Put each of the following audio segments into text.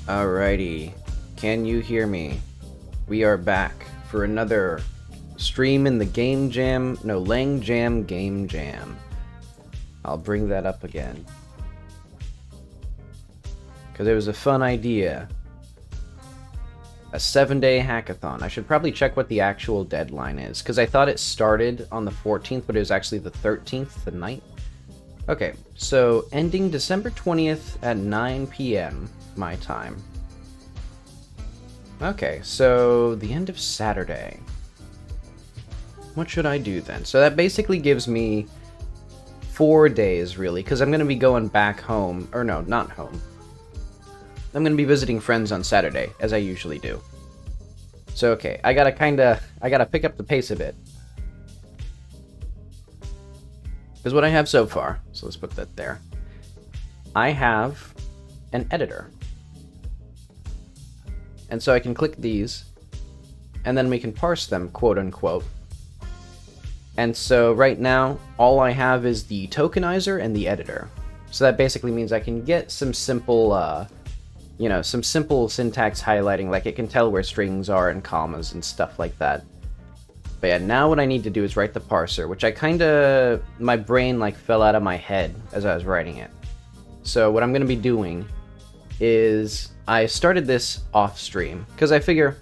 Alrighty, can you hear me? We are back for another stream in the Langjam Gamejam. I'll bring that up again. Because it was a fun idea. A 7-day hackathon. I should probably check what the actual deadline is, because I thought it started on the 14th, but it was actually the 13th, the night. Okay, so ending December 20th at 9 p.m. my time. Okay, so the end of Saturday. What should I do then? So that basically gives me 4 days, really, because I'm going to be going back home. Or no, not home. I'm going to be visiting friends on Saturday, as I usually do. So, okay, I gotta pick up the pace a bit. Because what I have so far, so let's put that there. I have an editor. And so I can click these, and then we can parse them, quote unquote. And so right now, all I have is the tokenizer and the editor. So that basically means I can get some simple, some simple syntax highlighting, like it can tell where strings are and commas and stuff like that. But yeah, now what I need to do is write the parser, which my brain fell out of my head as I was writing it. So what I'm going to be doing is I started this off stream because I figure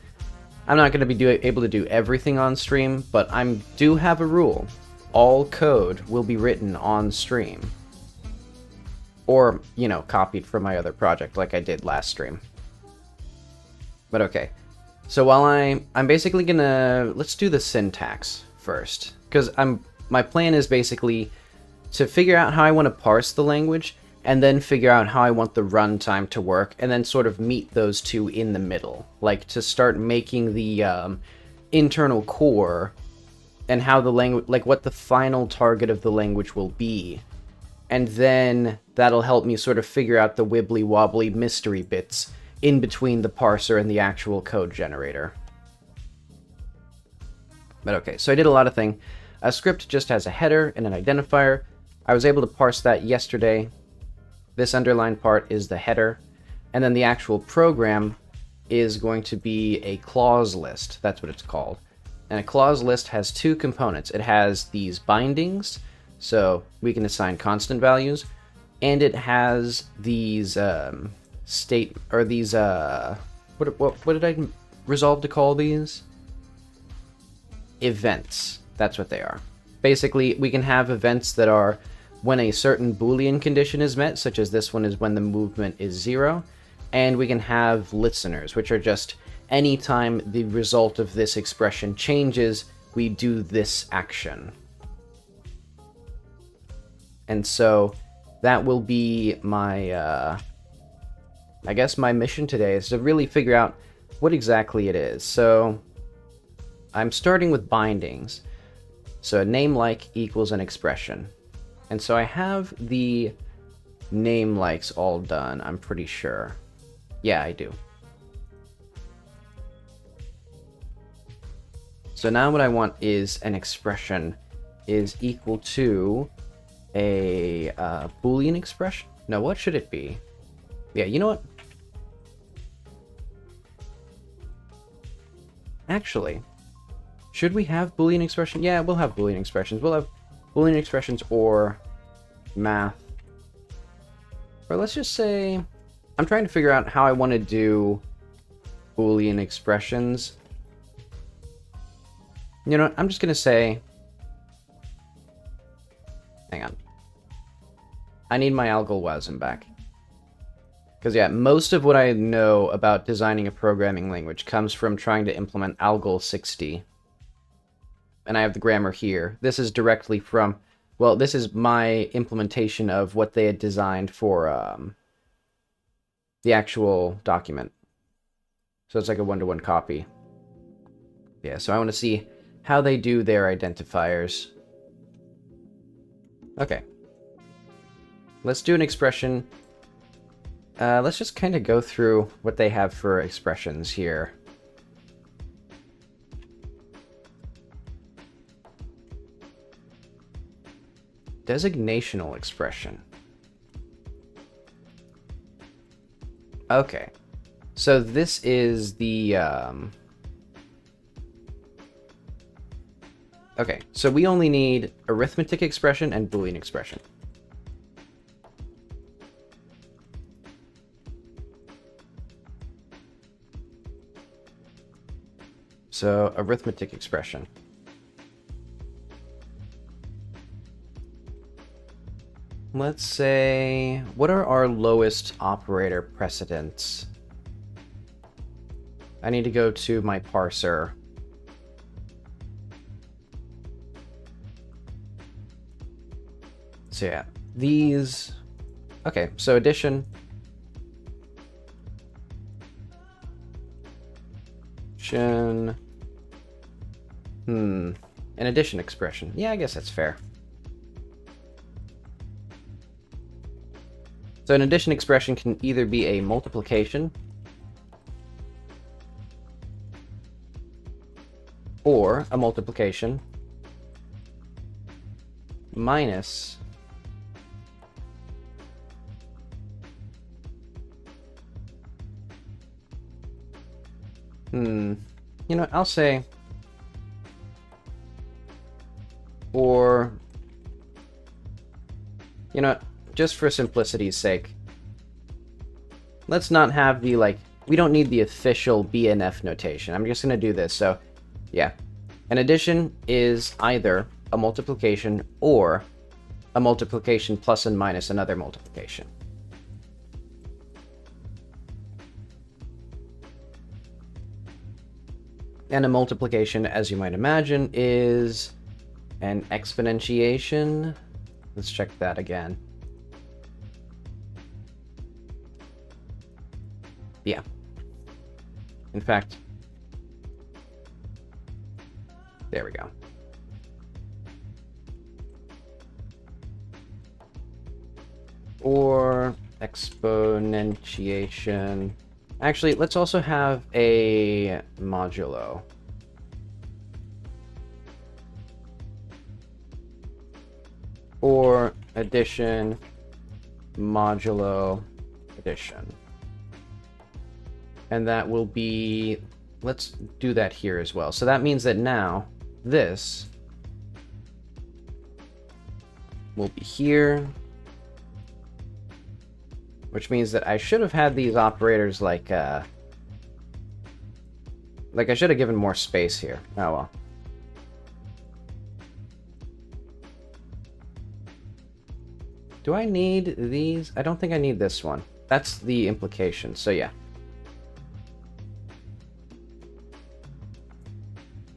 I'm not going to be able to do everything on stream, but I do have a rule. All code will be written on stream. Or, copied from my other project like I did last stream. But okay. So while I'm basically gonna... Let's do the syntax first. Because my plan is basically to figure out how I want to parse the language, and then figure out how I want the runtime to work, and then sort of meet those two in the middle. Like, to start making the internal core, and how the language... Like, what the final target of the language will be. And then that'll help me sort of figure out the wibbly-wobbly mystery bits in between the parser and the actual code generator. But okay, so I did a lot of things. A script just has a header and an identifier. I was able to parse that yesterday. This underlined part is the header. And then the actual program is going to be a clause list. That's what it's called. And a clause list has two components. It has these bindings, so we can assign constant values, and it has these what did I resolve to call these? Events. That's what they are. Basically, we can have events that are when a certain Boolean condition is met, such as this one is when the movement is 0, and we can have listeners, which are just anytime the result of this expression changes, we do this action. And so that will be my, I guess my mission today is to really figure out what exactly it is. So I'm starting with bindings. So a name like equals an expression. And so I have the name likes all done, I'm pretty sure. Yeah, I do. So now what I want is an expression is equal to a Boolean expression? No, what should it be? Yeah, you know what? Actually, should we have Boolean expression? Yeah, we'll have Boolean expressions. We'll have Boolean expressions or math. Or let's just say... I'm trying to figure out how I want to do Boolean expressions. You know what? I'm just going to say... Hang on. I need my algorithm back. Because yeah, most of what I know about designing a programming language comes from trying to implement algol 60. And I have the grammar here. This is directly from, well, this is my implementation of what they had designed for the actual document. So it's like a one-to-one copy. Yeah, so I want to see how they do their identifiers. Okay. Let's do an expression. Let's just kind of go through what they have for expressions here. Designational expression. Okay. So this is the... Okay, so we only need arithmetic expression and Boolean expression. So, arithmetic expression. Let's say, what are our lowest operator precedents? I need to go to my parser. So yeah, these... Okay, so addition. An addition expression. Yeah, I guess that's fair. So an addition expression can either be a multiplication or a multiplication minus you know, I'll say, or, you know, just for simplicity's sake, let's not have the, like, we don't need the official BNF notation. I'm just going to do this. So, yeah. An addition is either a multiplication or a multiplication plus and minus another multiplication. And a multiplication, as you might imagine, is an exponentiation. Let's check that again. Yeah. In fact, there we go. Or exponentiation. Actually, let's also have a modulo. Or addition modulo addition. And that will be, let's do that here as well. So that means that now this will be here, which means that I should have had these operators like I should have given more space here. Oh well. Do I need these? I don't think I need this one. That's the implication, so yeah.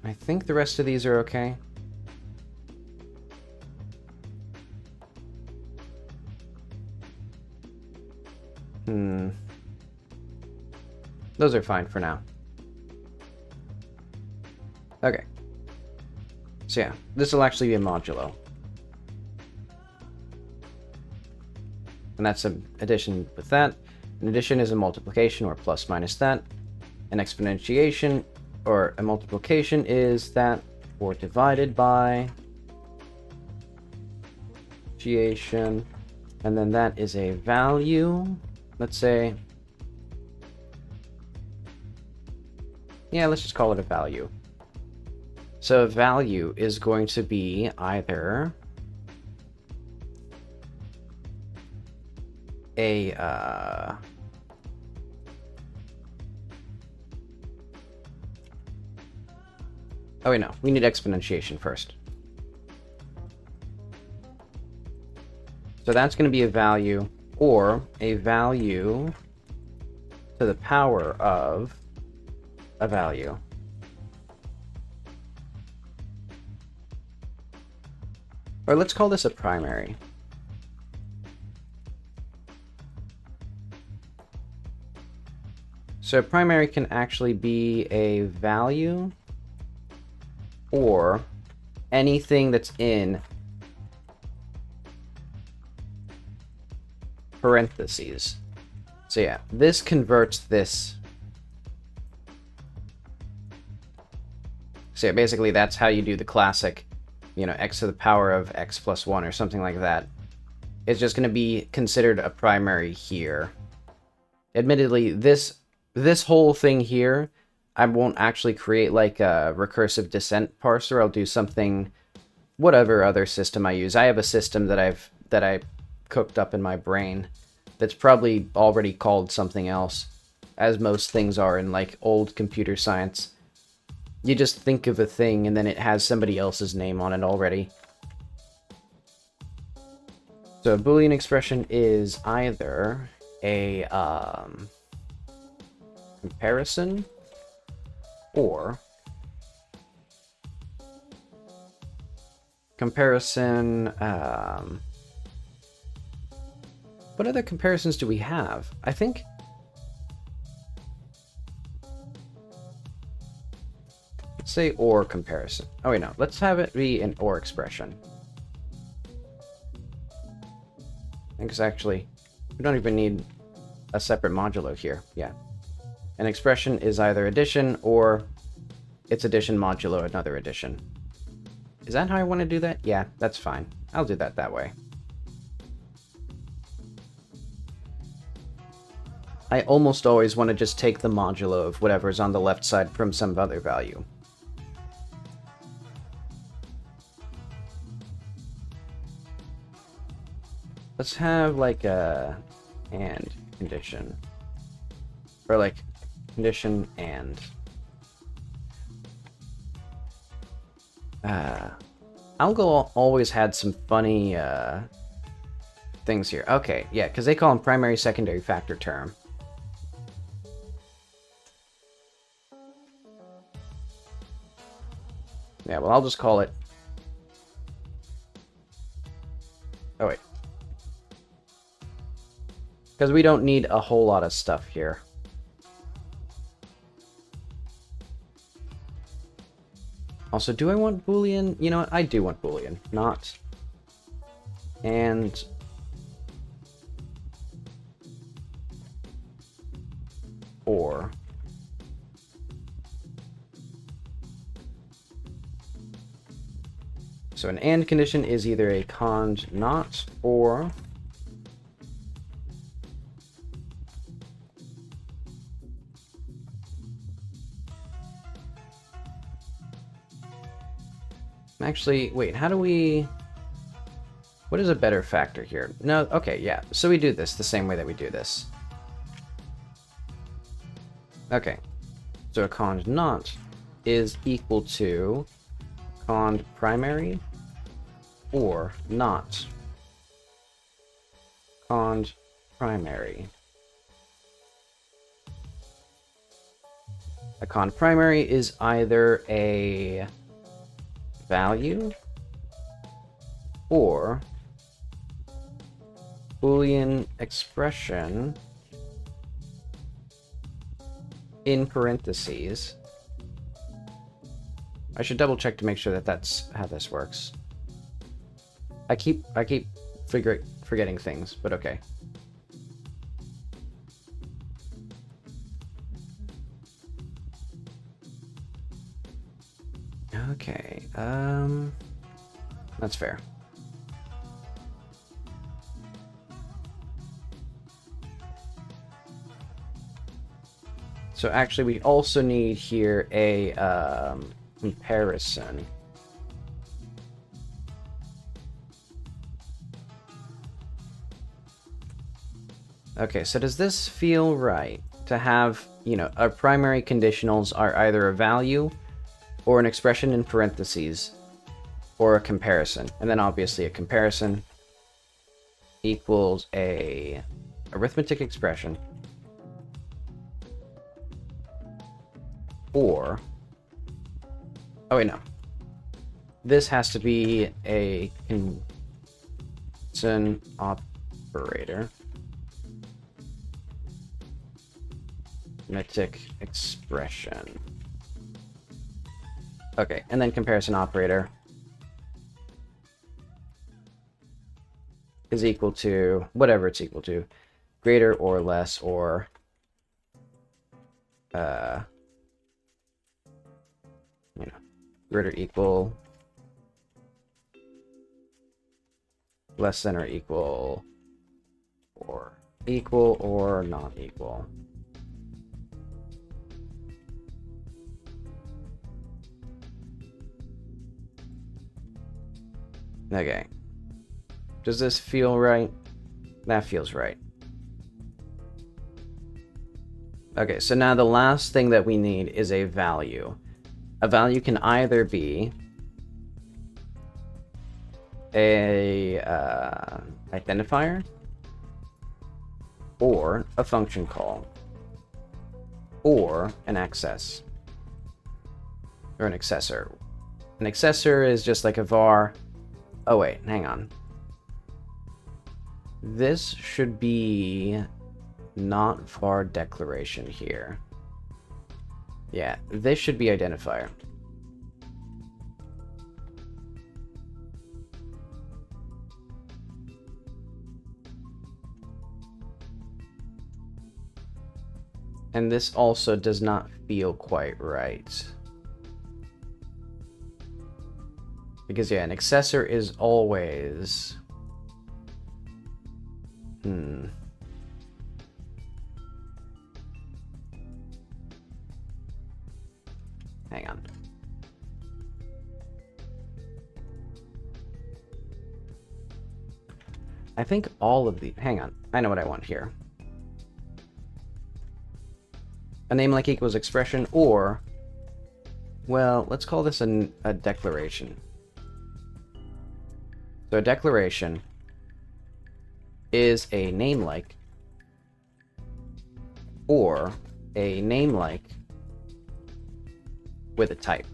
I think the rest of these are okay. Those are fine for now. Okay. So yeah, this will actually be a modulo. And that's an addition with that. An addition is a multiplication or plus minus that. An exponentiation or a multiplication is that or divided by differentiation. And then that is a value. Let's say, yeah, let's just call it a value. So a value is going to be either a oh wait, no, we need exponentiation first. So that's going to be a value or a value to the power of a value. Or let's call this a primary. So primary can actually be a value or anything that's in parentheses. So yeah, this converts this. So yeah, basically that's how you do the classic, you know, x to the power of x plus 1 or something like that. It's just going to be considered a primary here. Admittedly, this this whole thing here, I won't actually create like a recursive descent parser. I'll do something, whatever other system I use. I have a system that I cooked up in my brain that's probably already called something else, as most things are in like old computer science. You just think of a thing and then it has somebody else's name on it already. So a Boolean expression is either a comparison or comparison. What other comparisons do we have? I think. Let's say or comparison. Oh wait, no. Let's have it be an or expression. I think it's actually, we don't even need a separate modulo here. Yeah. An expression is either addition or it's addition modulo another addition. Is that how I want to do that? Yeah, that's fine. I'll do that that way. I almost always want to just take the modulo of whatever's on the left side from some other value. Let's have like a and condition. Or like condition and. Algo always had some funny things here. Okay, yeah, because they call them primary, secondary factor term. Yeah, well, I'll just call it. Oh, wait. Because we don't need a whole lot of stuff here. Also, do I want Boolean? You know what? I do want Boolean. Not. And. Or. So an AND condition is either a cond not or actually, wait, how do we... What is a better factor here? No, okay, yeah. So we do this the same way that we do this. Okay. So a cond not is equal to cond primary or not cond primary. A cond primary is either a value or Boolean expression in parentheses. I should double check to make sure that that's how this works. I keep forgetting things, but okay. Okay, that's fair. So actually we also need here a comparison. Okay, so does this feel right to have, you know, our primary conditionals are either a value or an expression in parentheses or a comparison, and then obviously a comparison equals a arithmetic expression or, oh wait, no, this has to be a constant operator, arithmetic expression. Okay, and then comparison operator is equal to whatever it's equal to, greater or less or you know, greater equal, less than or equal or not equal. Okay. Does this feel right? That feels right. Okay, so now the last thing that we need is a value. A value can either be a identifier or a function call or an access or an accessor. An accessor is just like a var. Oh wait, hang on. This should be not var declaration here. Yeah, this should be identifier. And this also does not feel quite right. Because yeah, an accessor is always... Hang on. I think all of the... Hang on. I know what I want here. A name like equals expression, or... Well, let's call this a declaration. So a declaration is a name like, or a name like with a type.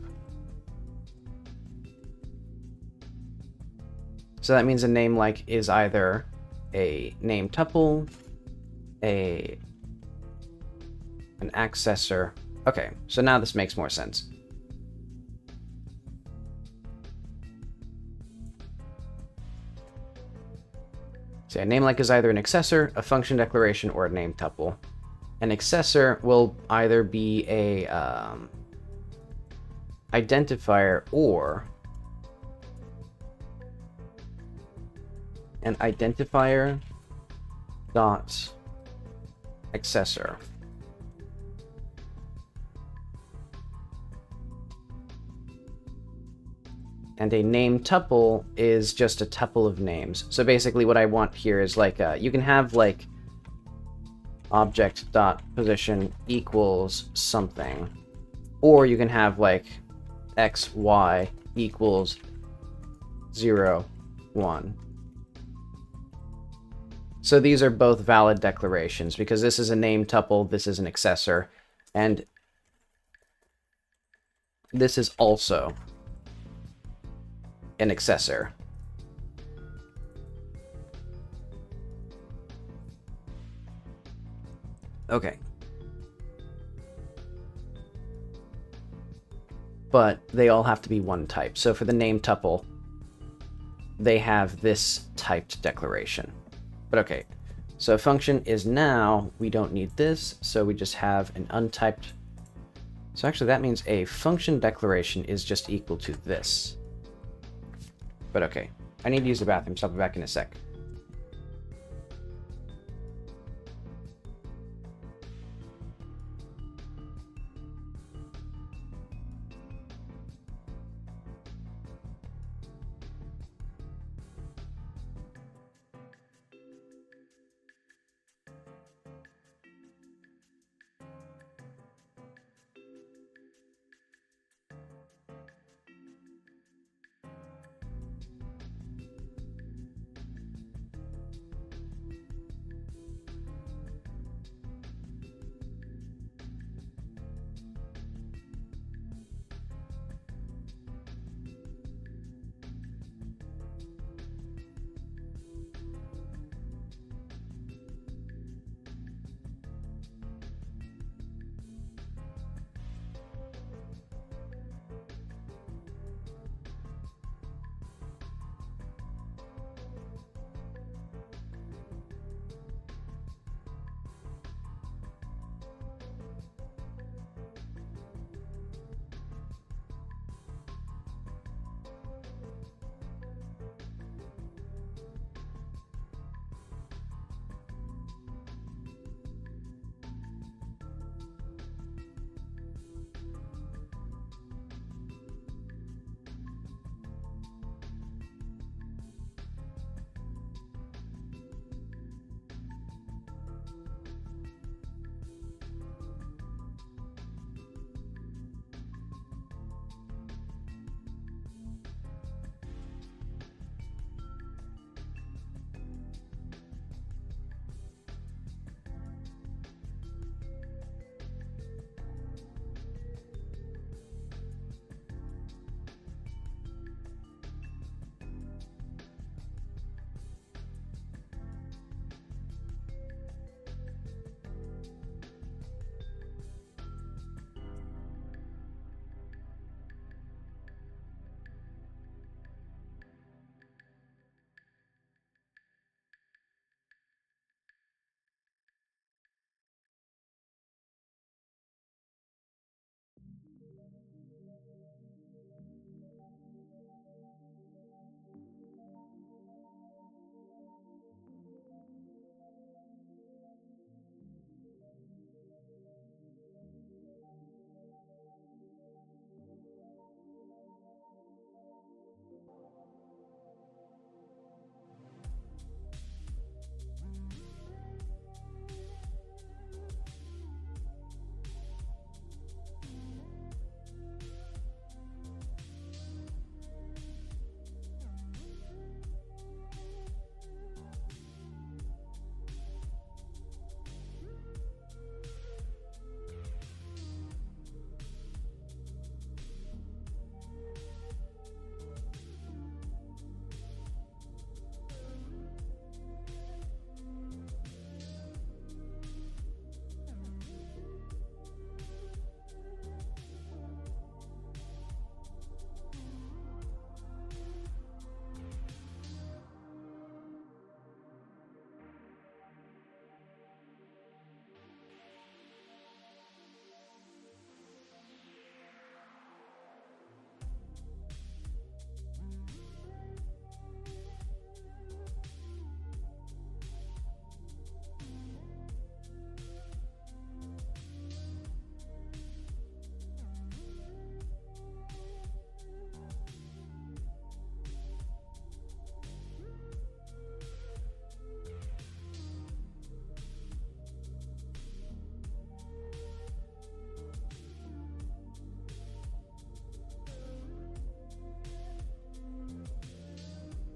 So that means a name like is either a name tuple, an accessor. Okay, so now this makes more sense. So a name like is either an accessor, a function declaration, or a name tuple. An accessor will either be a identifier or an identifier dot accessor. And a name tuple is just a tuple of names. So basically what I want here is like, you can have like object dot position equals something, or you can have like x, y equals 0, 1. So these are both valid declarations because this is a name tuple, this is an accessor, and this is also an accessor. Okay. But they all have to be one type. So for the name tuple, they have this typed declaration. But okay, so a function is now, we don't need this, so we just have an untyped. So actually that means a function declaration is just equal to this. But okay, I need to use the bathroom, so I'll be back in a sec.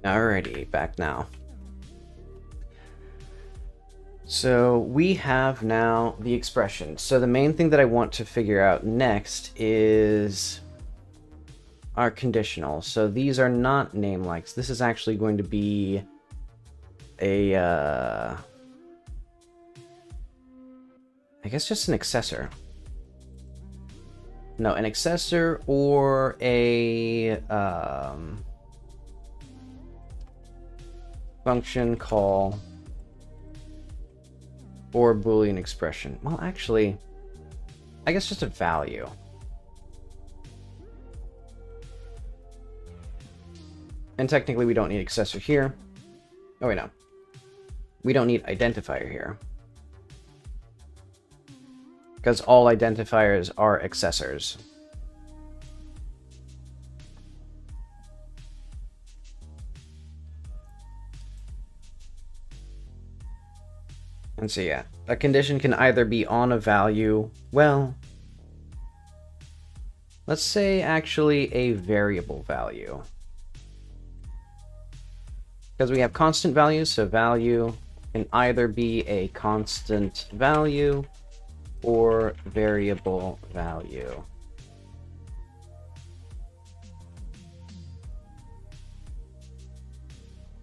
Alrighty, back now. So we have now the expression. So the main thing that I want to figure out next is our conditional. So these are not name likes. This is actually going to be a, I guess just an accessor. No, an accessor or a function call or Boolean expression. Well, actually, I guess just a value. And technically we don't need accessor here. Oh wait, no. We don't need identifier here. Because all identifiers are accessors. And so yeah, a condition can either be on a value, well, let's say actually a variable value. Because we have constant values, so value can either be a constant value or variable value.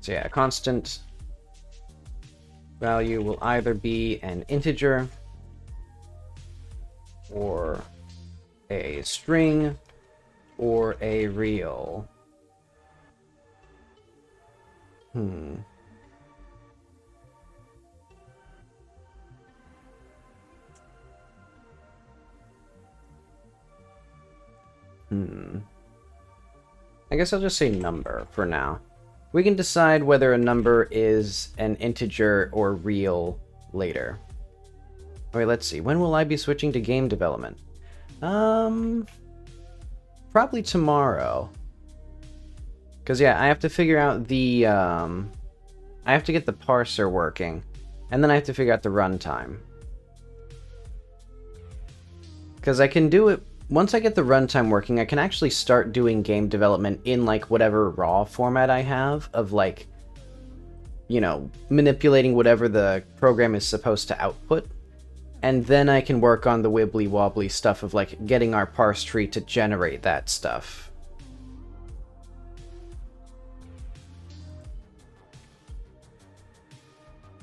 So yeah, a constant value will either be an integer or a string or a real. I guess I'll just say number for now. We can decide whether a number is an integer or real later. Alright, let's see. When will I be switching to game development? Probably tomorrow. Because, yeah, I have to figure out the, I have to get the parser working. And then I have to figure out the runtime. Because I can do it... Once I get the runtime working, I can actually start doing game development in, like, whatever raw format I have of, like, you know, manipulating whatever the program is supposed to output. And then I can work on the wibbly-wobbly stuff of, like, getting our parse tree to generate that stuff.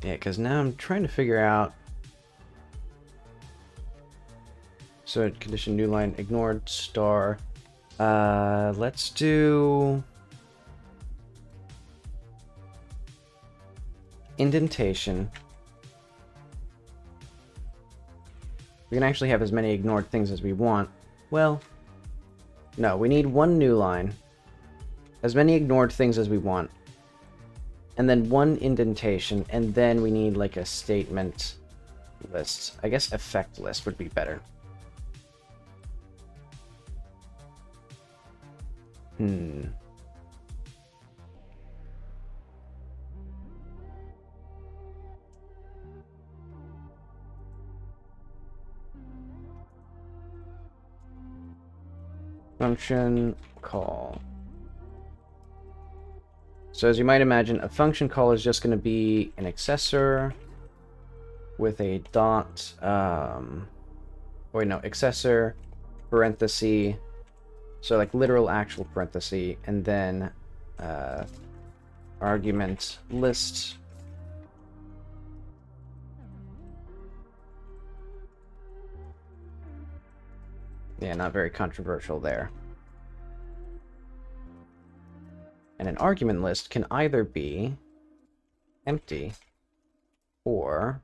Yeah, because now I'm trying to figure out... So condition new line ignored star. Let's do indentation. We can actually have as many ignored things as we want. Well, no, we need one new line, as many ignored things as we want, and then one indentation, and then we need like a statement list. I guess effect list would be better. Function call. So as you might imagine, a function call is just going to be an accessor with a dot, wait, no, accessor, parenthesis, so like literal actual parenthesis, and then argument list. Yeah, not very controversial there. And an argument list can either be empty or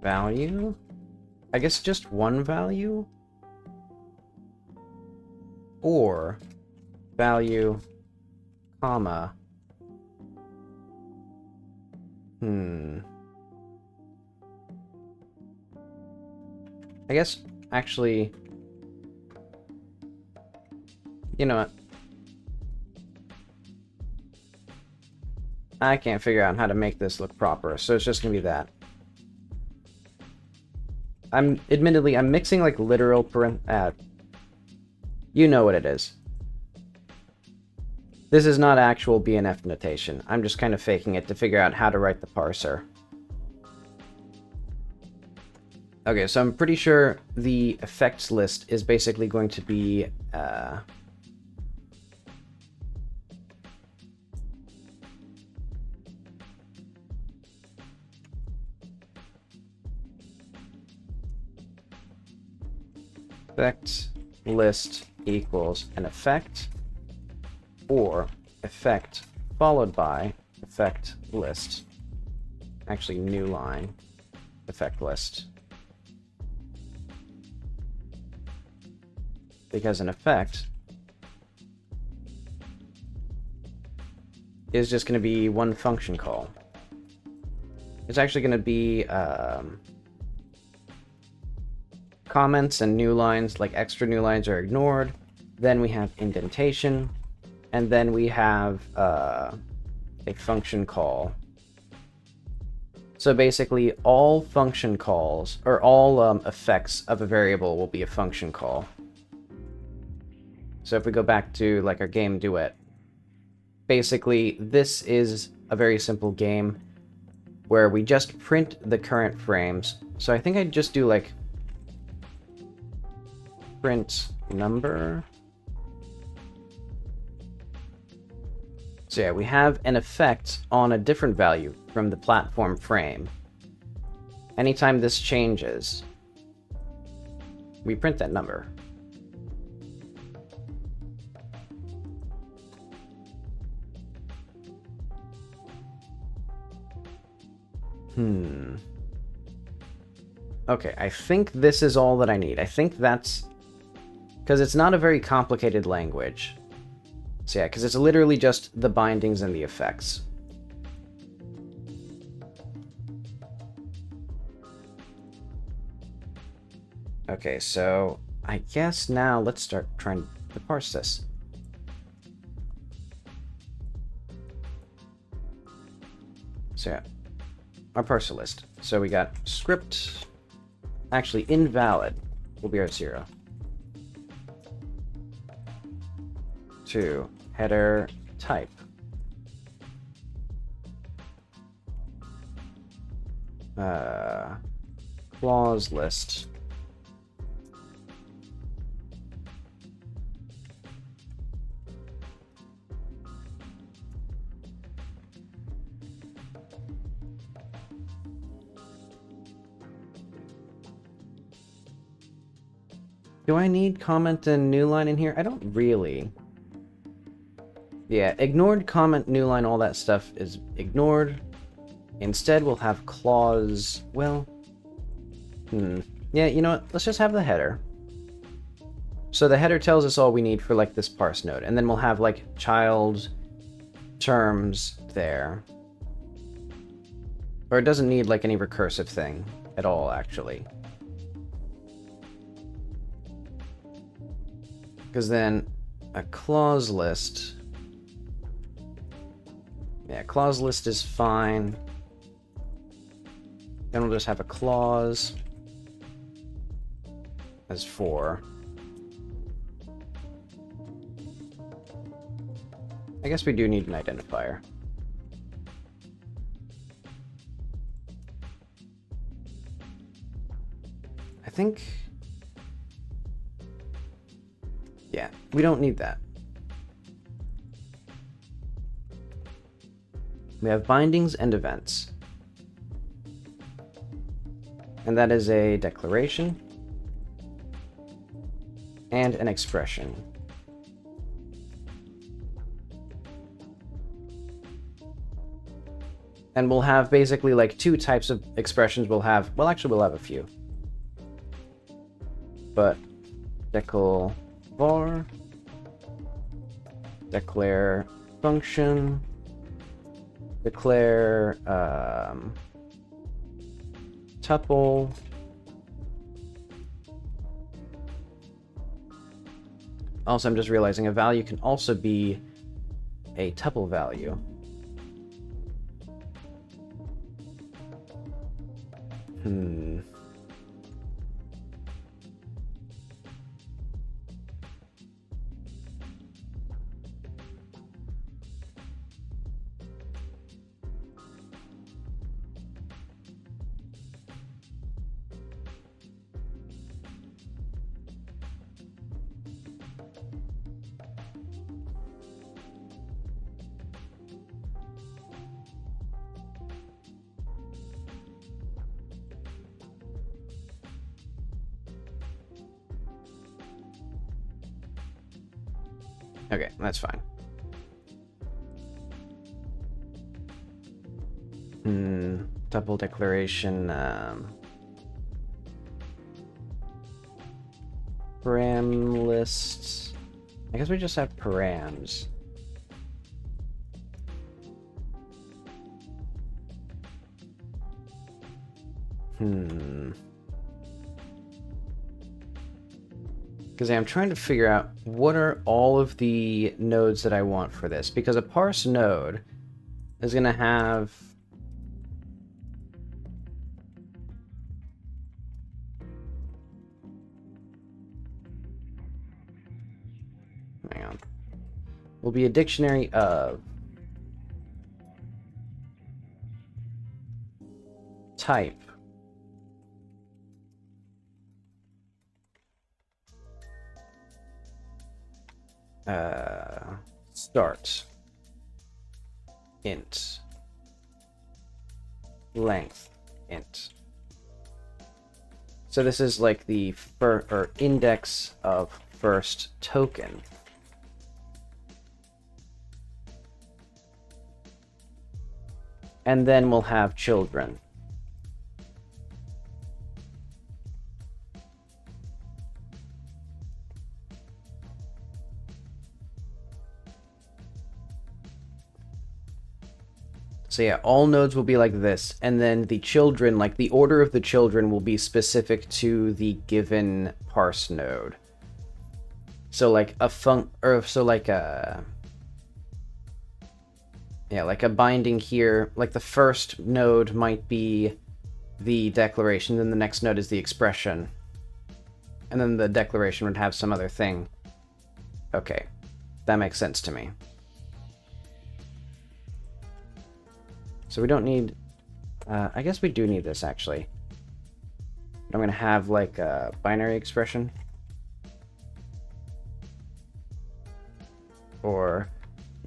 value? I guess just one value? Or value, comma. I guess, actually, you know what? I can't figure out how to make this look proper, so it's just gonna be that. Admittedly, I'm mixing like literal You know what it is. This is not actual BNF notation. I'm just kind of faking it to figure out how to write the parser. Okay, so I'm pretty sure the effects list is basically going to be effect list equals an effect, or effect followed by effect list. Actually, new line, effect list. Because an effect is just going to be one function call. It's actually going to be comments and new lines, like extra new lines are ignored. Then we have indentation, and then we have a function call. So basically, all function calls, or all effects of a variable will be a function call. So if we go back to like our game duet, basically this is a very simple game where we just print the current frames. So I think I'd just do like print number. So yeah, we have an effect on a different value from the platform frame. Anytime this changes, we print that number. Okay, I think this is all that I need. I think that's... because it's not a very complicated language. So yeah, because it's literally just the bindings and the effects. Okay, so I guess now let's start trying to parse this. So yeah, our parser list. So we got script, actually invalid will be our 0. 2, header type. Clause list. Do I need comment and new line in here? I don't really. Yeah, ignored, comment, new line, all that stuff is ignored. Instead, we'll have clause... well... yeah, you know what? Let's just have the header. So the header tells us all we need for, like, this parse node. And then we'll have, like, child terms there. Or it doesn't need, like, any recursive thing at all, actually. Because then a clause list... yeah, clause list is fine. Then we'll just have a clause as 4. I guess we do need an identifier. I think... yeah, we don't need that. We have bindings and events. And that is a declaration and an expression. And we'll have basically like 2 types of expressions. We'll have, well, actually we'll have a few. But decl var, declare function, declare tuple, also I'm just realizing a value can also be a tuple value. Okay, that's fine. Double declaration, param lists. I guess we just have params. Because I'm trying to figure out what are all of the nodes that I want for this. Because a parse node is going to have... Hang on. Will be a dictionary of type. Start. Int. Length. Int. So this is like the index of first token. And then we'll have children. So yeah, all nodes will be like this, and then the children, like the order of the children will be specific to the given parse node. So like a like a binding here, like the first node might be the declaration, then the next node is the expression. And then the declaration would have some other thing. Okay, that makes sense to me. So we don't need... I guess we do need this, actually. I'm going to have, like, a binary expression. Or,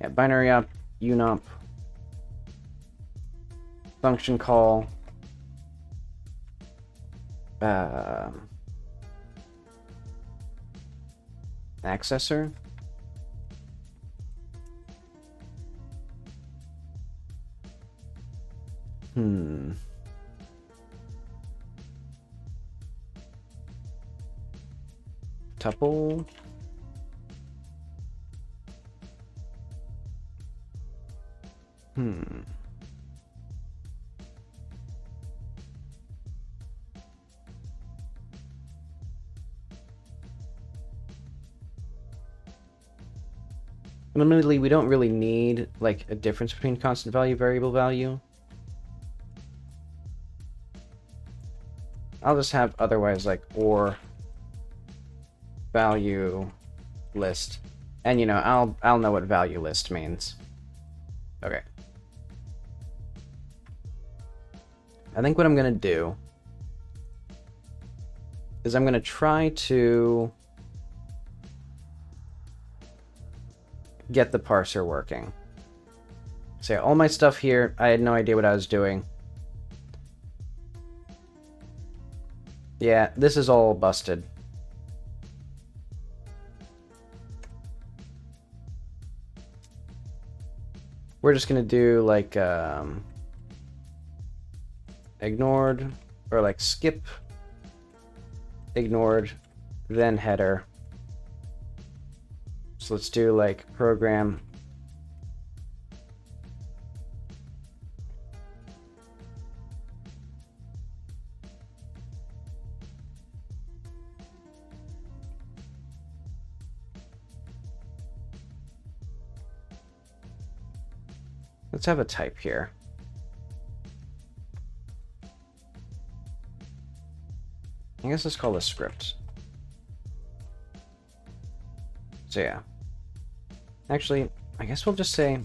yeah, binary op, unop, function call, accessor. Tuple. Admittedly, we don't really need, like, a difference between constant value, variable value. I'll just have otherwise, like, or value list. And, you know, I'll know what value list means. Okay. I think what I'm going to do is I'm going to try to get the parser working. So yeah, all my stuff here, I had no idea what I was doing. Yeah, this is all busted. We're just gonna do like ignored, or like skip, ignored, then header. So let's do like program let's have a type here. I guess let's call this script. So yeah. Actually, I guess we'll just say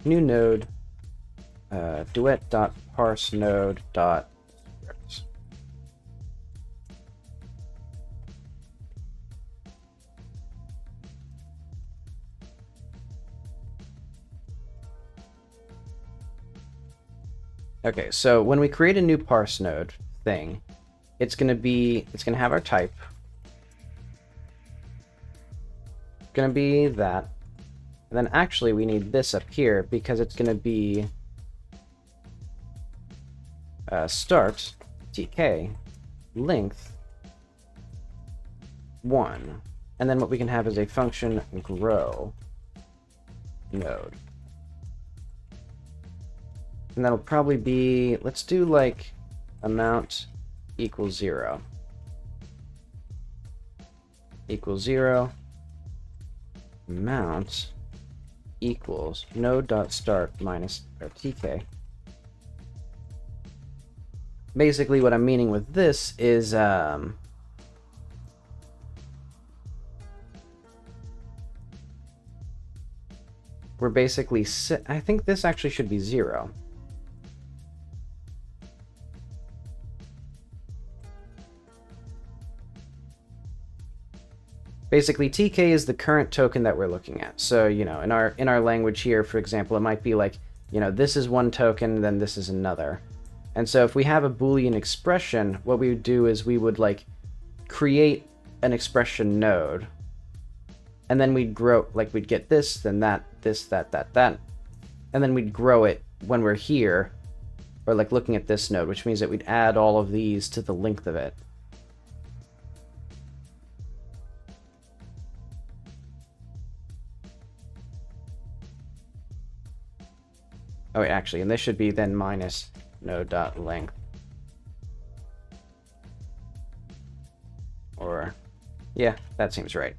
new node duet.parseNode.script. Okay, so when we create a new parse node thing, it's gonna have our type. going to be that. And then actually we need this up here because it's going to be start tk length 1. And then what we can have is a function grow node. And that'll probably be, let's do like amount equals 0. Equals 0. Amount equals node.start minus or tk. Basically what I'm meaning with this is we're basically I think this actually should be 0. Basically, TK is the current token that we're looking at. So, you know, in our language here, for example, it might be like, you know, this is one token, then this is another. And so if we have a Boolean expression, what we would do is we would like create an expression node, and then we'd grow, like we'd get this, then that, this, that, and then we'd grow it when we're here, or like looking at this node, which means that we'd add all of these to the length of it. Oh, wait, actually, and this should be then minus node.length. Or, yeah, that seems right.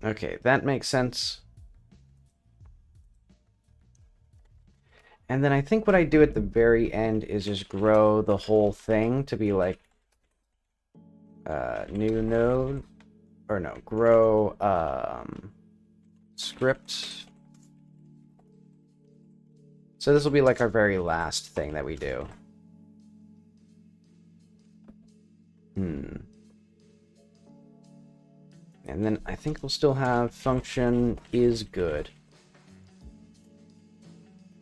Okay, that makes sense. And then I think what I do at the very end is just grow the whole thing to be like new node, or no, grow script. So this will be like our very last thing that we do. And then I think we'll still have function is good.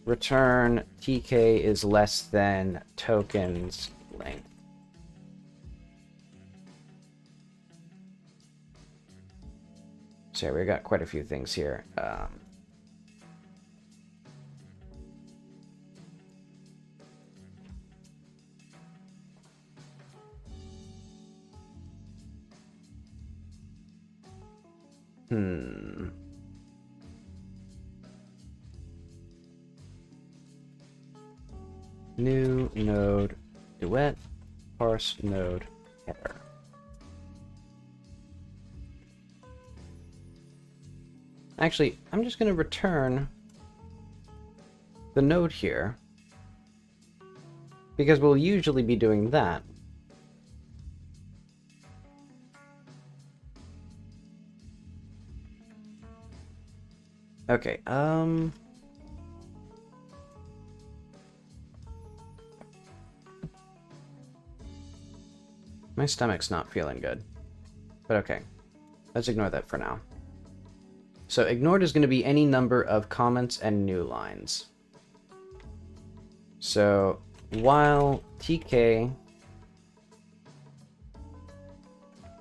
Return tk is less than tokens length. So yeah, we got quite a few things here. New node duet parse node header. Actually, I'm just going to return the node here because we'll usually be doing that. Okay, my stomach's not feeling good, but okay, let's ignore that for now. So ignored is going to be any number of comments and new lines. So while tk,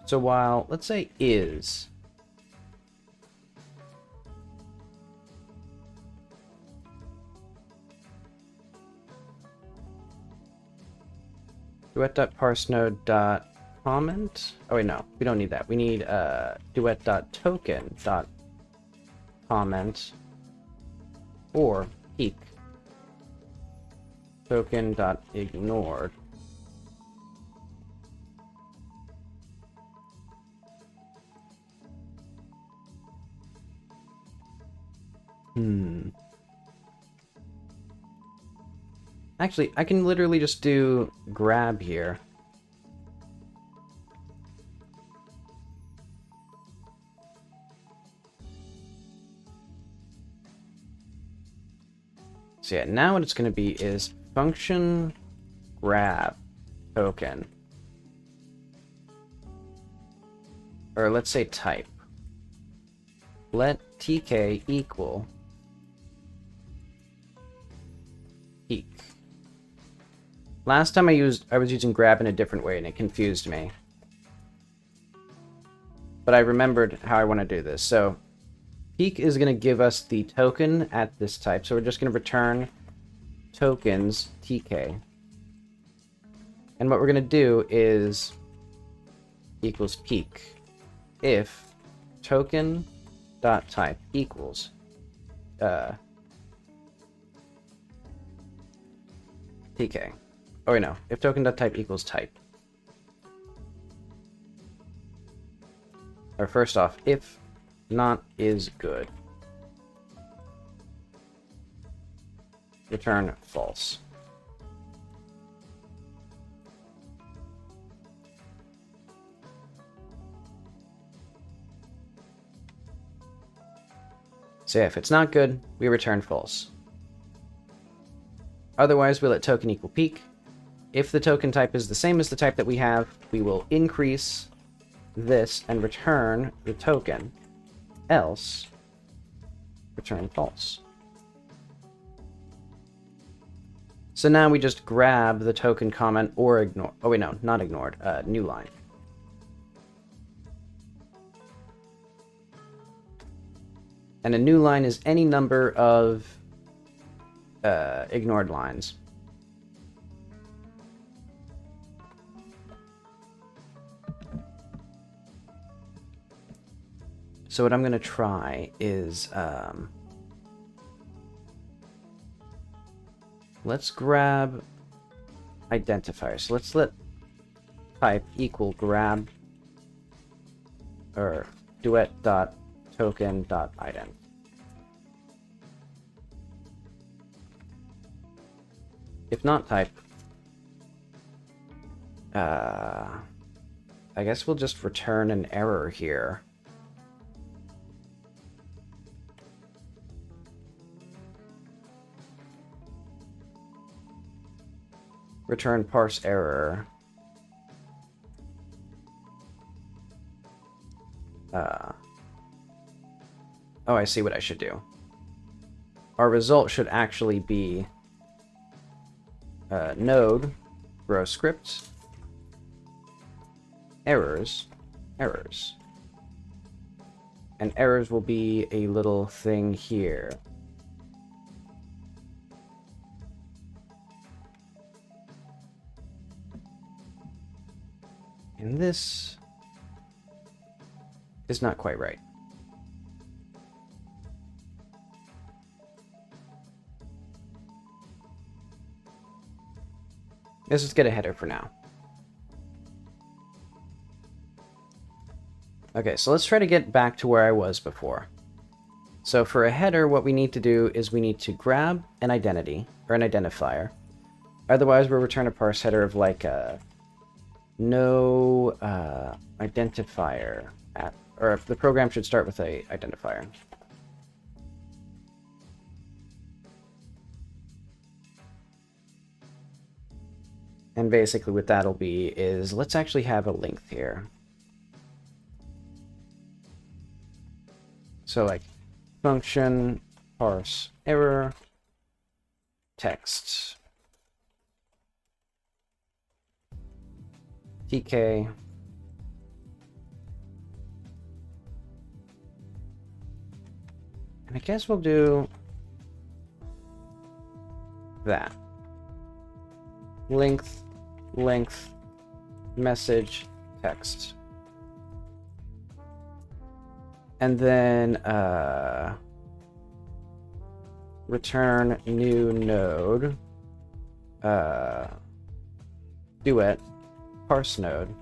so while, let's say is, duet.parseNode.comment. Oh wait, no, we don't need that. We need duet.token.comment or peak token.ignored. Actually, I can literally just do grab here. So yeah, now what it's going to be is function grab token. Or let's say type. let tk equal peak. Last time I was using grab in a different way and it confused me. But I remembered how I want to do this. So peak is going to give us the token at this type. So we're just going to return tokens tk. And what we're going to do is equals peak if token dot type equals tk. Oh wait, no. If token dot type equals type. Or first off, if not is good, return false. So yeah, if it's not good, we return false. Otherwise, we let token equal peak. If the token type is the same as the type that we have, we will increase this and return the token. Else, return false. So now we just grab the token comment or ignore. Oh wait, no, not ignored. New line. And a new line is any number of ignored lines. So what I'm going to try is, let's grab identifier. So let's let type equal grab or duet dot token dot ident. If not type, I guess we'll just return an error here. Return parse error. Oh, I see what I should do. Our result should actually be node grow script errors. And errors will be a little thing here. And this is not quite right. Let's just get a header for now. Okay, so let's try to get back to where I was before. So for a header, what we need to do is we need to grab an identity, or an identifier. Otherwise, we'll return a parse header of like no identifier at, or if the program should start with a identifier. And basically what that'll be is, let's actually have a length here. So like function parse error text tk and I guess we'll do that. Length message text. And then return new node duet parse node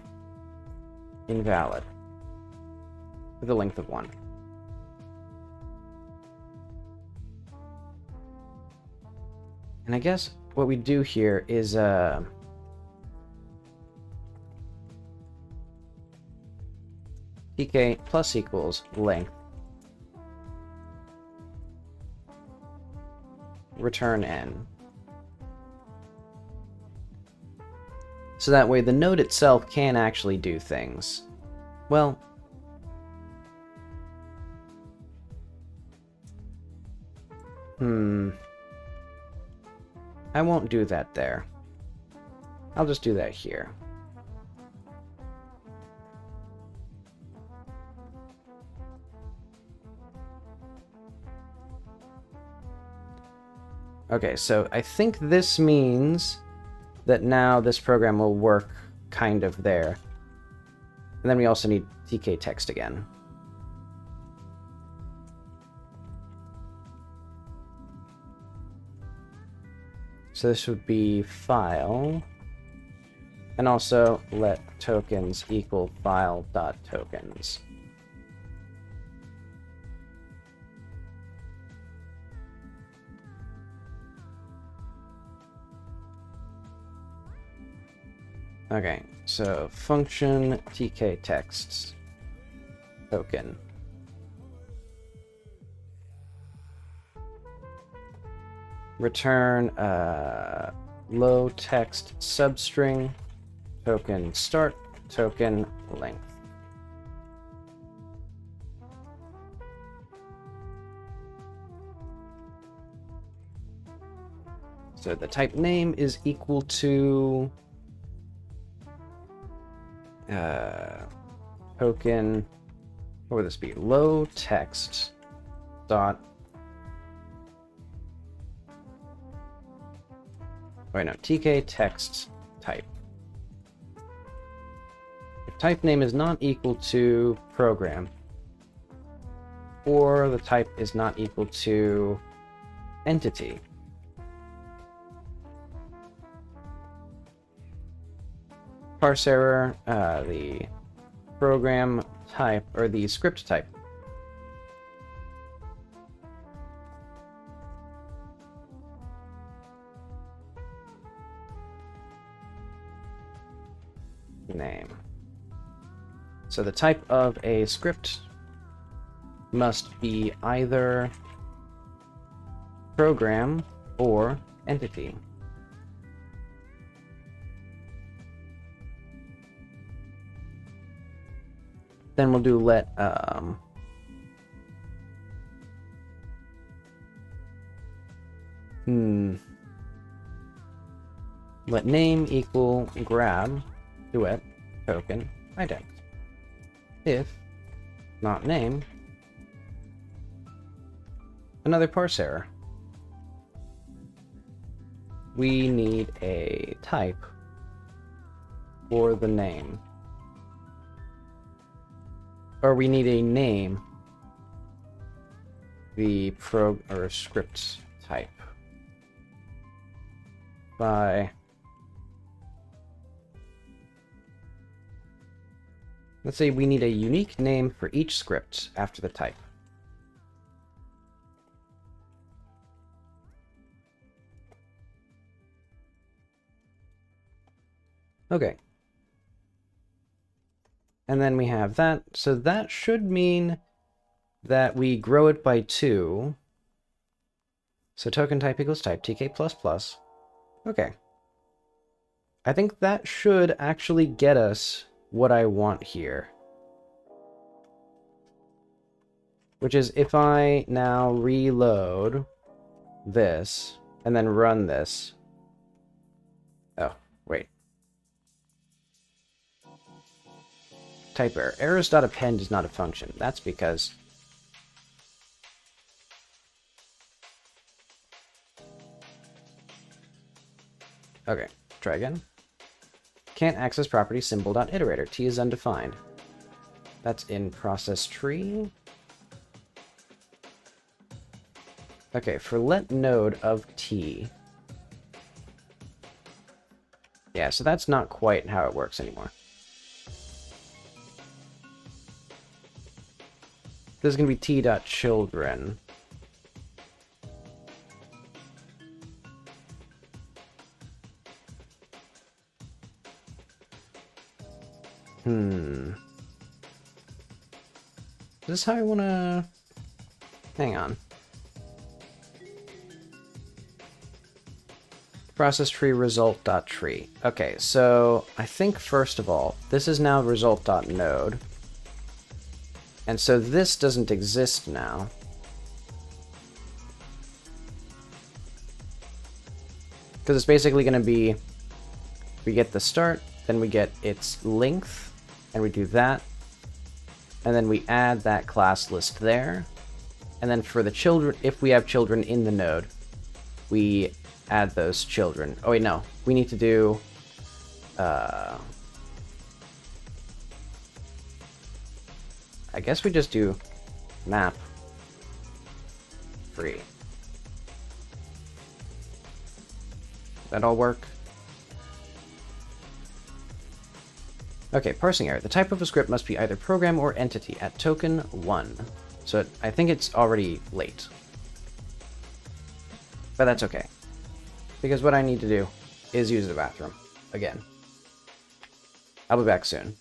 invalid with a length of 1. And I guess what we do here is tk plus equals length return n. So that way the node itself can actually do things. Well, I won't do that there. I'll just do that here. Okay, so I think this means that now this program will work kind of there. And then we also need TK text again. So this would be file, and also let tokens equal file.tokens. Okay, so function tk texts token. Return low text substring token start token length. So the type name is equal to token, what would this be? Low text dot, wait, no, tk text type. If type name is not equal to program, or the type is not equal to entity, parse error, the program type, or the script type. Name. So the type of a script must be either program or entity. Then we'll do let let name equal grab duet token ident. If not name, another parse error. We need a type for the name. Or we need a name, the or script type by, let's say we need a unique name for each script after the type. Okay. And then we have that, so that should mean that we grow it by 2. So token type equals type, tk++. Okay. I think that should actually get us what I want here. Which is if I now reload this, and then run this. Oh, wait. Type error. Errors.append is not a function. That's because okay, try again. Can't access property symbol.iterator. T is undefined. That's in process tree. Okay, for let node of T. Yeah, so that's not quite how it works anymore. This is going to be t.children. Is this how I want to... Hang on. Process tree result.tree. Okay, so I think first of all, this is now result.node. And so this doesn't exist now. Because it's basically going to be, we get the start, then we get its length, and we do that. And then we add that class list there. And then for the children, if we have children in the node, we add those children. Oh wait, no. We need to do... I guess we just do map free. That all work? Okay, parsing error. The type of a script must be either program or entity at token 1. So I think it's already late. But that's okay. Because what I need to do is use the bathroom again. I'll be back soon.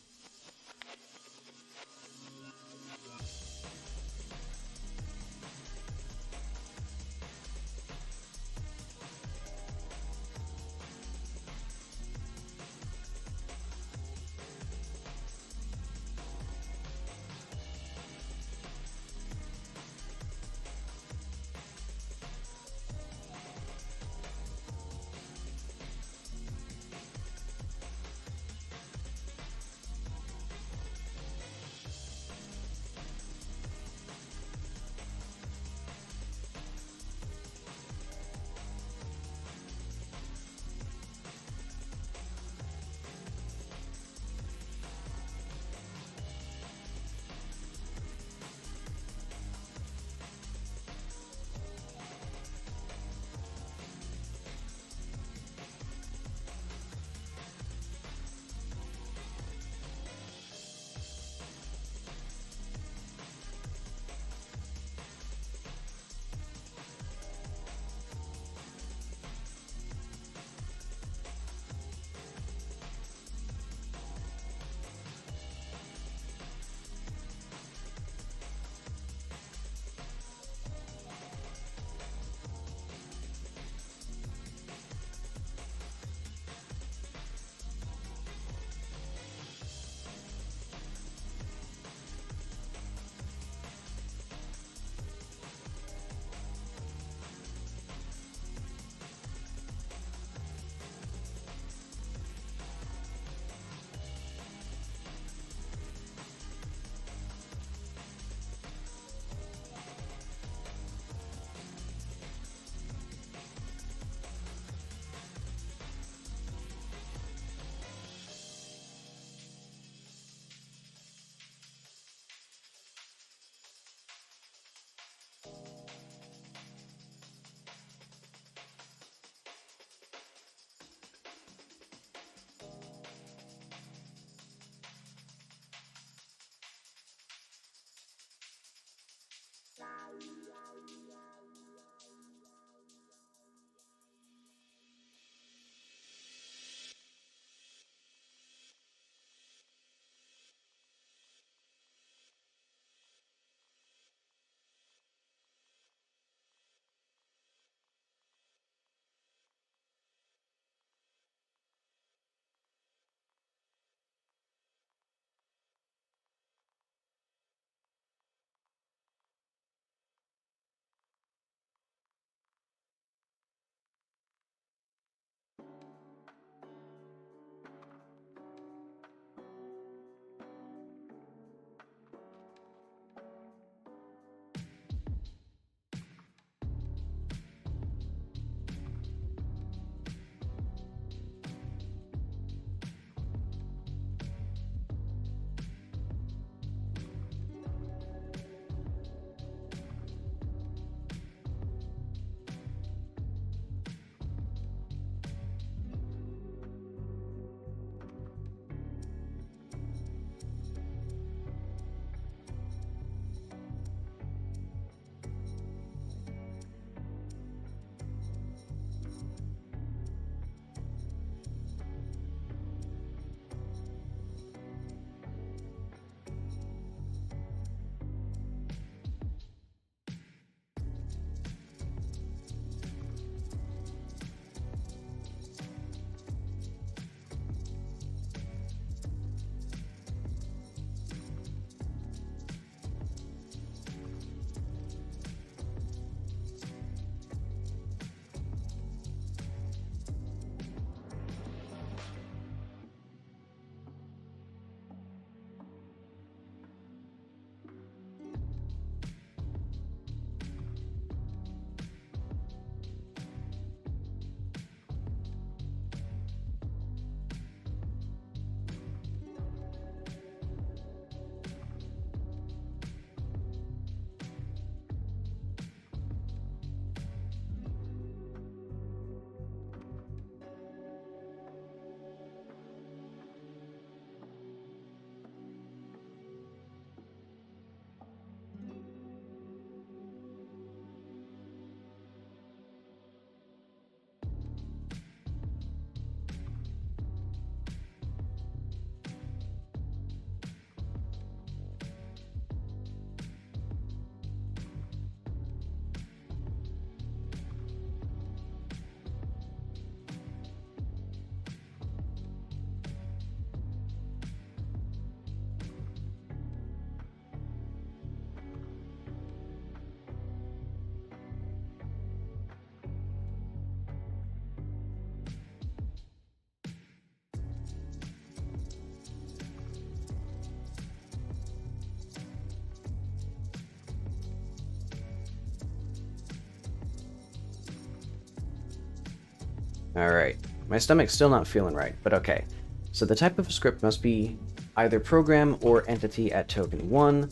Alright. My stomach's still not feeling right, but okay. So the type of a script must be either program or entity at token 1.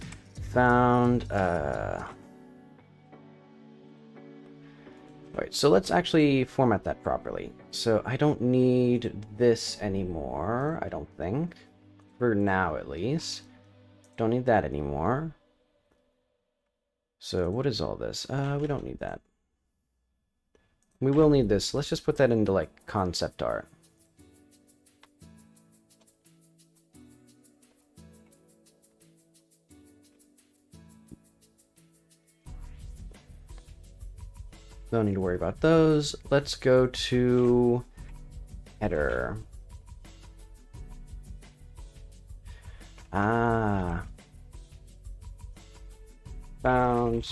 Found, Alright, so let's actually format that properly. So I don't need this anymore, I don't think. For now, at least. Don't need that anymore. So what is all this? We don't need that. We will need this. Let's just put that into, like, concept art. Don't need to worry about those. Let's go to header. Found.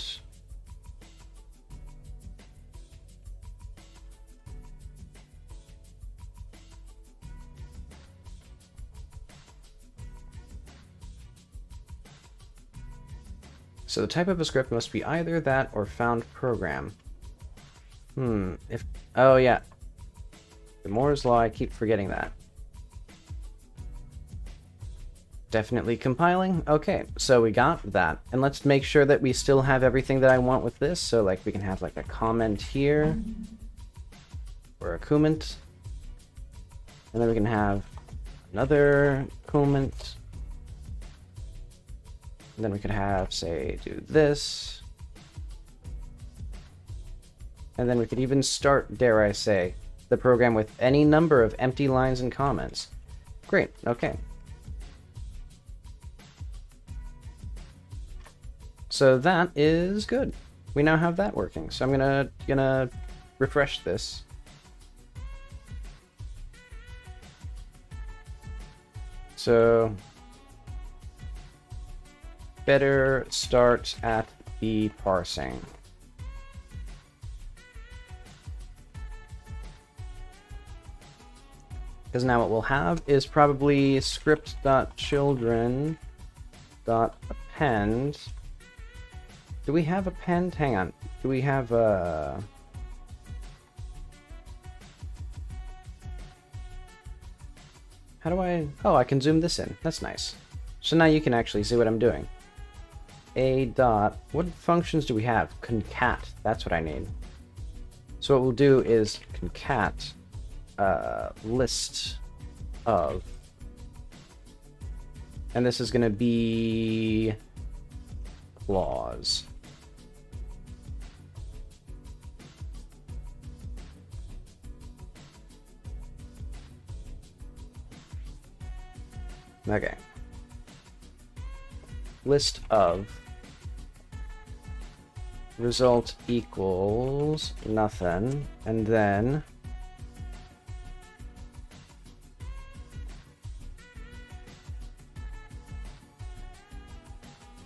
So the type of a script must be either that or found program. Oh yeah. The Moore's Law, I keep forgetting that. Definitely compiling. Okay, so we got that. And let's make sure that we still have everything that I want with this. So like we can have like a comment here. Or a comment. And then we can have another comment. And then we could have, say, do this. And then we could even start, dare I say, the program with any number of empty lines and comments. Great, okay. So that is good. We now have that working. So I'm gonna refresh this. So better start at the parsing. Because now what we'll have is probably script.children.append. Do we have append? Hang on. Do we have a... How do I... Oh, I can zoom this in. That's nice. So now you can actually see what I'm doing. A dot... What functions do we have? Concat. That's what I need. So what we'll do is concat list of... And this is going to be... clause. Okay. List of result equals nothing, and then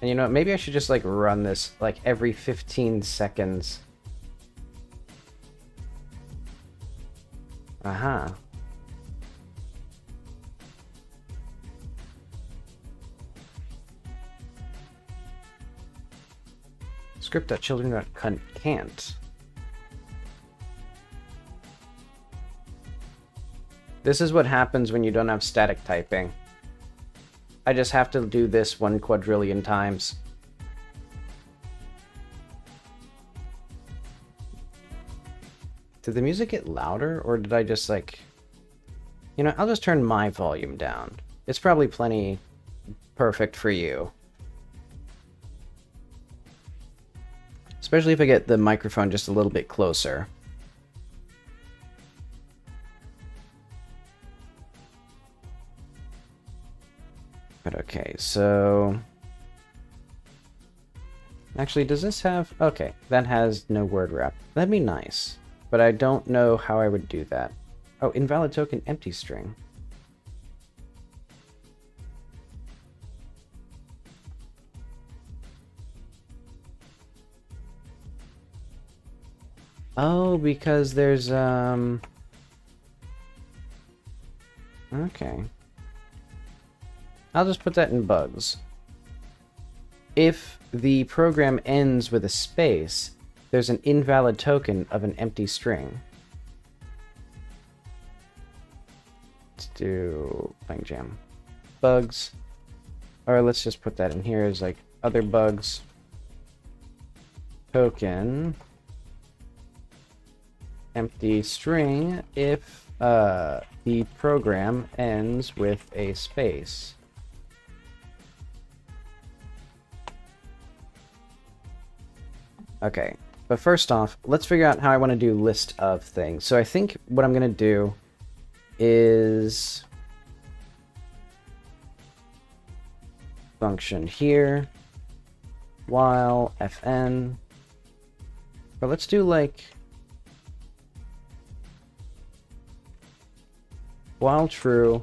and you know what, maybe I should just like run this like every 15 seconds. Aha. Script.children.can't. This is what happens when you don't have static typing. I just have to do this 1 quadrillion times. Did the music get louder, or did I just like... You know, I'll just turn my volume down. It's probably plenty perfect for you. Especially if I get the microphone just a little bit closer. But okay, so... Actually, does this have... Okay, that has no word wrap. That'd be nice. But I don't know how I would do that. Oh, invalid token empty string. Oh, because there's, Okay. I'll just put that in bugs. If the program ends with a space, there's an invalid token of an empty string. do Langjam bugs. Or let's just put that in here as like other bugs. Token empty string if the program ends with a space. Okay, but first off, let's figure out how I want to do list of things. So I think what I'm going to do is function here, while fn, but let's do like while true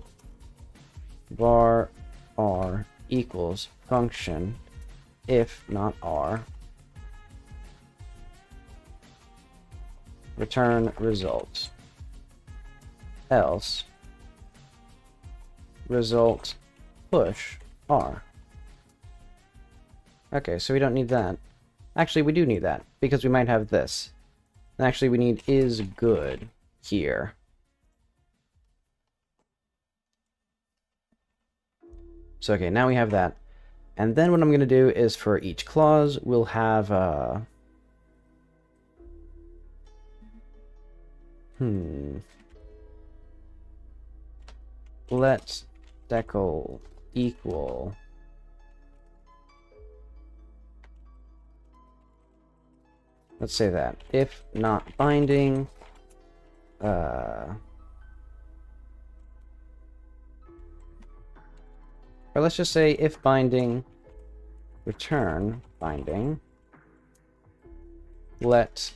var r equals function if not r, return result, else result push r. Okay, so we don't need that. Actually, we do need that, because we might have this. And actually, we need is good here. So, okay, now we have that. And then what I'm going to do is for each clause, we'll have let decal equal let's say that if not binding or let's just say if binding return binding let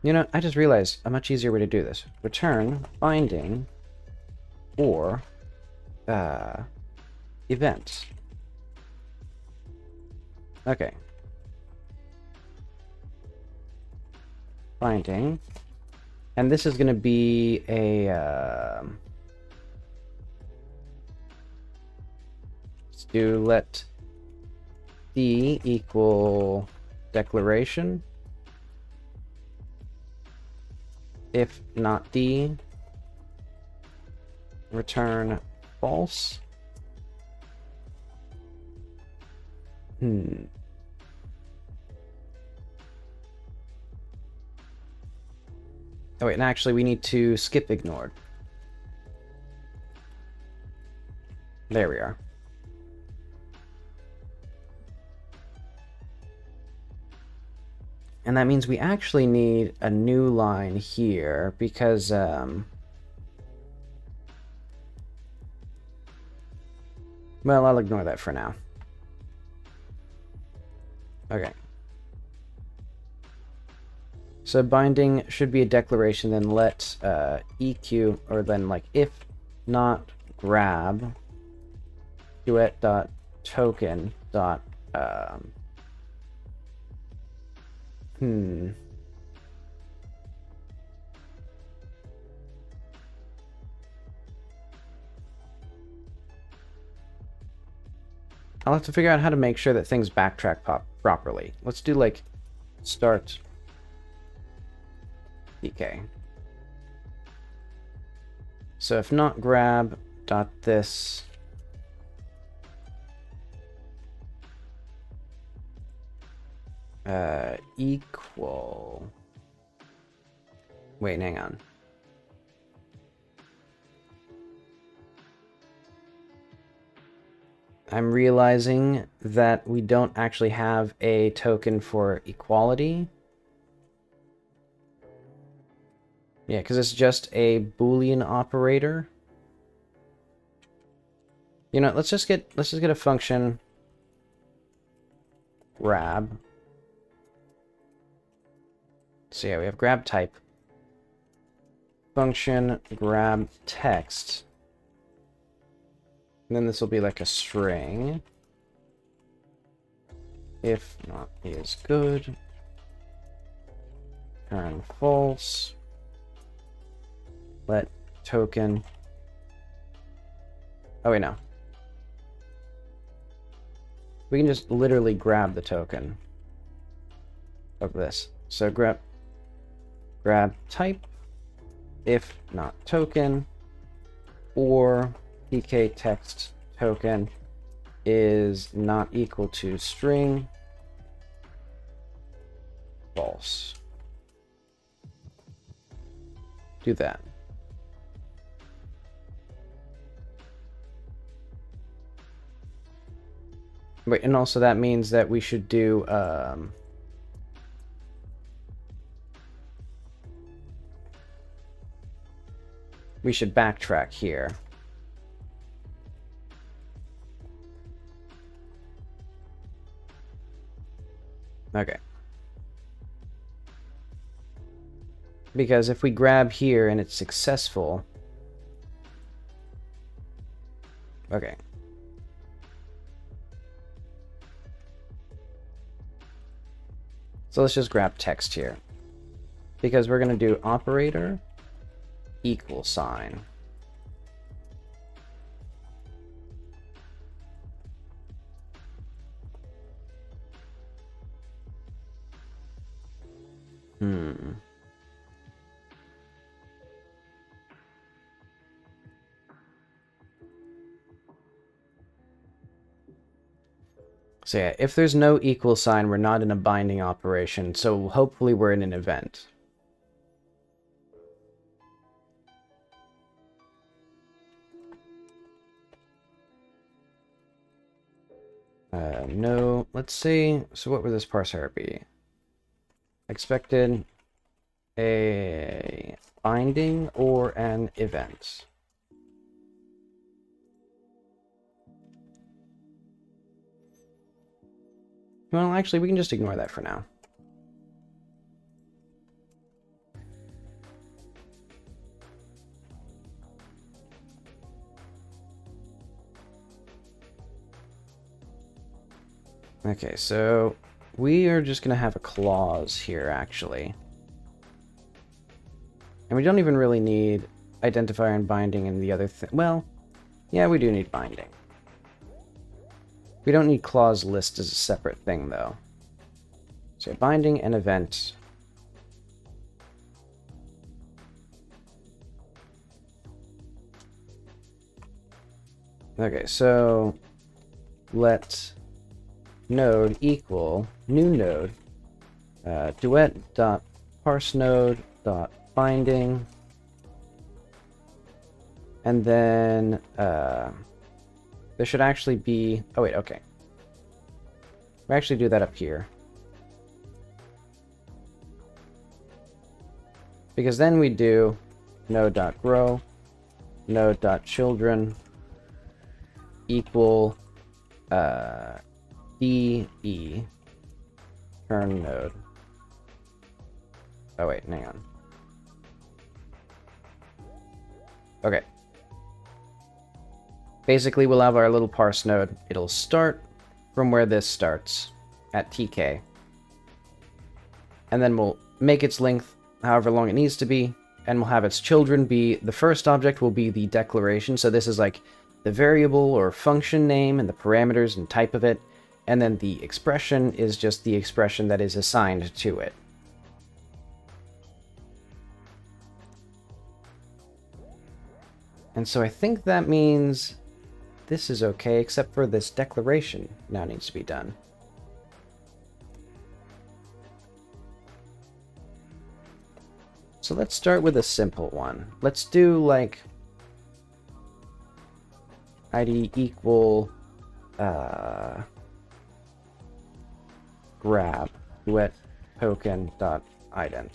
you know, I just realized a much easier way to do this. Return binding or events. Okay. Binding. And this is going to be a let's do let d equal declaration. If not d, return false. Oh wait, and actually we need to skip ignored. There we are. And that means we actually need a new line here because well, I'll ignore that for now. Okay. So binding should be a declaration, then let eq, or then like if not grab duet.token dot I'll have to figure out how to make sure that things backtrack properly. Let's do like start dk. So if not grab dot this equal, wait, hang on. I'm realizing that we don't actually have a token for equality. Yeah, because it's just a Boolean operator. You know, let's just get a function grab. So yeah, we have grab type. Function grab text. And then this will be like a string. If not is good. Return false. Let token. Oh wait, no. We can just literally grab the token of this. So grab type if not token, or tk text token is not equal to string false. Do that. Wait, and also that means that we should do we should backtrack here. Okay. Because if we grab here and it's successful... Okay. So let's just grab text here. Because we're going to do operator equal sign. So yeah, if there's no equal sign, we're not in a binding operation, so hopefully we're in an event. No, let's see, so what would this parser be? Expected a binding or an event. Well, actually, we can just ignore that for now. Okay, so we are just going to have a clause here, actually. And we don't even really need identifier and binding and the other thing. Well, yeah, we do need binding. We don't need clause list as a separate thing, though. So binding and event. Okay, so let node equal new node duet.parseNode.binding, and then there should actually be, oh wait, okay, we actually do that up here, because then we do node.grow node.children equal DE turn node. Oh wait, hang on. Okay. Basically, we'll have our little parse node. It'll start from where this starts, at TK. And then we'll make its length however long it needs to be, and we'll have its children be, the first object will be the declaration, so this is like the variable or function name and the parameters and type of it, and then the expression is just the expression that is assigned to it. And so I think that means this is okay, except for this declaration now needs to be done. So let's start with a simple one. Let's do like ID equal grab duet token dot ident.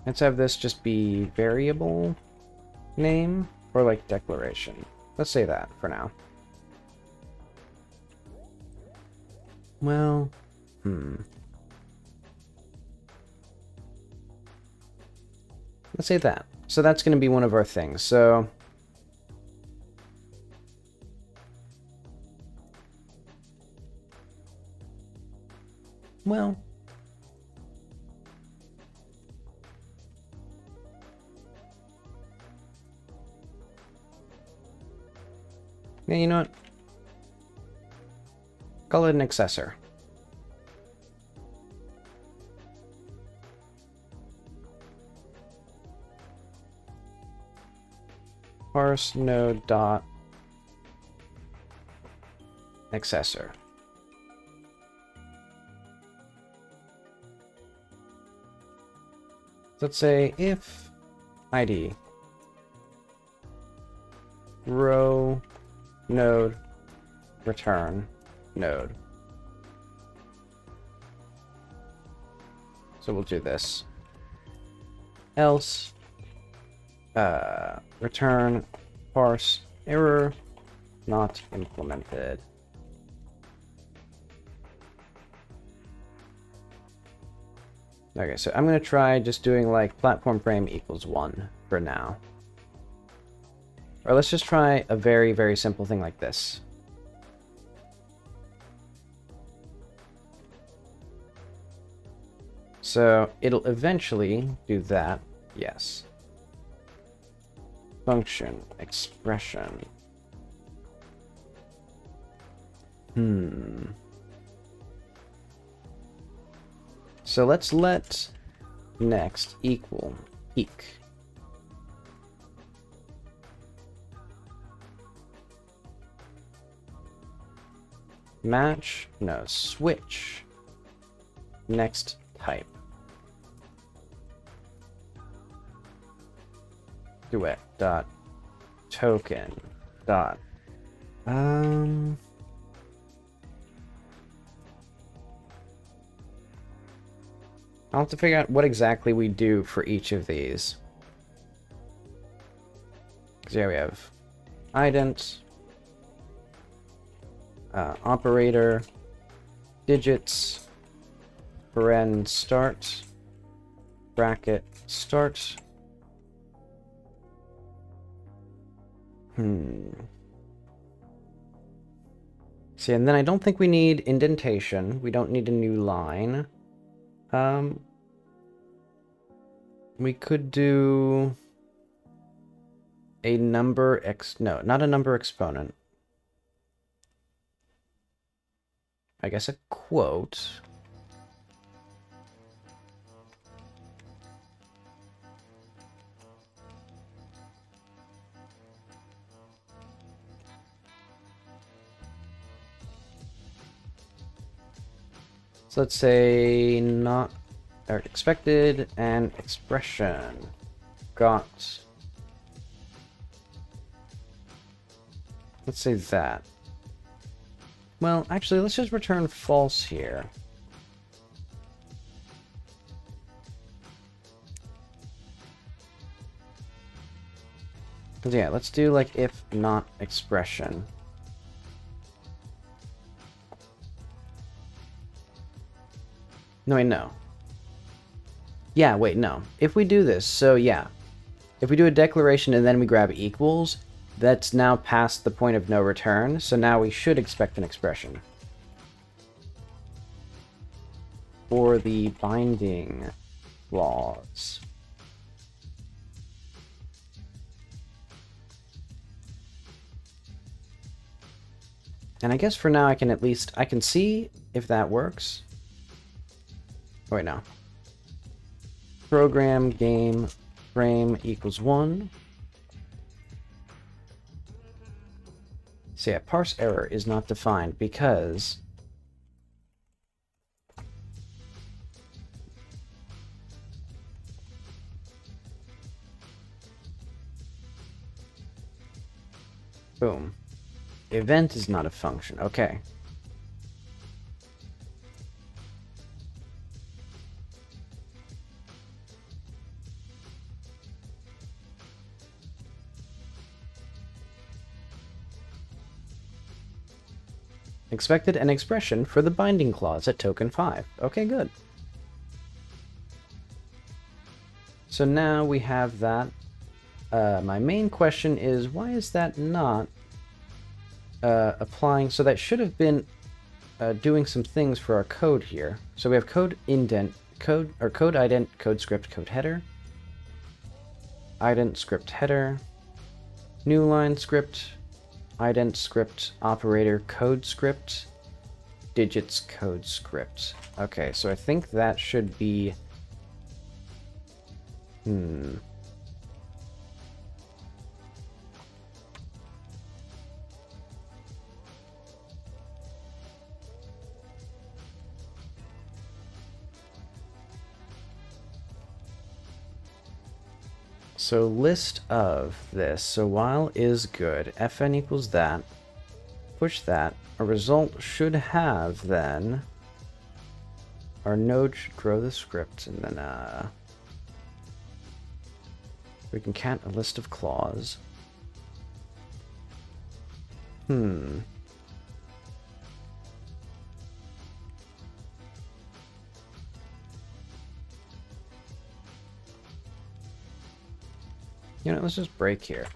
Let's have this just be variable name or like declaration. Let's say that for now. Well, let's say that. So that's going to be one of our things. So well, Yeah, you know what? Call it an accessor. Parse node dot accessor. Let's say if ID row node return node. So we'll do this. Else return parse error not implemented. Okay, so I'm going to try just doing like platform frame equals 1 for now. Or let's just try a very, very simple thing like this. So it'll eventually do that, yes. Function, expression. So let's let next equal eq. Match, no, switch. Next type. Duet dot token dot I'll have to figure out what exactly we do for each of these. Because yeah, we have ident, operator, digits, paren start, bracket start. See, and then I don't think we need indentation. We don't need a new line. We could do a number no, not a number exponent. I guess a quote. So let's say not or expected and expression got. Let's say that. Well, actually, let's just return false here. Yeah, let's do like if not expression. No, wait, no. Yeah, wait, no. If we do this, so yeah. If we do a declaration and then we grab equals, that's now past the point of no return, so now we should expect an expression. For the binding clause. And I guess for now I can see if that works. Oh, wait, no. Program game frame equals 1. So yeah, parse error is not defined because boom. Event is not a function. Okay. Expected an expression for the binding clause at token 5. Okay, good. So now we have that. My main question is, why is that not applying? So that should have been doing some things for our code here. So we have code indent, code ident, code script, code header, ident script header, new line script, ident script operator code script digits code script. Okay, so I think that should be So list of this. So while is good, fn equals that. Push that. A result should have then. Our node should grow the script, and then we can cat a list of claws. You know, let's just break here.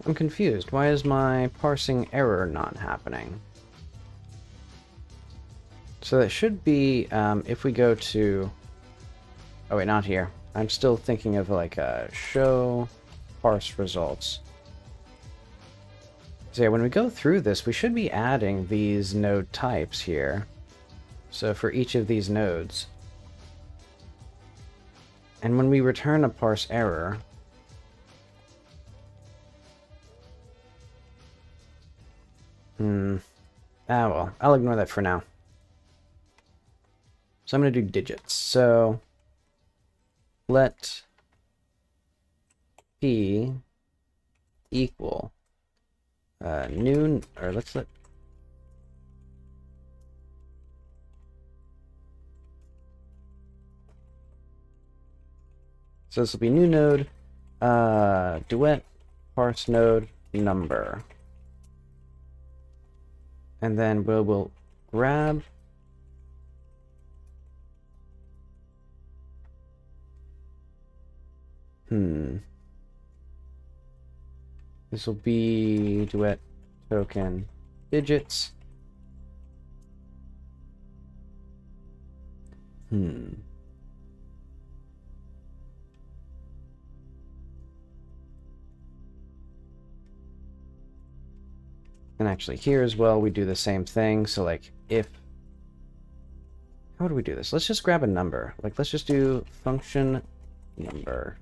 I'm confused. Why is my parsing error not happening? So that should be, if we go to... Oh wait, not here. I'm still thinking of like a show parse results. So yeah, when we go through this, we should be adding these node types here. So for each of these nodes. And when we return a parse error... well, I'll ignore that for now. So I'm going to do digits. So let p equal new, or let's let so this will be new node duet parse node number, and then we'll grab this will be duet token digits. And actually here as well, we do the same thing. So like if, how do we do this? Let's just grab a number. Like let's just do function number.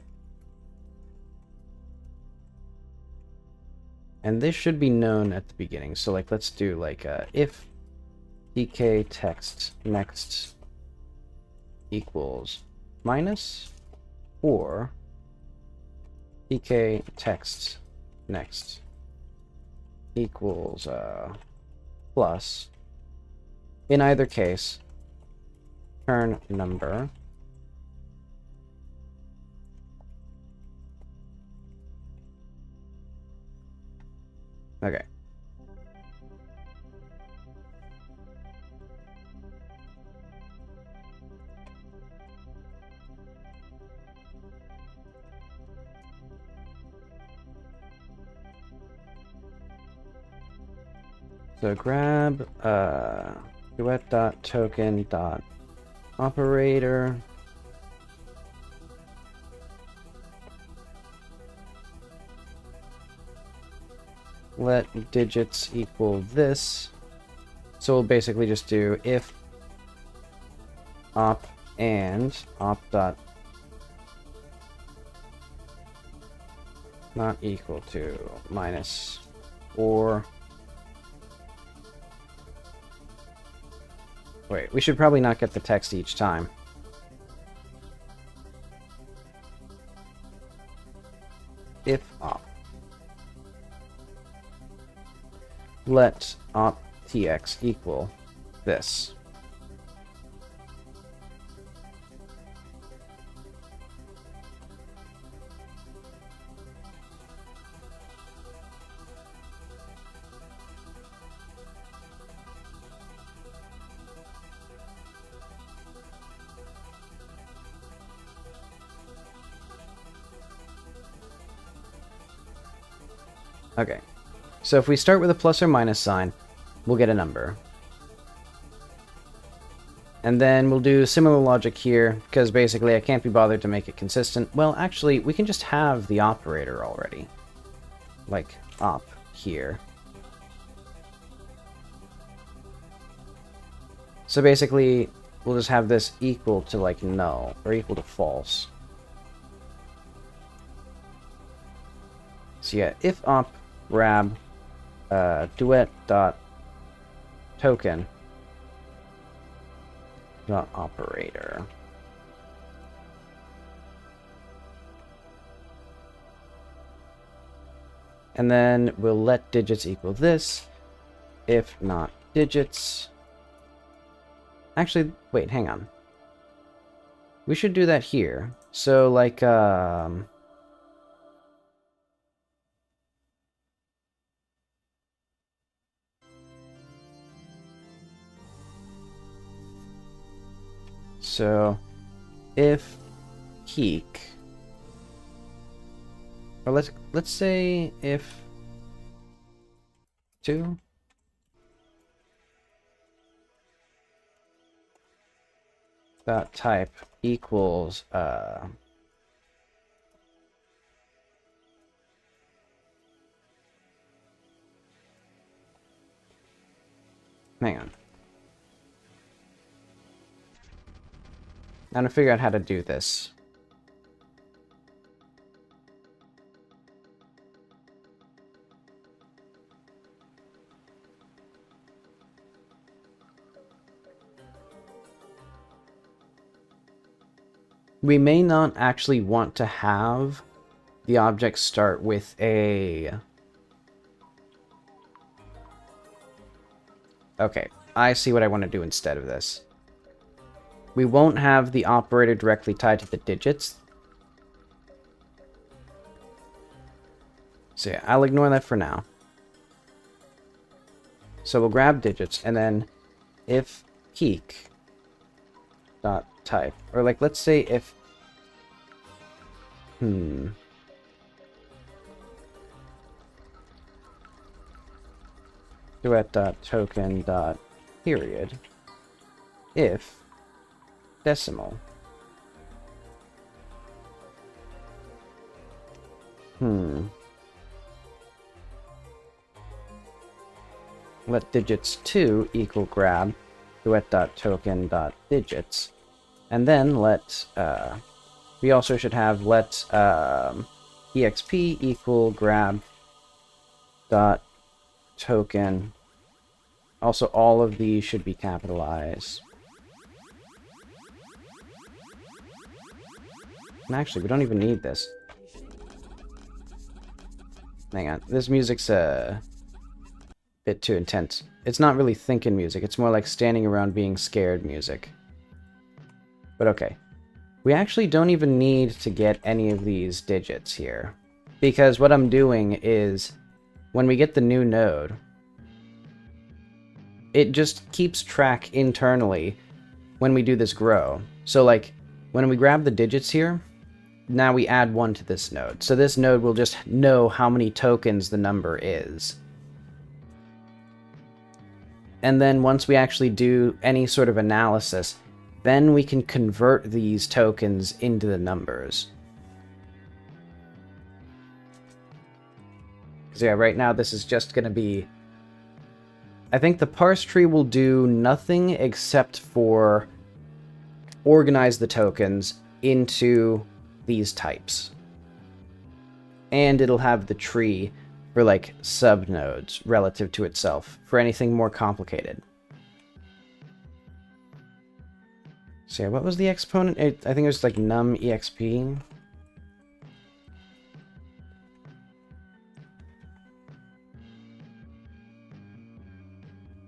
And this should be known at the beginning. So like let's do like if pk text next equals minus, or pk text next equals plus. In either case, turn number. Okay. So grab duet.token.operator. Let digits equal this. So we'll basically just do if op and op dot not equal to minus, or wait, we should probably not get the text each time. If op. Let op tx equal this. Okay. So if we start with a plus or minus sign, we'll get a number. And then we'll do similar logic here, because basically I can't be bothered to make it consistent. Well, actually, we can just have the operator already. Like, op here. So basically, we'll just have this equal to, like, null, or equal to false. So yeah, if op grab duet dot token dot operator. And then we'll let digits equal this, if not digits. Actually, wait, hang on. We should do that here. So, like, so, if peak, or let's say if 2 dot type equals hang on. I'm gonna figure out how to do this. We may not actually want to have the object start with a... Okay, I see what I want to do instead of this. We won't have the operator directly tied to the digits. So yeah, I'll ignore that for now. So we'll grab digits, and then if peak dot type, or like let's say if duet dot token dot period if decimal. Let digits 2 equal grab duet dot token dot digits. And then let, we also should have let exp equal grab dot token. Also, all of these should be capitalized. And actually, we don't even need this. Hang on, this music's a bit too intense. It's not really thinking music, it's more like standing around being scared music. But okay. We actually don't even need to get any of these digits here. Because what I'm doing is, when we get the new node, it just keeps track internally when we do this grow. So like, when we grab the digits here, now we add 1 to this node. So this node will just know how many tokens the number is. And then once we actually do any sort of analysis, then we can convert these tokens into the numbers. Because yeah, right now this is just going to be... I think the parse tree will do nothing except for organize the tokens into these types. And it'll have the tree for like subnodes relative to itself for anything more complicated. So yeah, what was the exponent? I think it was like num exp.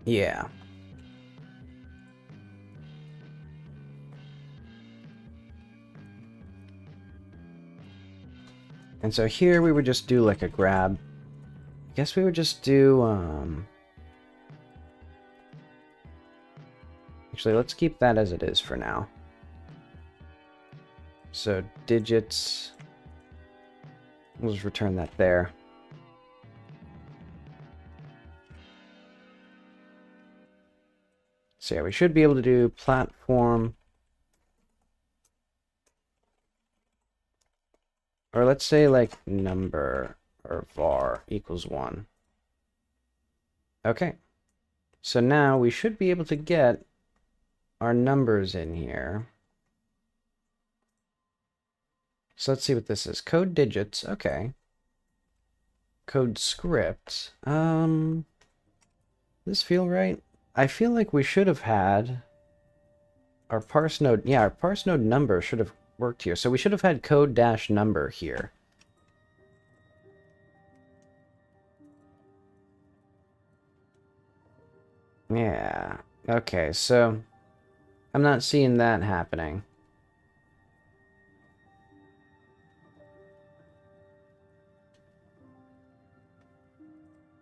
Yeah. And so here we would just do like a grab. I guess we would just do, actually, let's keep that as it is for now. So digits, we'll just return that there. So yeah, we should be able to do platform, or let's say like number or var equals 1. Okay, so now we should be able to get our numbers in here. So let's see what this is. Code digits, okay. Code script. This feel right? I feel like we should have had our parse node. Yeah, our parse node number should have worked here. So we should have had code dash number here. Yeah. Okay, so I'm not seeing that happening.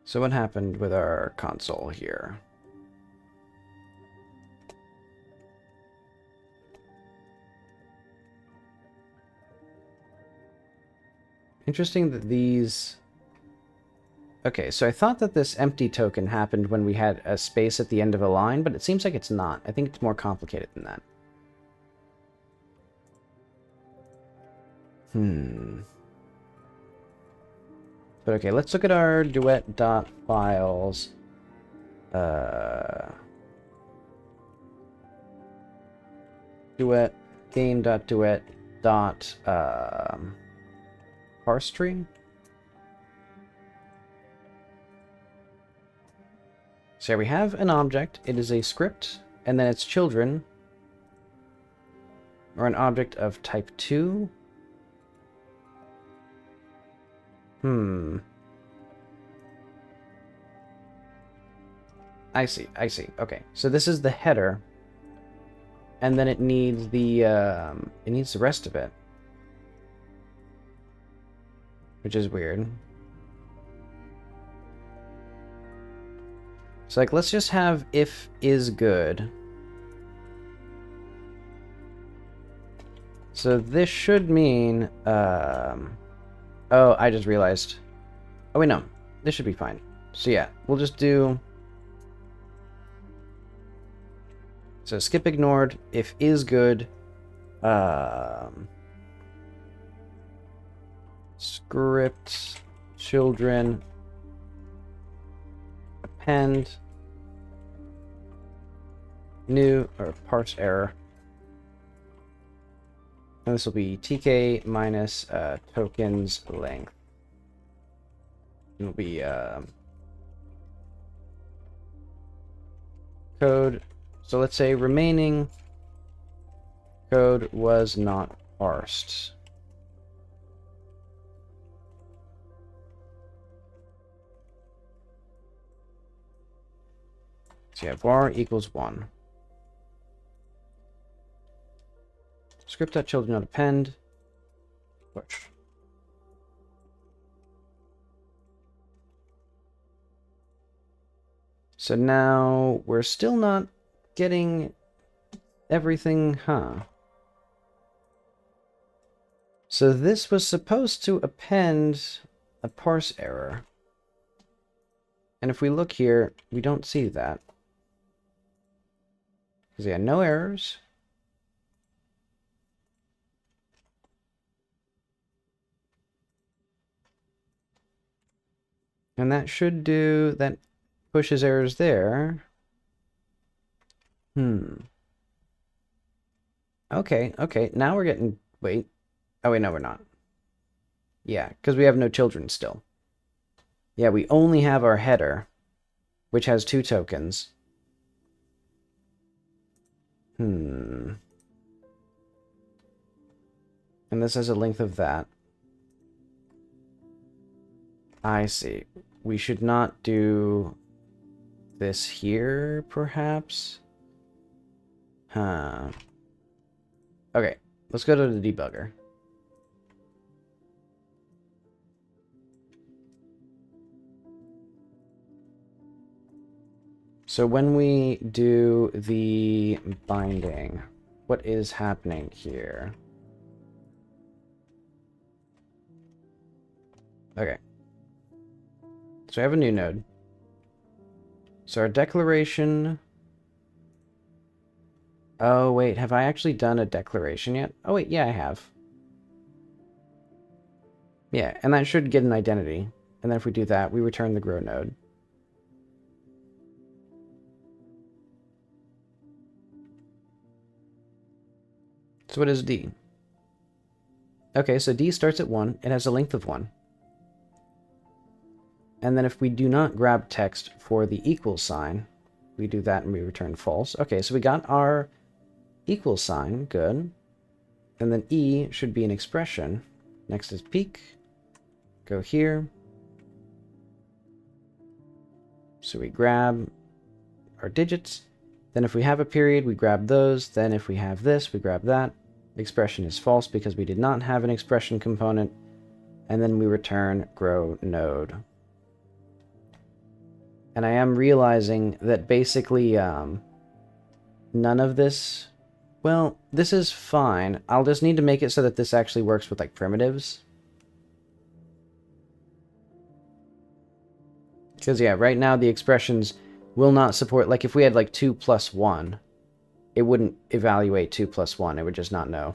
So what happened with our console here? Interesting that these... Okay, so I thought that this empty token happened when we had a space at the end of a line, but it seems like it's not. I think it's more complicated than that. But okay, let's look at our duet.files. Duet game.duet parse tree. So here we have an object. It is a script, and then its children are an object of type 2. I see. Okay, so this is the header, and then it needs the rest of it, which is weird. So like, let's just have if is good. So this should mean, oh, I just realized. Oh wait, no, this should be fine. So yeah, we'll just do. So skip ignored, if is good, script, children, append, new, or parse error. And this will be tk minus tokens length. It'll be code. So let's say remaining code was not parsed. So yeah, var equals 1. Script.children.append. Push. So now we're still not getting everything, huh? So this was supposed to append a parse error. And if we look here, we don't see that. Because yeah, no errors. And that should do, that pushes errors there. Okay, now we're getting, wait. Oh wait, no we're not. Yeah, because we have no children still. Yeah, we only have our header, which has 2 tokens. And this has a length of that. I see. We should not do this here, perhaps? Huh. Okay, let's go to the debugger. So when we do the binding, what is happening here? Okay. So I have a new node. So our declaration Oh, wait, have I actually done a declaration yet? Oh, wait, yeah, I have. Yeah, and that should get an identity. And then if we do that, we return the grow node. So what is D? Okay, so D starts at 1. It has a length of 1. And then if we do not grab text for the equal sign, we do that and we return false. Okay, so we got our equal sign. Good. And then E should be an expression. Next is peak. Go here. So we grab our digits. Then if we have a period, we grab those. Then if we have this, we grab that. Expression is false because we did not have an expression component. And then we return grow node. And I am realizing that basically none of this... Well, this is fine. I'll just need to make it so that this actually works with like primitives. Because yeah, right now the expressions will not support... Like if we had like 2 plus 1, it wouldn't evaluate 2 plus 1. It would just not know.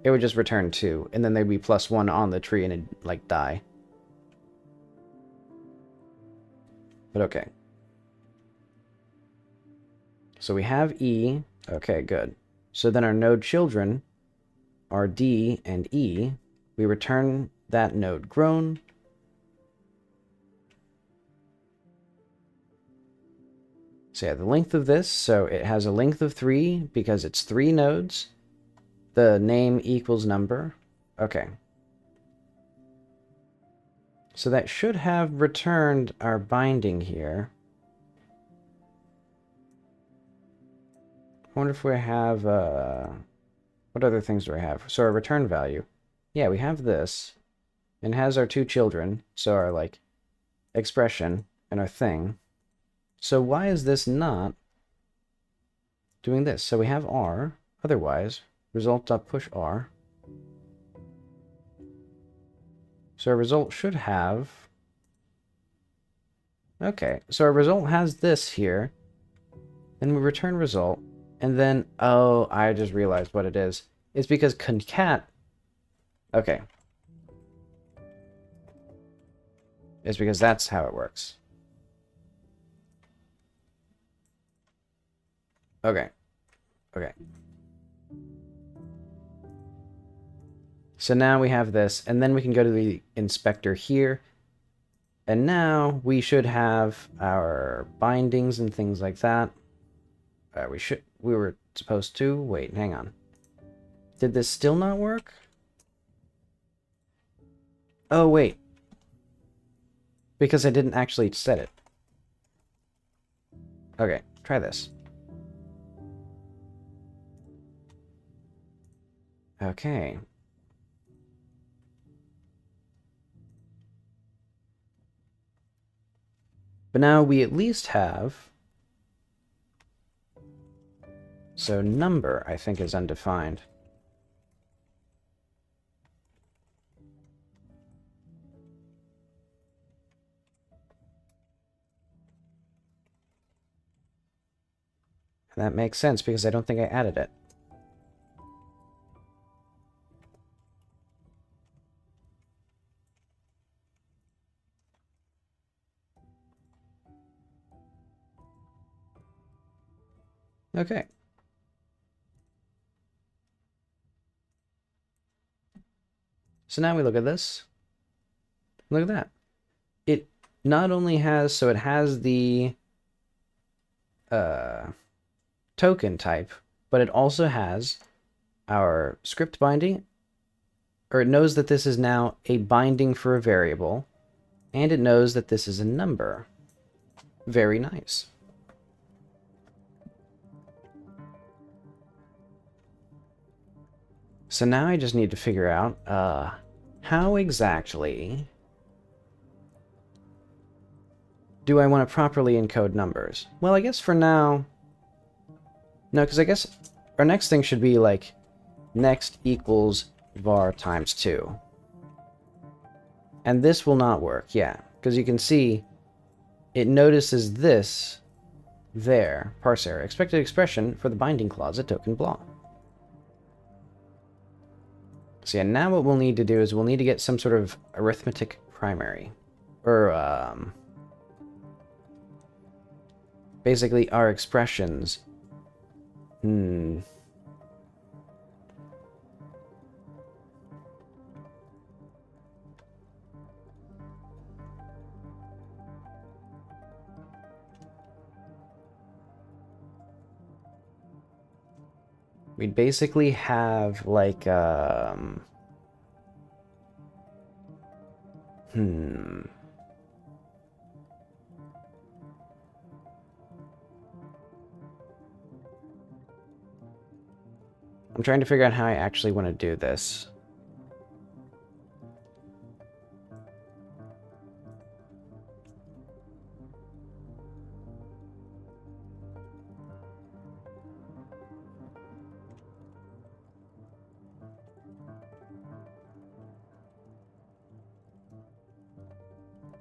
It would just return 2. And then there'd be plus 1 on the tree and it'd like die. But okay. So we have E. Okay, good. So then our node children are D and E. We return that node grown. So yeah, the length of this, so it has a length of 3 because it's 3 nodes. The name equals number. Okay. So that should have returned our binding here. I wonder if we have, what other things do I have? So our return value. Yeah, we have this. And it has our 2 children. So our, like, expression and our thing. So why is this not doing this? So we have R. Otherwise, result.push R. So our result should have... Okay, so our result has this here. Then we return result. And then, oh, I just realized what it is. It's because concat... Okay. It's because that's how it works. Okay. Okay. So now we have this, and then we can go to the inspector here. And now we should have our bindings and things like that. We were supposed to... Wait, hang on. Did this still not work? Oh, wait. Because I didn't actually set it. Okay, try this. Okay. But now we at least have... So number, I think, is undefined. And that makes sense because I don't think I added it. Okay. So now we look at this. Look at that. It not only has, so it has the token type, but it also has our script binding, or it knows that this is now a binding for a variable, and it knows that this is a number. Very nice. So now I just need to figure out how exactly do I want to properly encode numbers? Well, I guess for now... No, because I guess our next thing should be like next equals var times 2. And this will not work, yeah. Because you can see it notices this there. Parser. Expected expression for the binding clause at token blah. So yeah, now what we'll need to do is we'll need to get some sort of arithmetic primary. Or, basically our expressions. We'd basically have, like, I'm trying to figure out how I actually want to do this.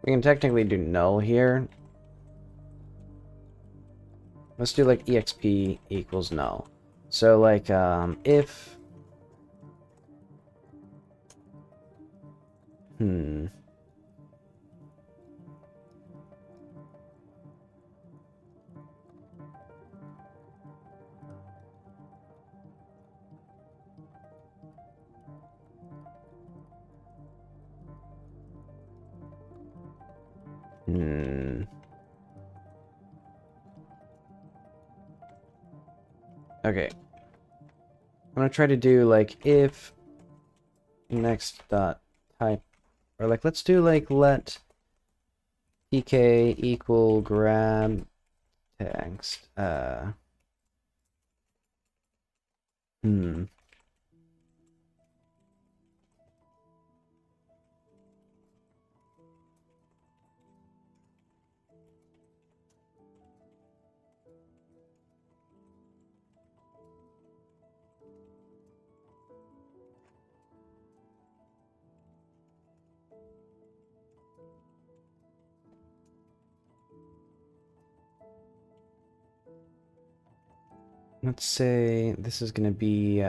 We can technically do null here. Let's do like exp equals null. So like if okay. I'm gonna try to do like if next dot type, or like let's do like let pk equal grab text. Let's say this is gonna be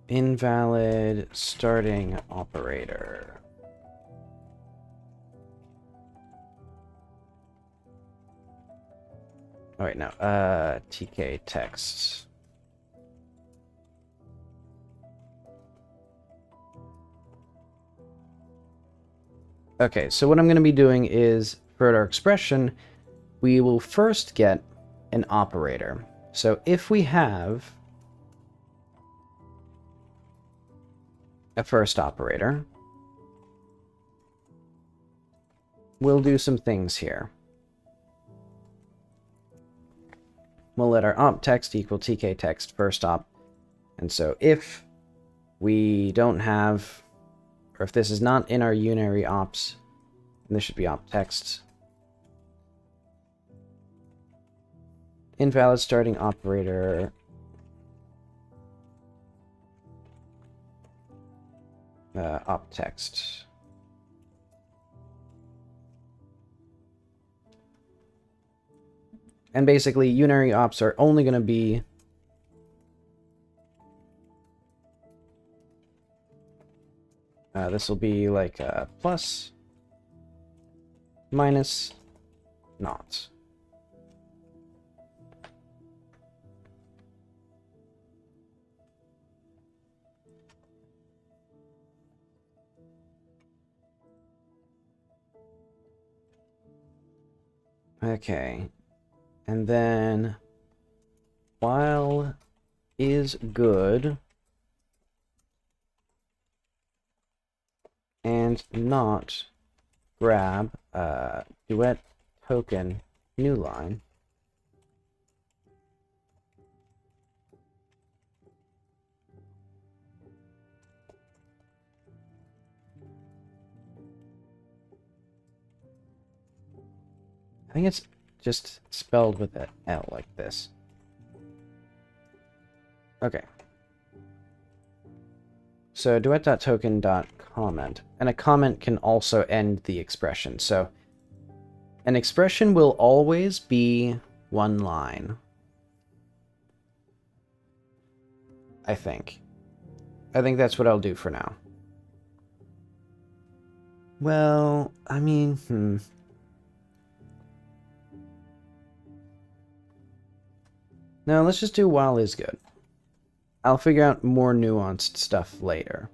invalid starting operator. Oh wait, no. TK text. Okay, so what I'm going to be doing is, for our expression, we will first get an operator. So if we have a first operator, we'll do some things here. We'll let our op text equal tk text first op. And so if we don't have, or if this is not in our unary ops, then this should be op text. Invalid starting operator. Op text. And basically, unary ops are only going to be this will be like plus, minus, not. Okay. And then while is good and not grab duet token new line. I think it's just spelled with an L like this. Okay. So duet.token.comment. And a comment can also end the expression. So an expression will always be one line. I think. I think that's what I'll do for now. Well, I mean, No, let's just do while is good. I'll figure out more nuanced stuff later.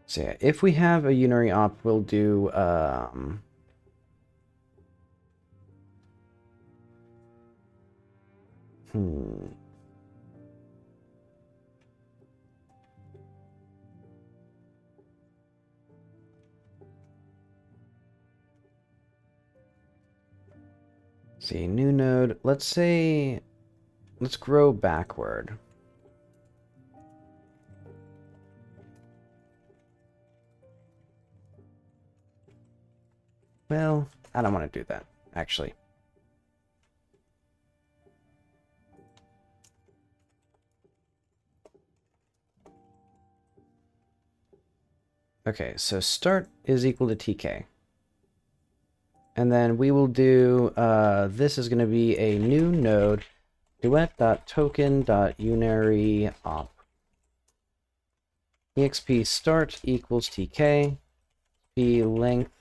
So yeah, if we have a unary op, we'll do see, new node. Let's say, let's grow backward. Well, I don't want to do that, actually. Okay, so start is equal to tk. And then we will do, this is going to be a new node, duet.token.unary_op. exp start equals tk, p length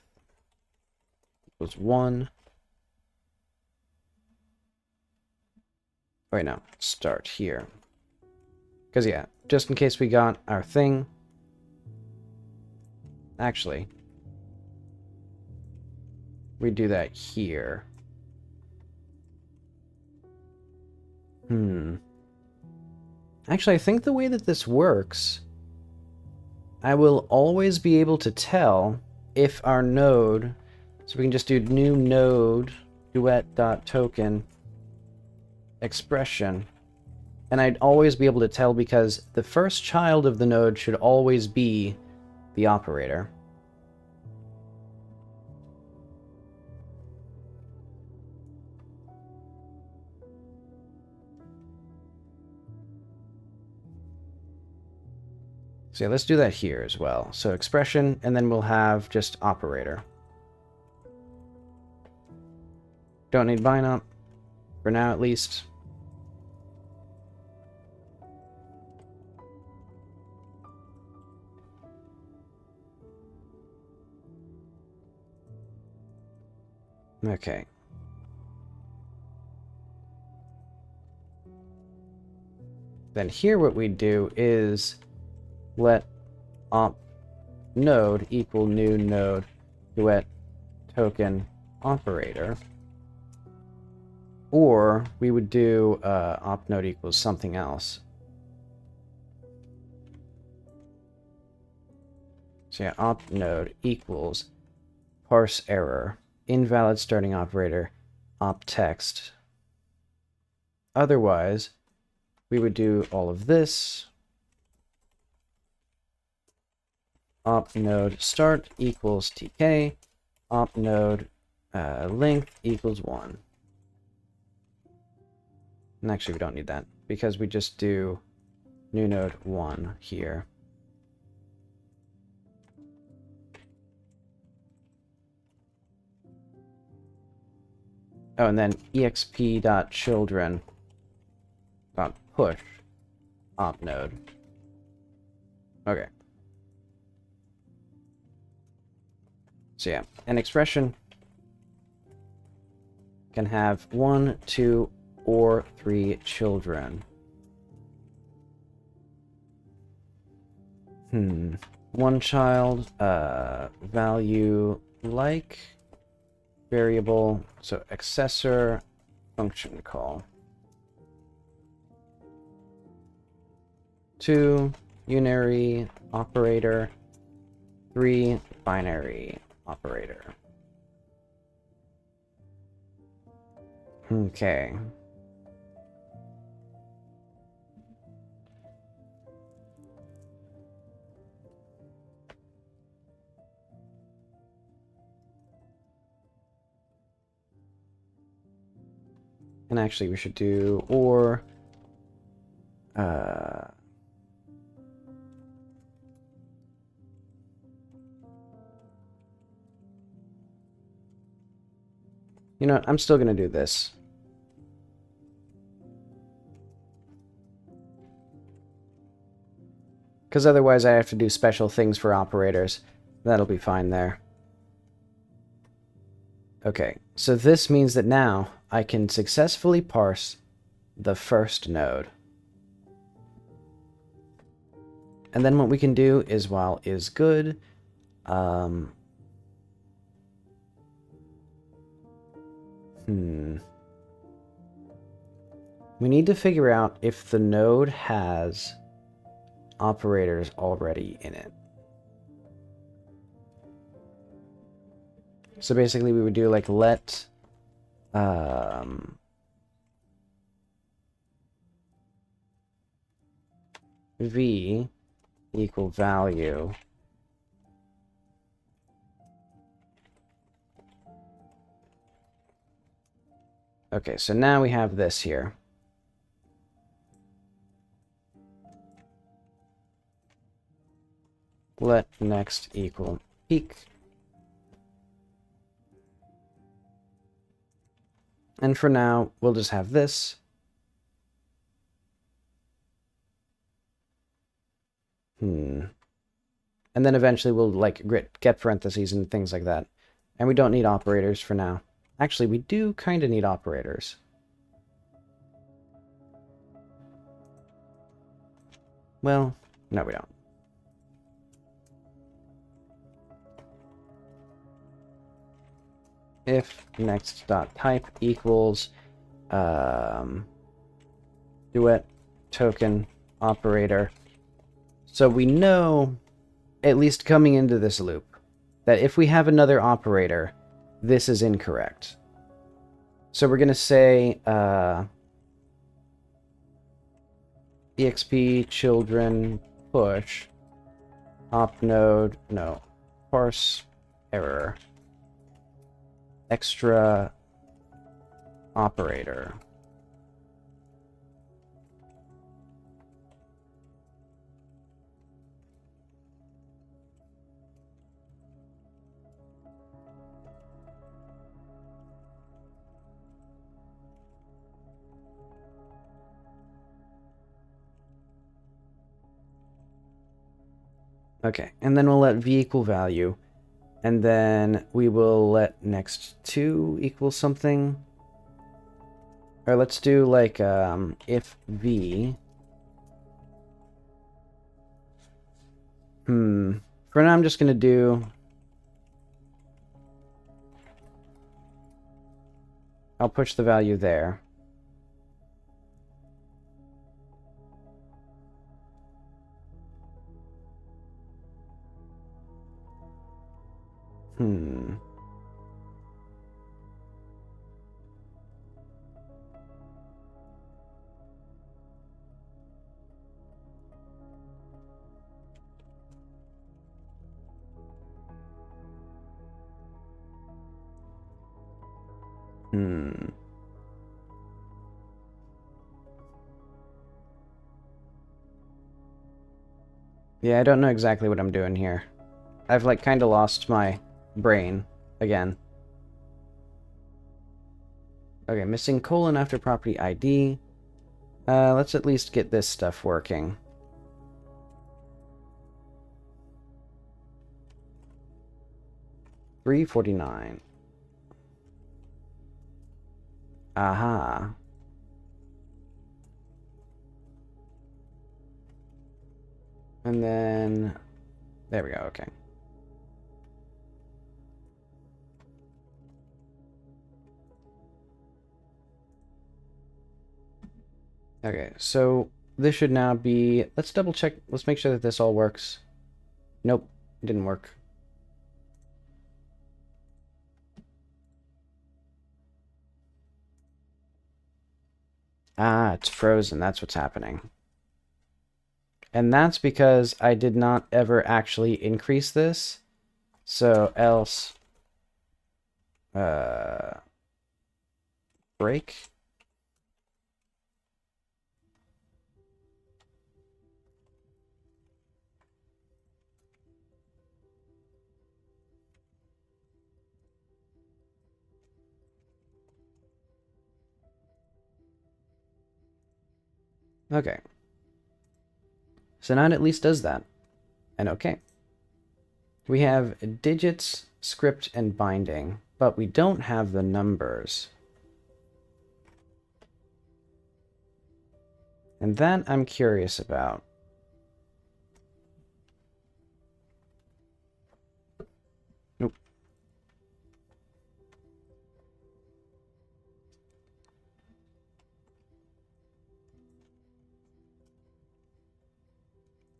equals 1. Wait, no, start here. Because, yeah, just in case we got our thing. Actually, we do that here. Actually, I think the way that this works, I will always be able to tell if our node, so we can just do new node duet.token expression, and I'd always be able to tell because the first child of the node should always be the operator. So yeah, let's do that here as well. So expression, and then we'll have just operator. Don't need binop, for now at least. Okay. Then here what we do is let op node equal new node duet token operator. Or we would do op node equals something else. So yeah, op node equals parse error, invalid starting operator, op text. Otherwise, we would do all of this. Op node start equals tk, op node length equals 1. And actually, we don't need that because we just do new node 1 here. Oh, and then exp.children.push op node. Okay. So yeah, an expression can have 1, 2, or 3 children. One child, value like variable, so accessor function call. 2 unary operator, 3 binary operator. Okay. And actually we should do or you know what? I'm still gonna do this. Because otherwise I have to do special things for operators. That'll be fine there. Okay, so this means that now I can successfully parse the first node. And then what we can do is while is good, we need to figure out if the node has operators already in it. So basically we would do like let v equal value okay, so now we have this here. Let next equal peak. And for now, we'll just have this. And then eventually we'll like get parentheses and things like that. And we don't need operators for now. Actually, we do kind of need operators. Well, no we don't. If next dot type equals duet token operator. So we know, at least coming into this loop, that if we have another operator, this is incorrect. So we're going to say exp children push op node, no, parse error, extra operator. Okay, and then we'll let v equal value, and then we will let next 2 equal something. Or let's do like if v. For now I'm just gonna do. I'll push the value there. Yeah, I don't know exactly what I'm doing here. I've like kind of lost my brain again. Okay, missing colon after property ID. Let's at least get this stuff working. $3.49. Aha. And then there we go, okay. Okay, so this should now be, let's double check, let's make sure that this all works. Nope, it didn't work. Ah, it's frozen. That's what's happening. And that's because I did not ever actually increase this. So else break. Okay. So now it at least does that. And okay. We have digits, script, and binding, but we don't have the numbers. And that I'm curious about. Nope.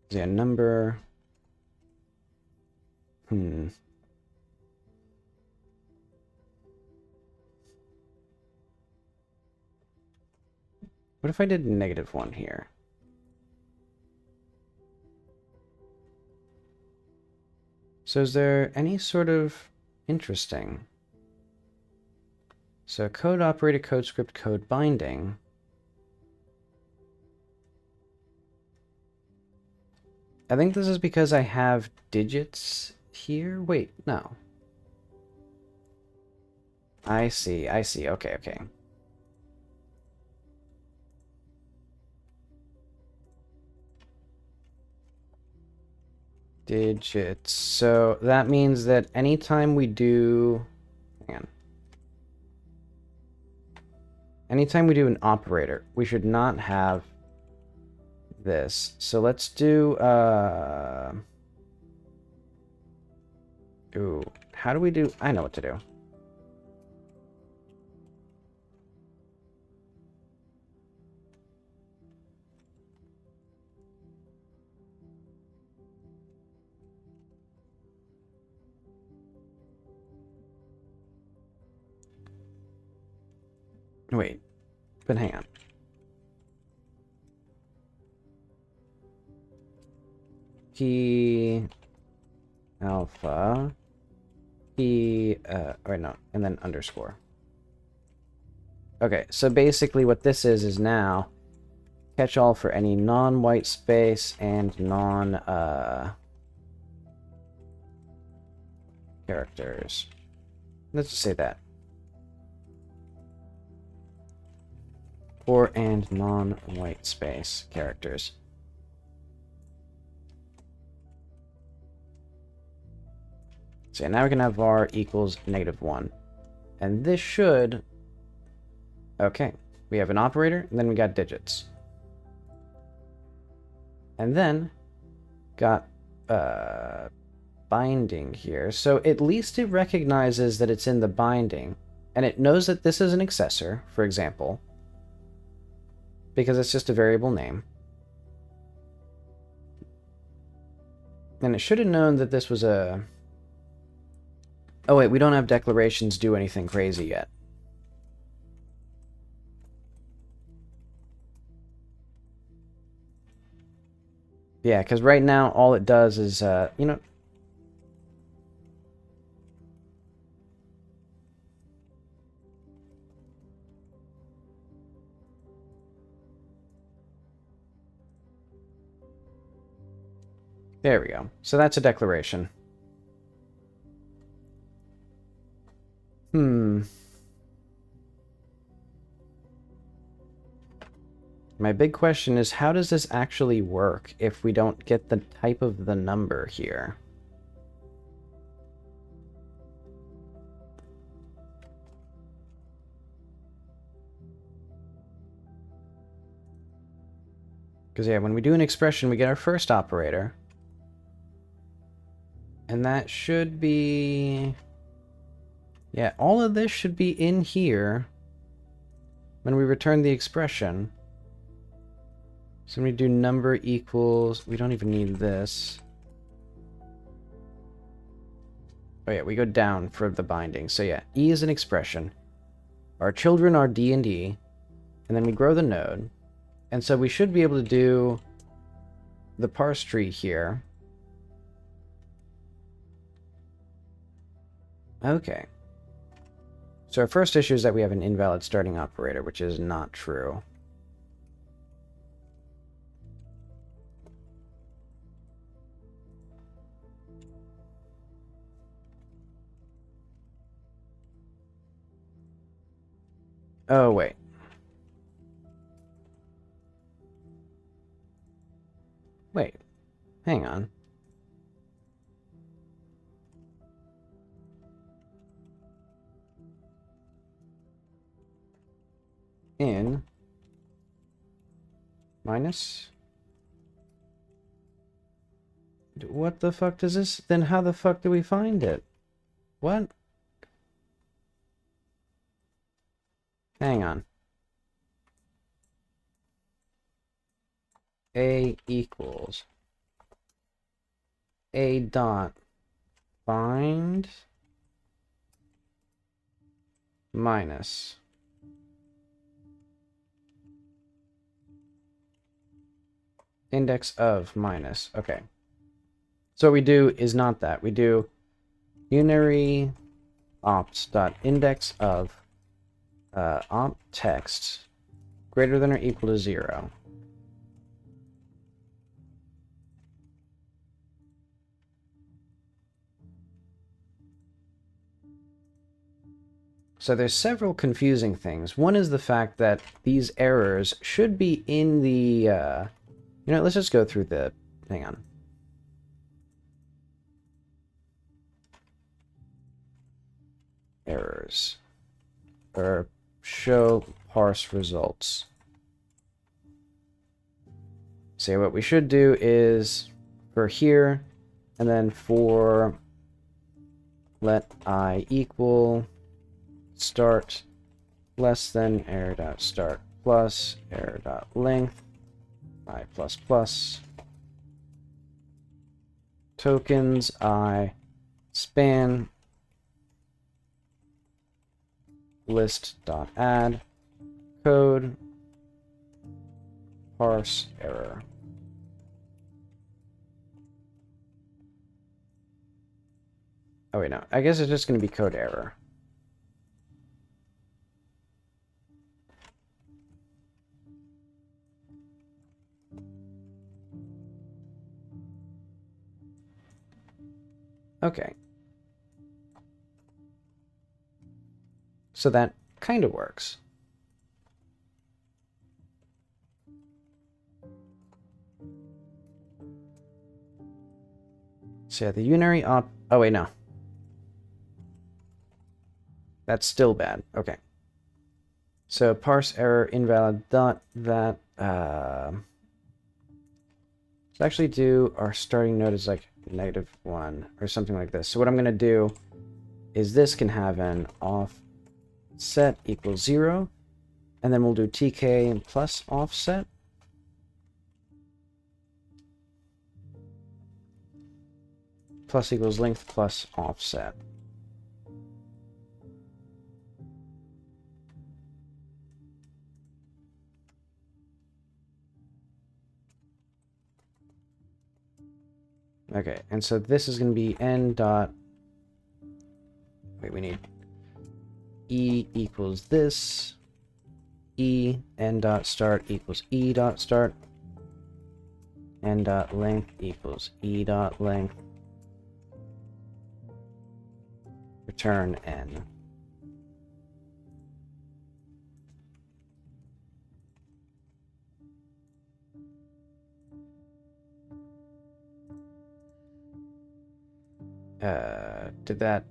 Is there a number? What if I did -1 here? So is there any sort of interesting? So code operator, code script, code binding. I think this is because I have digits here. Wait, no. I see, I see. Okay, okay. Digits. So that means that anytime we do... Hang on. Anytime we do an operator, we should not have this. So let's do... Ooh, how do we do... I know what to do. Wait, but hang on. Key alpha key or no, and then underscore. Okay, so basically what this is now catch all for any non-white space and non characters. Let's just say that. Or and non-white space characters. So now we can have var equals -1. And this should... Okay, we have an operator, and then we got digits. And then got binding here. So at least it recognizes that it's in the binding. And it knows that this is an accessor, for example. Because it's just a variable name. And it should have known that this was a... Oh wait, we don't have declarations do anything crazy yet. Yeah, because right now all it does is, you know... There we go. So that's a declaration. My big question is, how does this actually work if we don't get the type of the number here? Because, yeah, when we do an expression, we get our first operator. And that should be... Yeah, all of this should be in here when we return the expression. So we do number equals... We don't even need this. Oh yeah, we go down for the binding. So yeah, E is an expression. Our children are D and E. and then we grow the node. And so we should be able to do the parse tree here. Okay. So our first issue is that we have an invalid starting operator, which is not true. Oh, wait. Wait. Hang on. In minus. What the fuck does this? Then how the fuck do we find it? What? Hang on. A equals A dot find minus index of minus. Okay. So what we do is not that. We do unary opt dot index of opt text greater than or equal to 0. So there's several confusing things. One is the fact that these errors should be in the, let's just go through the, hang on. Errors. Or show parse results. So what we should do is for here, and then for let I equal start less than error dot start plus error dot length I plus plus tokens I span list dot add code parse error. Oh wait, no, I guess it's just going to be code error. Okay. So that kind of works. So yeah, the unary op... Oh, wait, no. That's still bad. Okay. So parse error invalid dot that... Let's actually do our starting node is like -1 or something like this. So what I'm going to do is this can have an offset equals 0, and then we'll do tk plus offset. Plus equals length plus offset. Okay, and so this is going to be n dot... Wait, we need e equals this. E n dot start equals e dot start. N dot length equals e dot length. Return n. Did that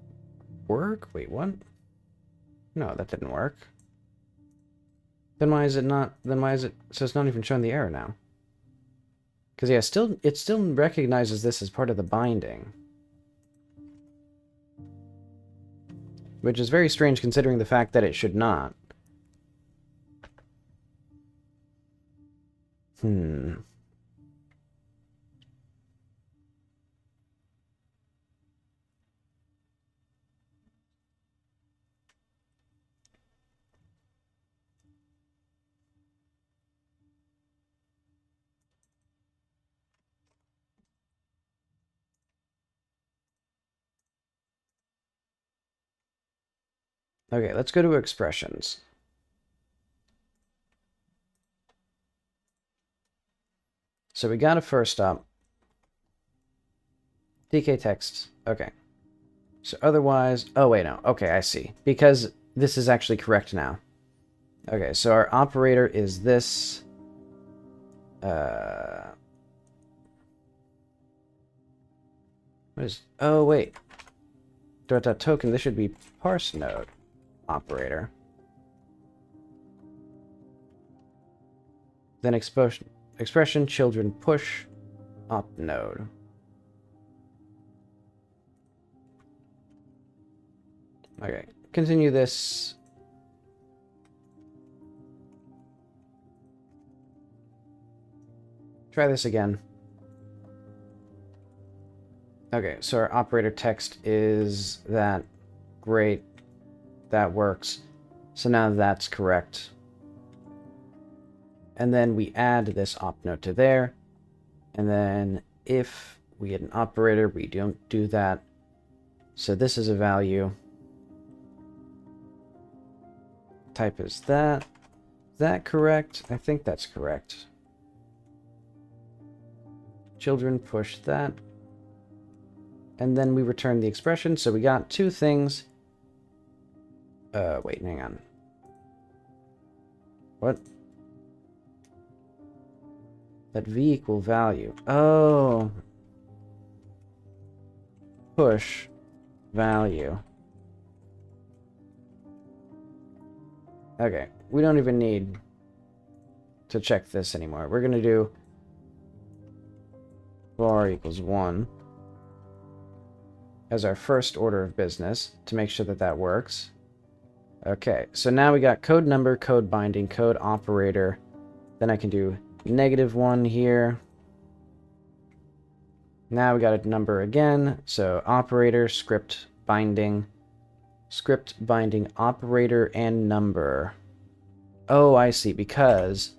work? Wait, what? No, that didn't work. Then why is it not? Then why is it? So it's not even showing the error now. Because yeah, it still recognizes this as part of the binding, which is very strange considering the fact that it should not. Okay, let's go to expressions. So we got a first up. DK text. Okay. So otherwise... Oh, wait, no. Okay, I see. Because this is actually correct now. Okay, so our operator is this... What is... Oh, wait. .token, this should be parse node operator. Then expression children push op node. Okay, continue this. Try this again. Okay, so our operator text is that. Great. That works. So now that's correct. And then we add this op node to there. And then if we get an operator, we don't do that. So this is a value. Type is that. Is that correct? I think that's correct. Children push that. And then we return the expression. So we got two things. Wait, hang on. What? Let v equal value. Oh. Push value. Okay, we don't even need to check this anymore. We're going to do var equals 1 as our first order of business to make sure that that works. Okay, so now we got code number, code binding, code operator. Then I can do -1 here. Now we got a number again. So operator, script binding operator, and number. Oh, I see, because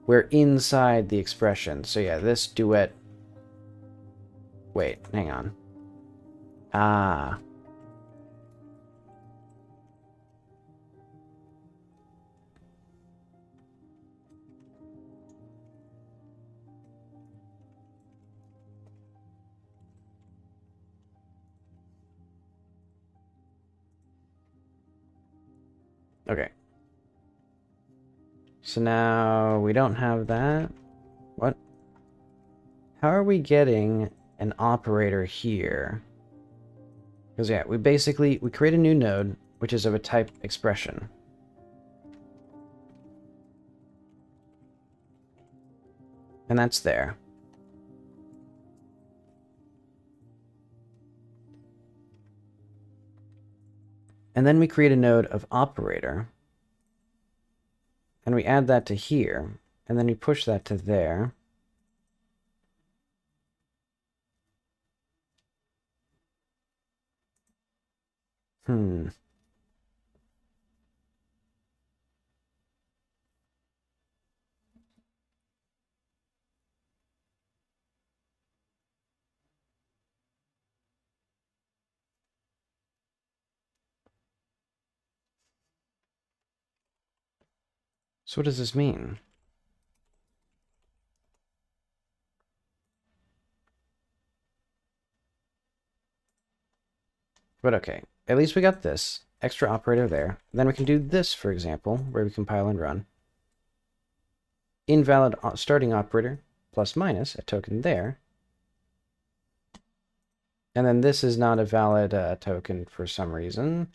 we're inside the expression. So yeah, this duet. Wait, hang on. Ah. Okay. So now we don't have that. What? How are we getting an operator here? Because yeah, we create a new node, which is of a type expression. And that's there. And then we create a node of operator. And we add that to here. And then we push that to there. So what does this mean? But okay, at least we got this extra operator there. Then we can do this, for example, where we compile and run. Invalid starting operator, plus minus, a token there. And then this is not a valid token for some reason.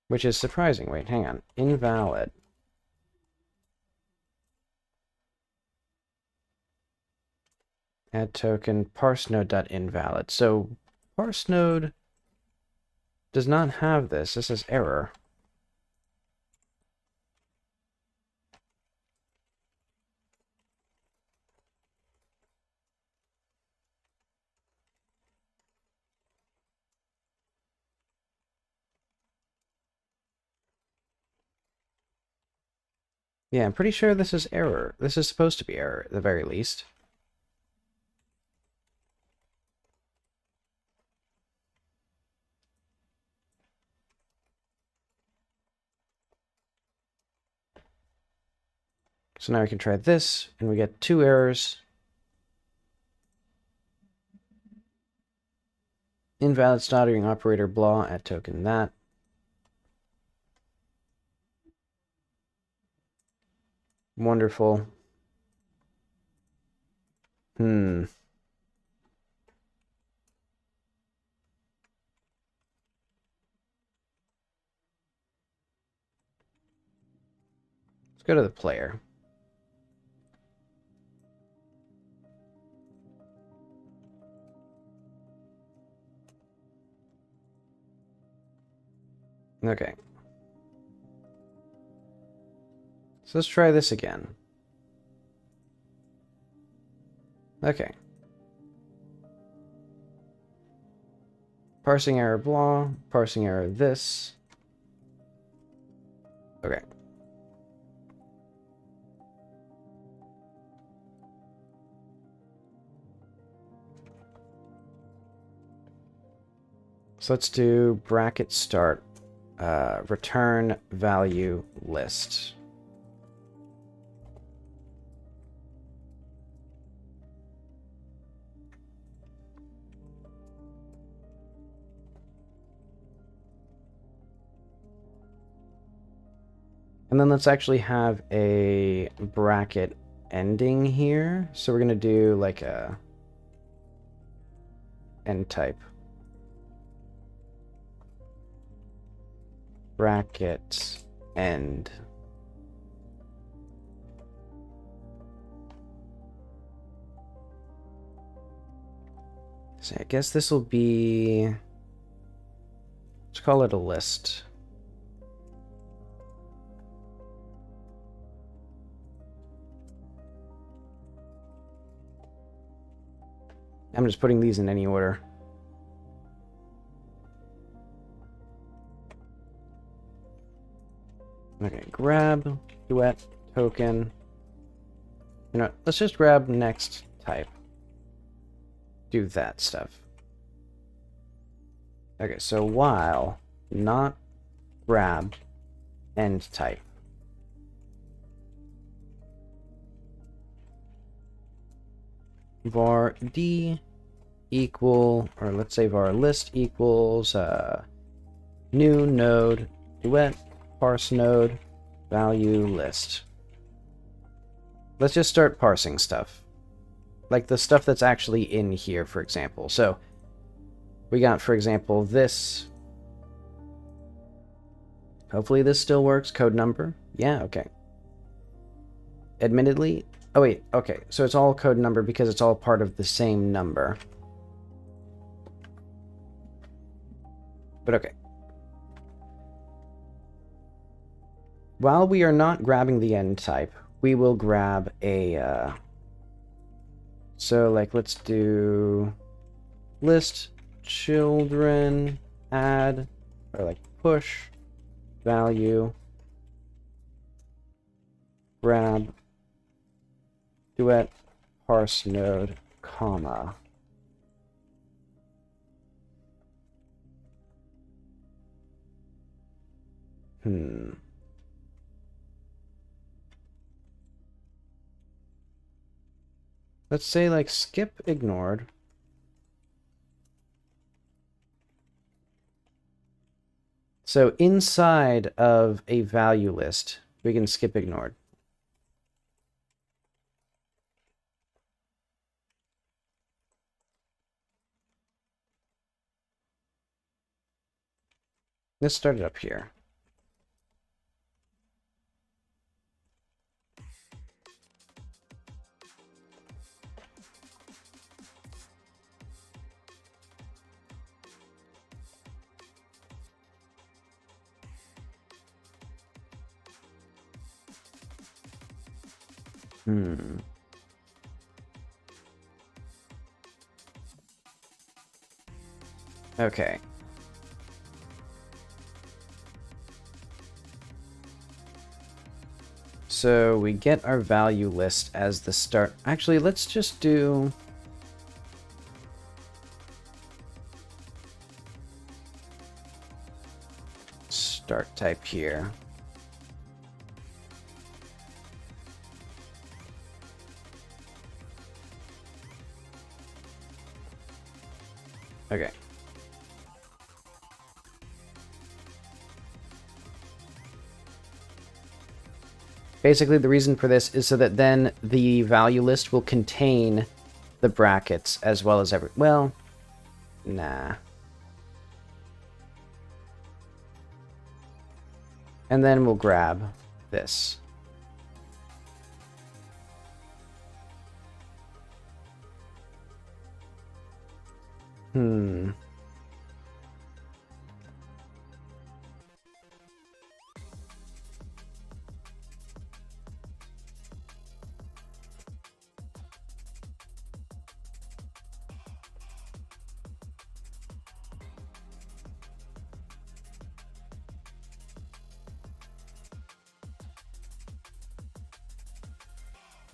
Which is surprising. Wait, hang on. Invalid. Add token parse node.invalid. So parse node does not have this. This is error. Yeah, I'm pretty sure this is error. This is supposed to be error, at the very least. So now we can try this, and we get 2 errors. Invalid stuttering operator blah at token that. Wonderful. Let's go to the player. Okay. So let's try this again. Okay. Parsing error blah, parsing error this. Okay. So let's do bracket start, return value list. And then let's actually have a bracket ending here. So we're going to do like a end type. Bracket end. So I guess this will be, let's call it a list. I'm just putting these in any order. Okay, grab, duet, token. You know, let's just grab next type. Do that stuff. Okay, so while not grab end type. Var d equal, or let's say var list equals new node duet parse node value list. Let's just start parsing stuff. Like the stuff that's actually in here, for example. So we got, for example, this. Hopefully this still works. Code number. Yeah, okay. Admittedly, oh wait, okay. So it's all code number because it's all part of the same number. But okay. While we are not grabbing the end type, we will grab a, so like let's do list children add, or like push value grab duet parse node comma. Let's say like skip ignored. So inside of a value list, we can skip ignored. Let's start it up here. Okay. So we get our value list as the start. Actually, let's just do... start type here. Okay. Basically, the reason for this is so that then the value list will contain the brackets as well as every... Well, nah. And then we'll grab this.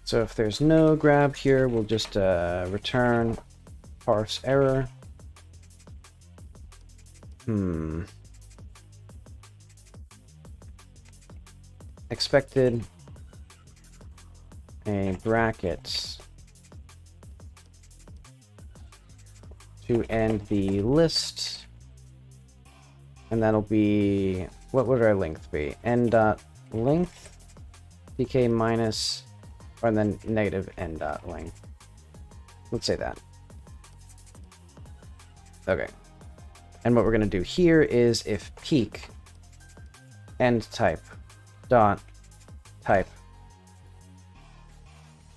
So if there's no grab here, we'll just return parse error. Expected a brackets to end the list, and that'll be, what would our length be? N dot length dk minus, and then negative n dot length. Let's say that. Okay. And what we're going to do here is if peak end type dot type,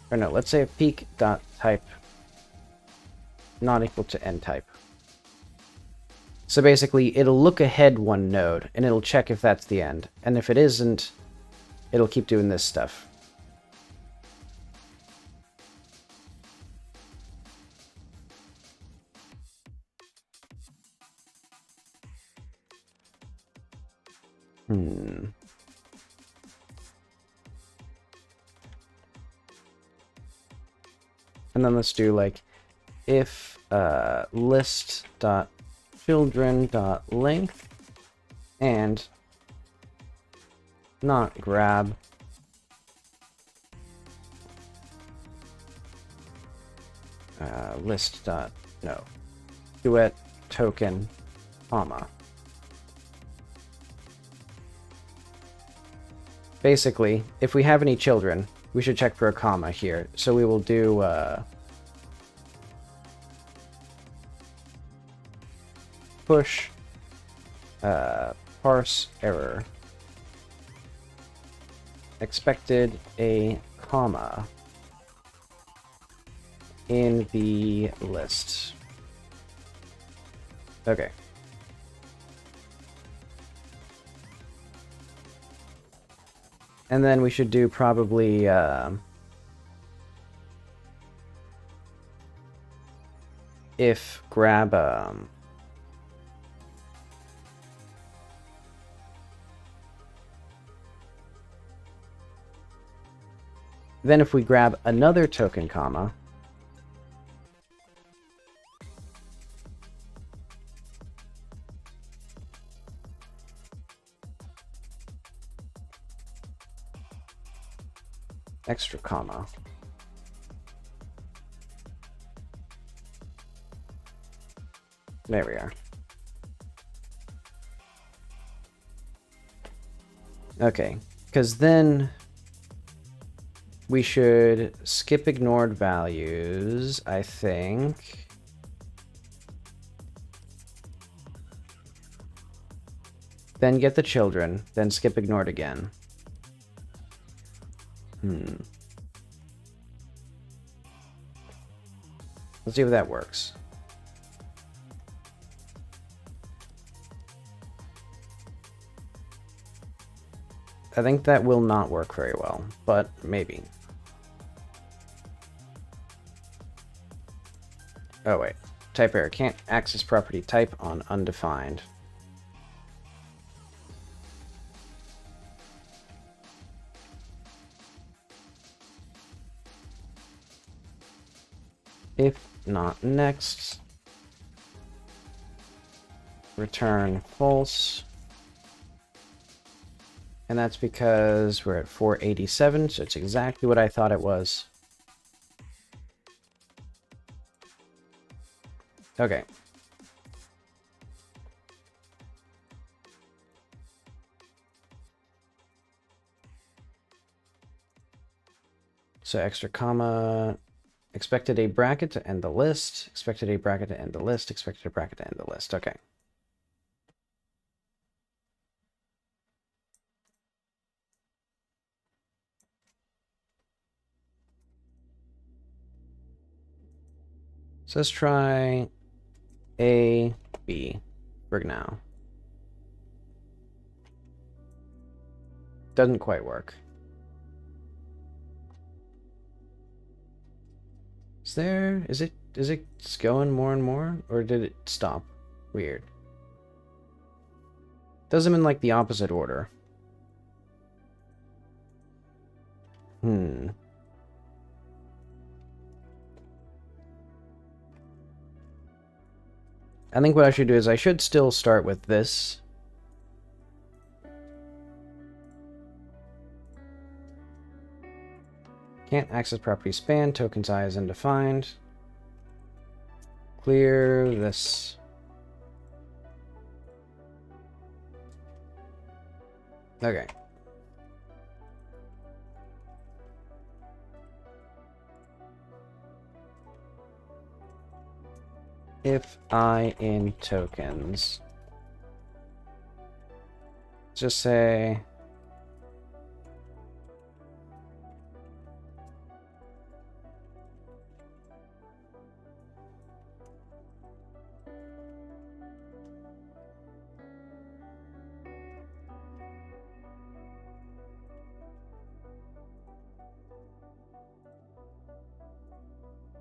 or no, let's say if peak dot type not equal to end type. So basically it'll look ahead one node and it'll check if that's the end. And if it isn't, it'll keep doing this stuff. And then let's do like if list dot children dot length and not grab list dot no duet token comma. Basically, if we have any children, we should check for a comma here. So we will do push parse error expected a comma in the list. Okay. And then we should do probably if grab then if we grab another token comma, extra comma, there we are. Okay, because then we should skip ignored values, I think. Then get the children, then skip ignored again. Let's see if that works. I think that will not work very well, but maybe. Oh wait, type error, can't access property type on undefined. If not next, return false. And that's because we're at 487, so it's exactly what I thought it was. Okay. So extra comma, expected a bracket to end the list, expected a bracket to end the list, expected a bracket to end the list. Okay. So let's try A, B for now. Doesn't quite work. Is it going more and more, or did it stop? Weird. Does them in like the opposite order. I think what I should do is I should still start with this. Can't access property span, token size undefined. Clear this. Okay. If I in tokens, just say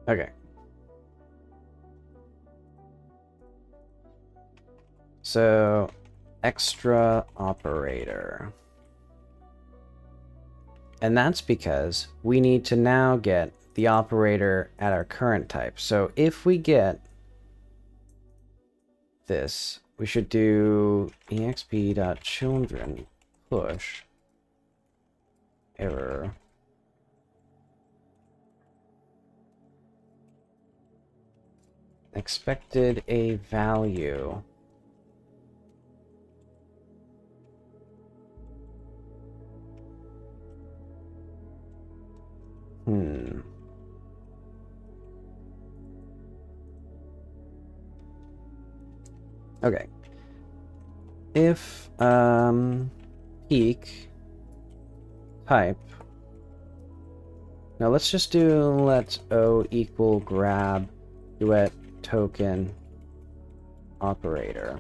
okay. So, extra operator. And that's because we need to now get the operator at our current type. So if we get this, we should do exp.children push error. Expected a value. Okay. If peak type. Now let's just do let O equal grab duet token operator.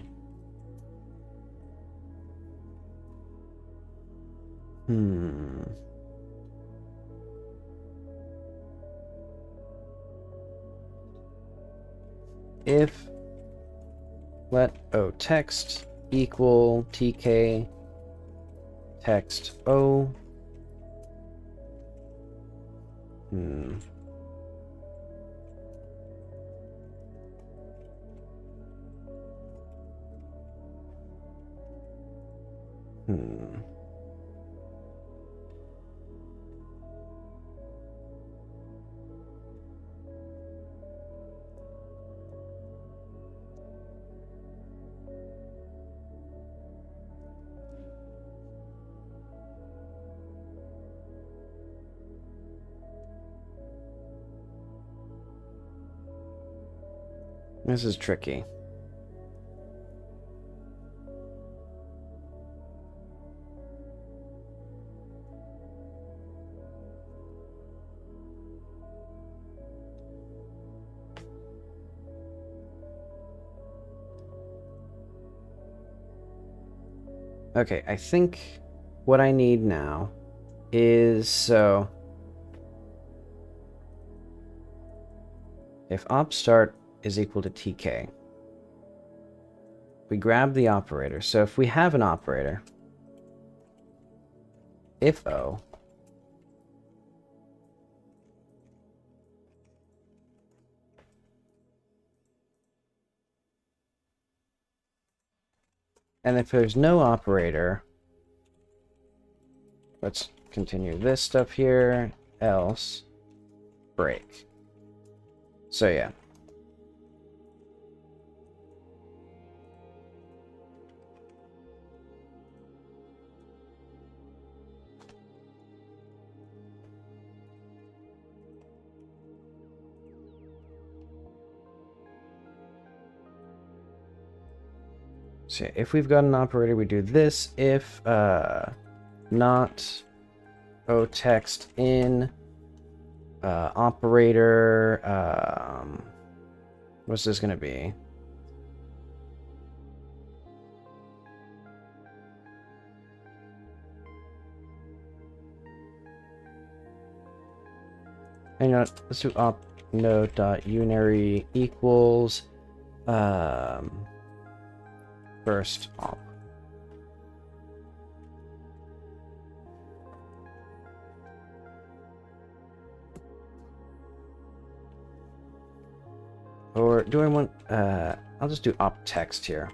If let O text equal TK text O. This is tricky. Okay, I think what I need now is so if op_start is equal to TK, we grab the operator. So if we have an operator, if O And if there's no operator, let's continue this stuff here, else break. So yeah. So yeah, if we've got an operator, we do this. If not o text in operator, what's this gonna be? Hang on, let's do op node dot unary equals first op. Or do I want I'll just do op text here.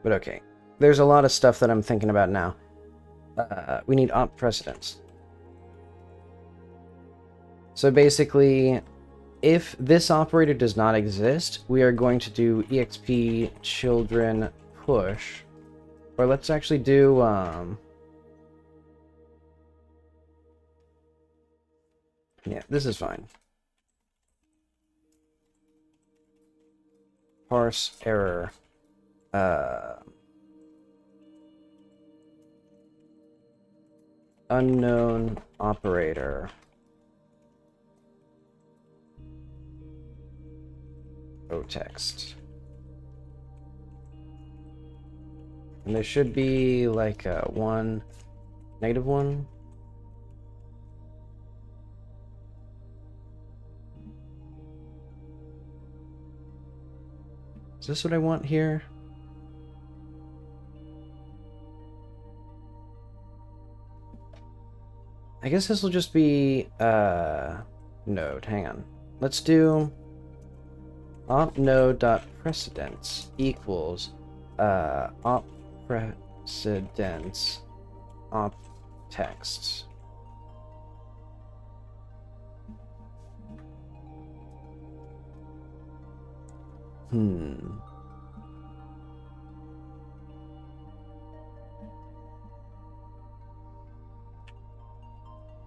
But okay, there's a lot of stuff that I'm thinking about now. We need op precedence. So basically, if this operator does not exist, we are going to do exp children push. Or let's actually do yeah, this is fine. Parse error. Unknown operator. O text. And there should be like a -1. Is this what I want here? I guess this will just be node. Hang on. Let's do op node dot precedence equals op precedence op text.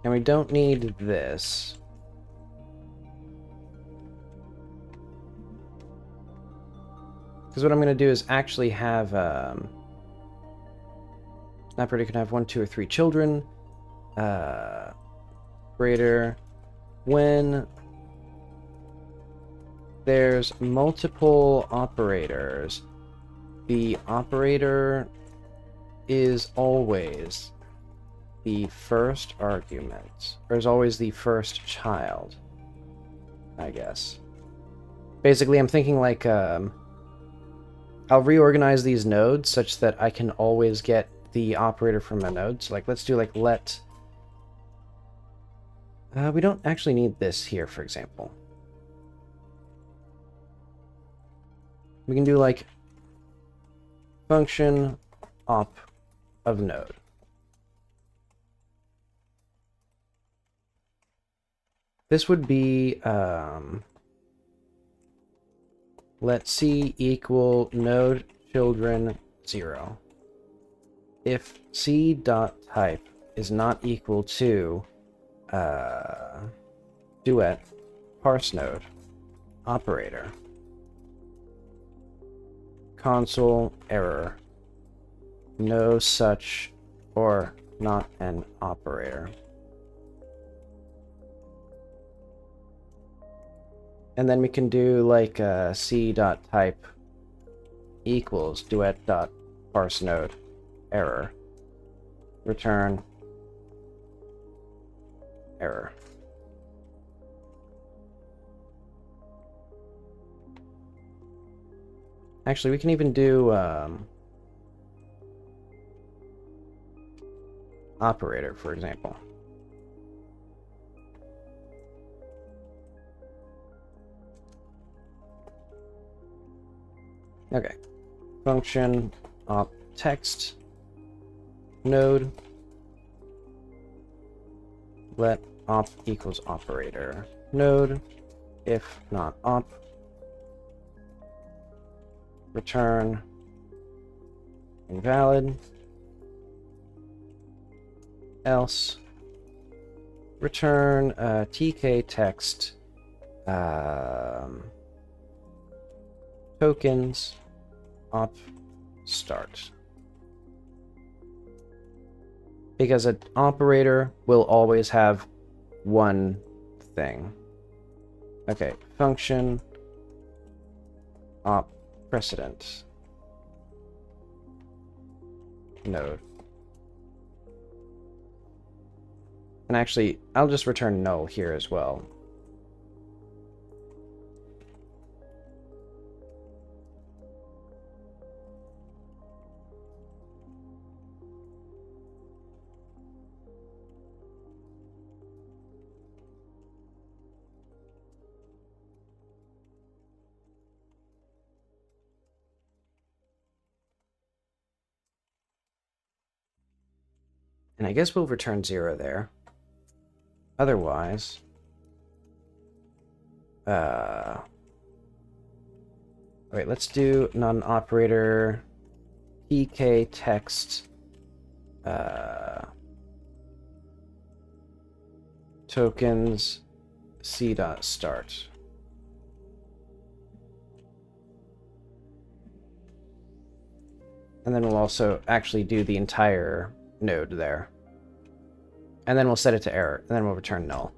And we don't need this. Because what I'm going to do is actually have an operator can have 1, 2, or 3 children. Greater when there's multiple operators, the operator is always the first argument, or is always the first child, I guess. Basically, I'm thinking like, I'll reorganize these nodes such that I can always get the operator from a node. So like, let's do like let... we don't actually need this here, for example. We can do like function op of node. This would be let c equal node children 0. If c dot type is not equal to duet parse node operator console error no such or not an operator. And then we can do like c dot type equals duet dot parse node error return error. Actually, we can even do operator, for example. Okay. Function op text node let op equals operator node if not op return invalid else return tk text tokens op start, because an operator will always have one thing. Okay, function op precedent node. And actually, I'll just return null here as well. And I guess we'll return 0 there. Otherwise, wait, let's do non-operator tk text tokens c.start. And then we'll also actually do the entire node there. And then we'll set it to error, and then we'll return null.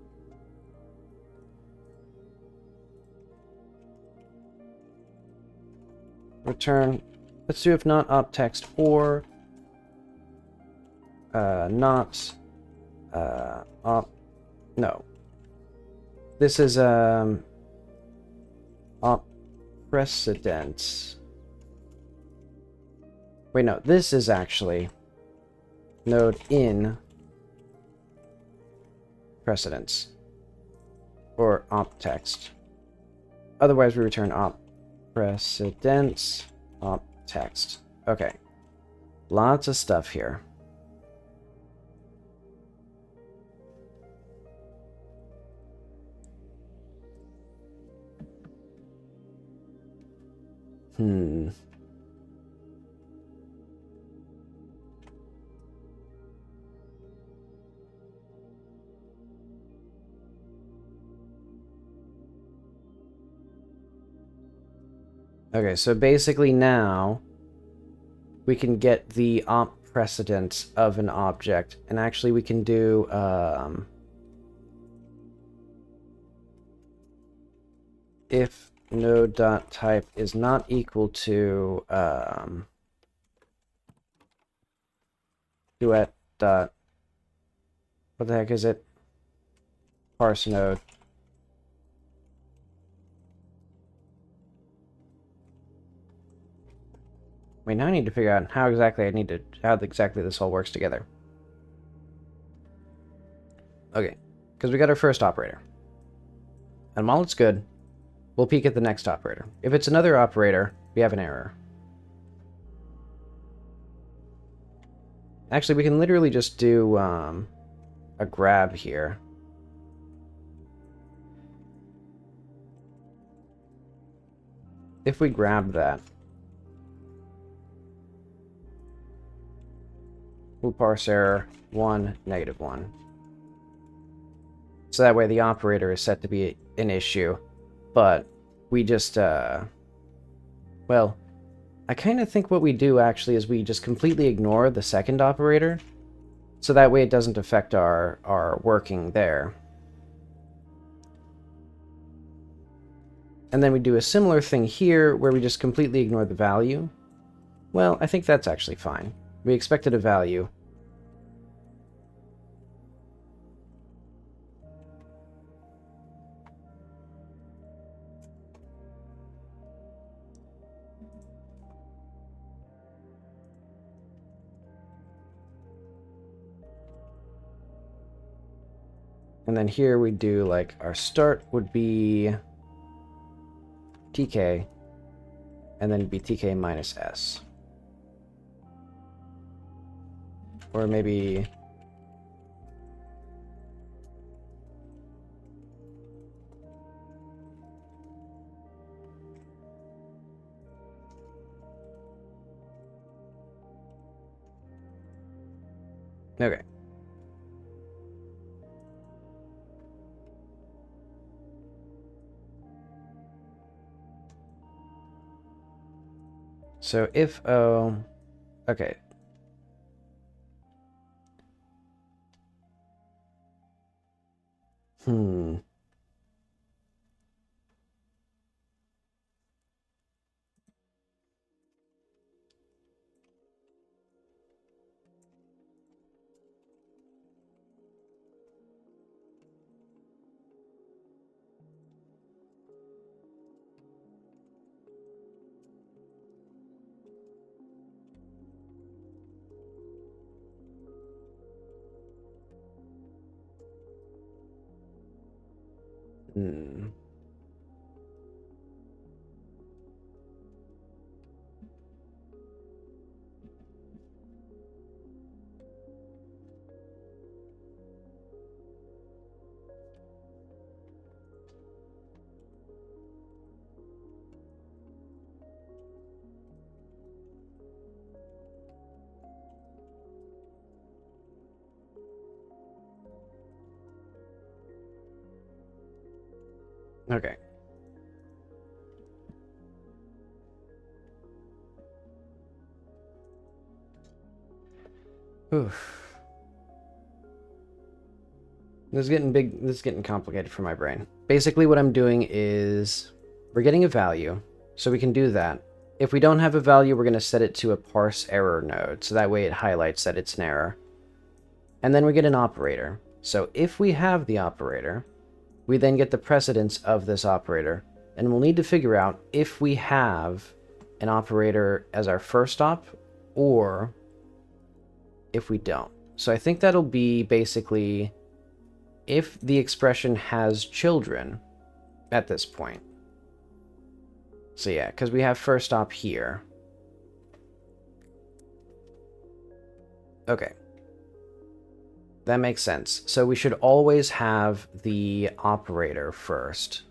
Return, let's do if not op text or not op, no. This is op precedent. Wait, no, this is actually node in precedence or op text. Otherwise, we return op precedence op text. Okay, lots of stuff here. Okay, so basically now we can get the op precedence of an object, and actually we can do if node.type is not equal to duet dot, what the heck is it? Parse node. Wait, now I need to figure out how exactly this all works together. Okay, because we got our first operator. And while it's good, we'll peek at the next operator. If it's another operator, we have an error. Actually, we can literally just do a grab here. If we grab that, we'll parse error 1, -1. So that way the operator is set to be an issue, but we just, well, I kind of think what we do actually is we just completely ignore the second operator, so that way it doesn't affect our working there. And then we do a similar thing here, where we just completely ignore the value. Well, I think that's actually fine. We expected a value. And then here we do, like, our start would be TK, and then be tk minus s. Or maybe... Okay. So if O... Okay. Hmm. Okay. Oof. This is getting big. This is getting complicated for my brain. Basically, what I'm doing is we're getting a value, so we can do that. If we don't have a value, we're going to set it to a parse error node, so that way it highlights that it's an error. And then we get an operator. So if we have the operator, we then get the precedence of this operator, and we'll need to figure out if we have an operator as our first op, or if we don't. So I think that'll be basically if the expression has children at this point. So yeah, because we have first op here. Okay. That makes sense. So we should always have the operator first.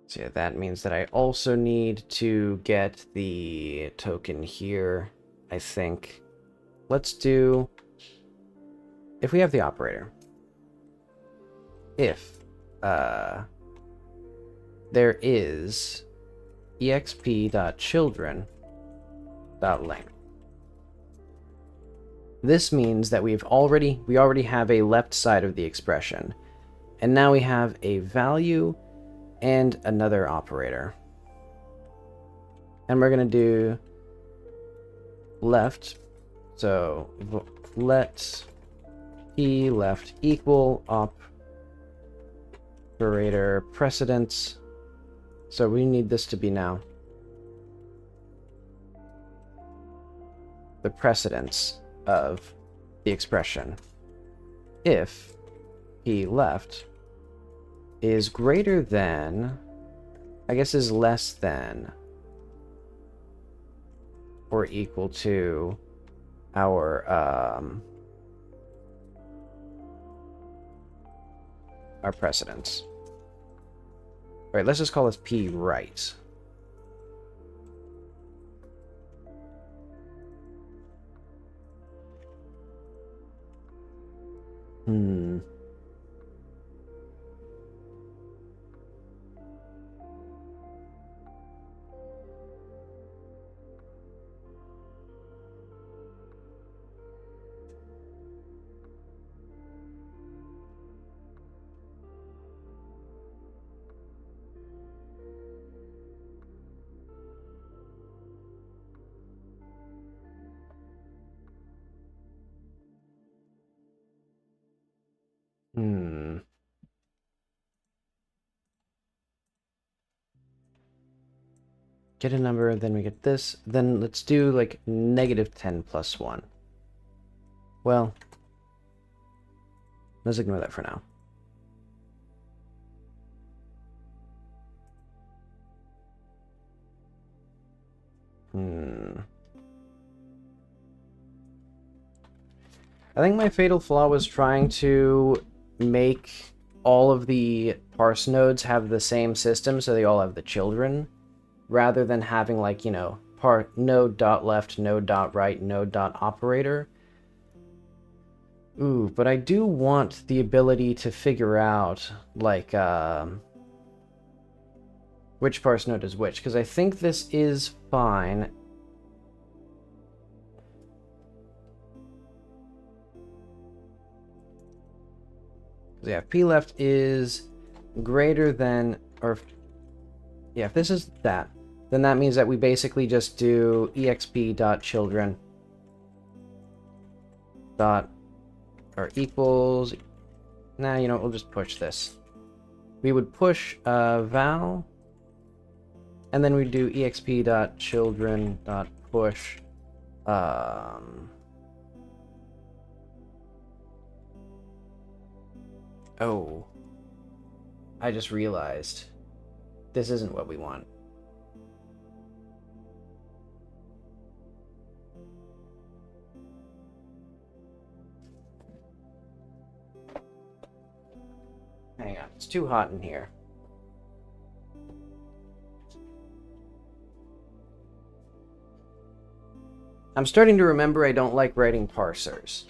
So yeah, that means that I also need to get the token here, I think. Let's do... If we have the operator. If there is exp.children.length. This means that we already have a left side of the expression. And now we have a value and another operator. And we're going to do left. So let p left equal operator precedence. So we need this to be now the precedence of the expression. If p left is greater than, I guess is less than, or equal to our precedence. All right, let's just call this p right. Hmm. Hmm. get a number, then we get this. Then let's do like -10 plus 1. Well, let's ignore that for now. I think my fatal flaw was trying to make all of the parse nodes have the same system, so they all have the children, rather than having, like, you know, node dot left, node dot right, node dot operator. Ooh, but I do want the ability to figure out, like, which parse node is which, because I think this is fine. Yeah, if p left is greater than, or yeah, if this is that, then that means that we basically just do exp.children dot or equals. Nah, you know, we'll just push this. We would push val, and then we do exp.children.push oh, I just realized this isn't what we want. Hang on, it's too hot in here. I'm starting to remember I don't like writing parsers.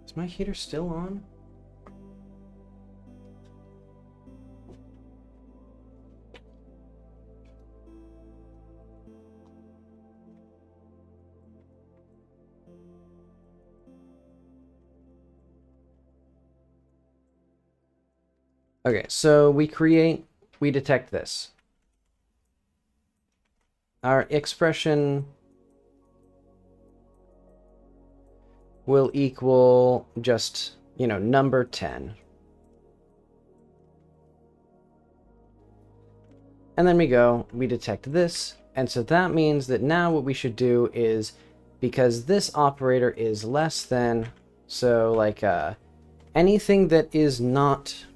Is my heater still on? Okay, so we detect this. Our expression will equal just, you know, number 10. And then we detect this, and so that means that now what we should do is, because this operator is less than, so like anything that is not,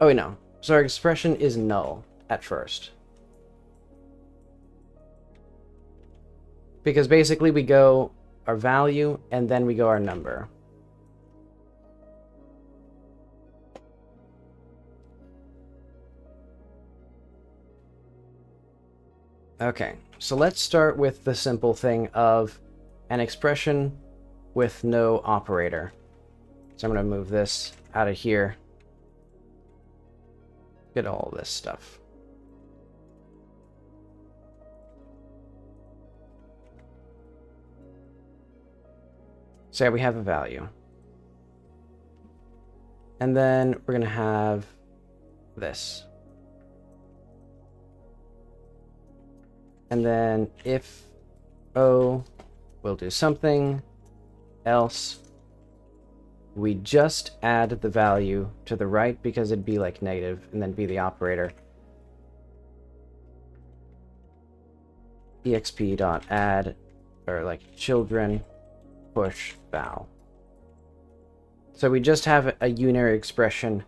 oh wait, no, so our expression is null at first. Because basically we go our value, and then we go our number. Okay, so let's start with the simple thing of an expression with no operator. So I'm going to move this out of here. Get all this stuff. So yeah, we have a value. And then we're going to have this. And then if O will do something else, we just add the value to the right because it'd be like negative, and then be the operator. exp.add, or like children push val. So we just have a unary expression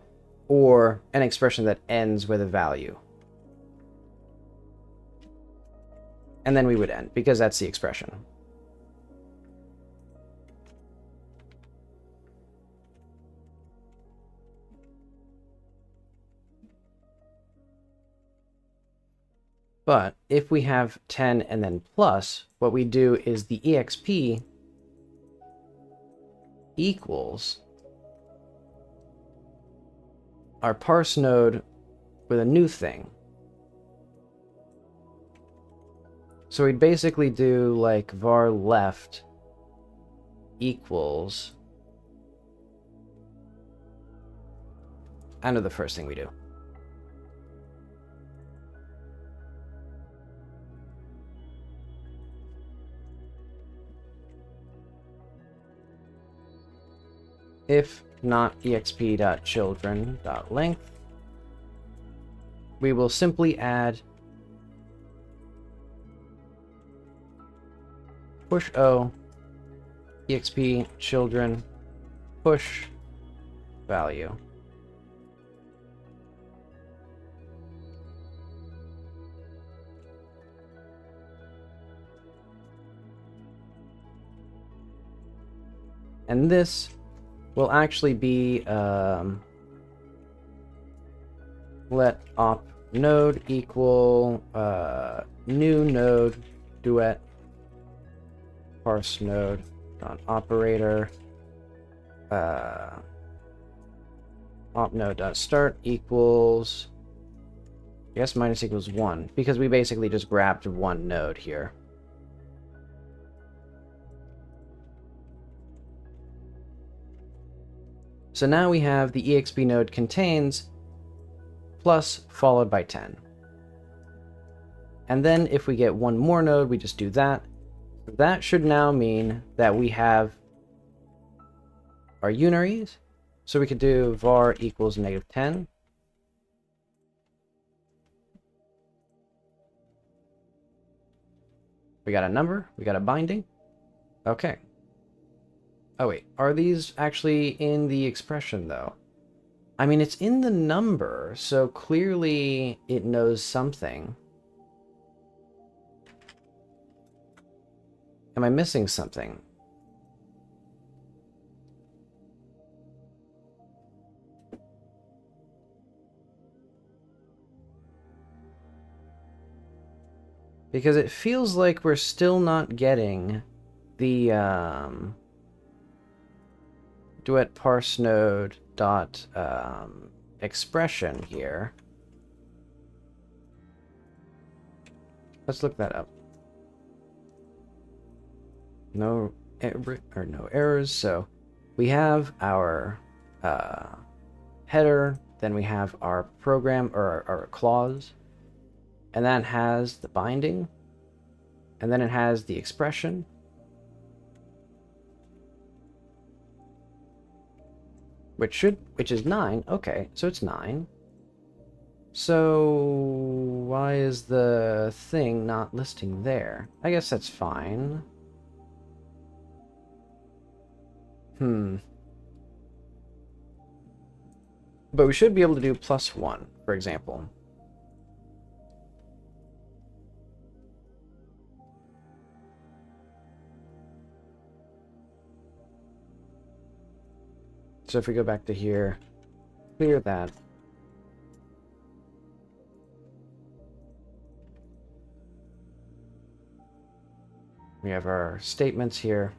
or an expression that ends with a value. And then we would end, because that's the expression. But if we have 10 and then plus, what we do is the exp equals our parse node with a new thing. So we'd basically do like var left equals, I know the first thing we do. if not exp.children.length, we will simply add push o exp children push value. And this will actually be let op node equal new node duet parse node dot operator op node dot start equals, I guess minus equals 1, because we basically just grabbed one node here. So now we have the exp node contains plus followed by 10. And then if we get one more node, we just do that. That should now mean that we have our unaries. So we could do var equals -10. We got a number, we got a binding. Okay. Oh wait, are these actually in the expression though? I mean, it's in the number, so clearly it knows something. Am I missing something? Because it feels like we're still not getting the duet parse node dot expression here. Let's look that up. No errors. So we have our header, then we have our program or our clause, and that has the binding, and then it has the expression. Which is 9. Okay, so it's 9. So why is the thing not listing there? I guess that's fine. But we should be able to do +1, for example. So if we go back to here, clear that. We have our statements here,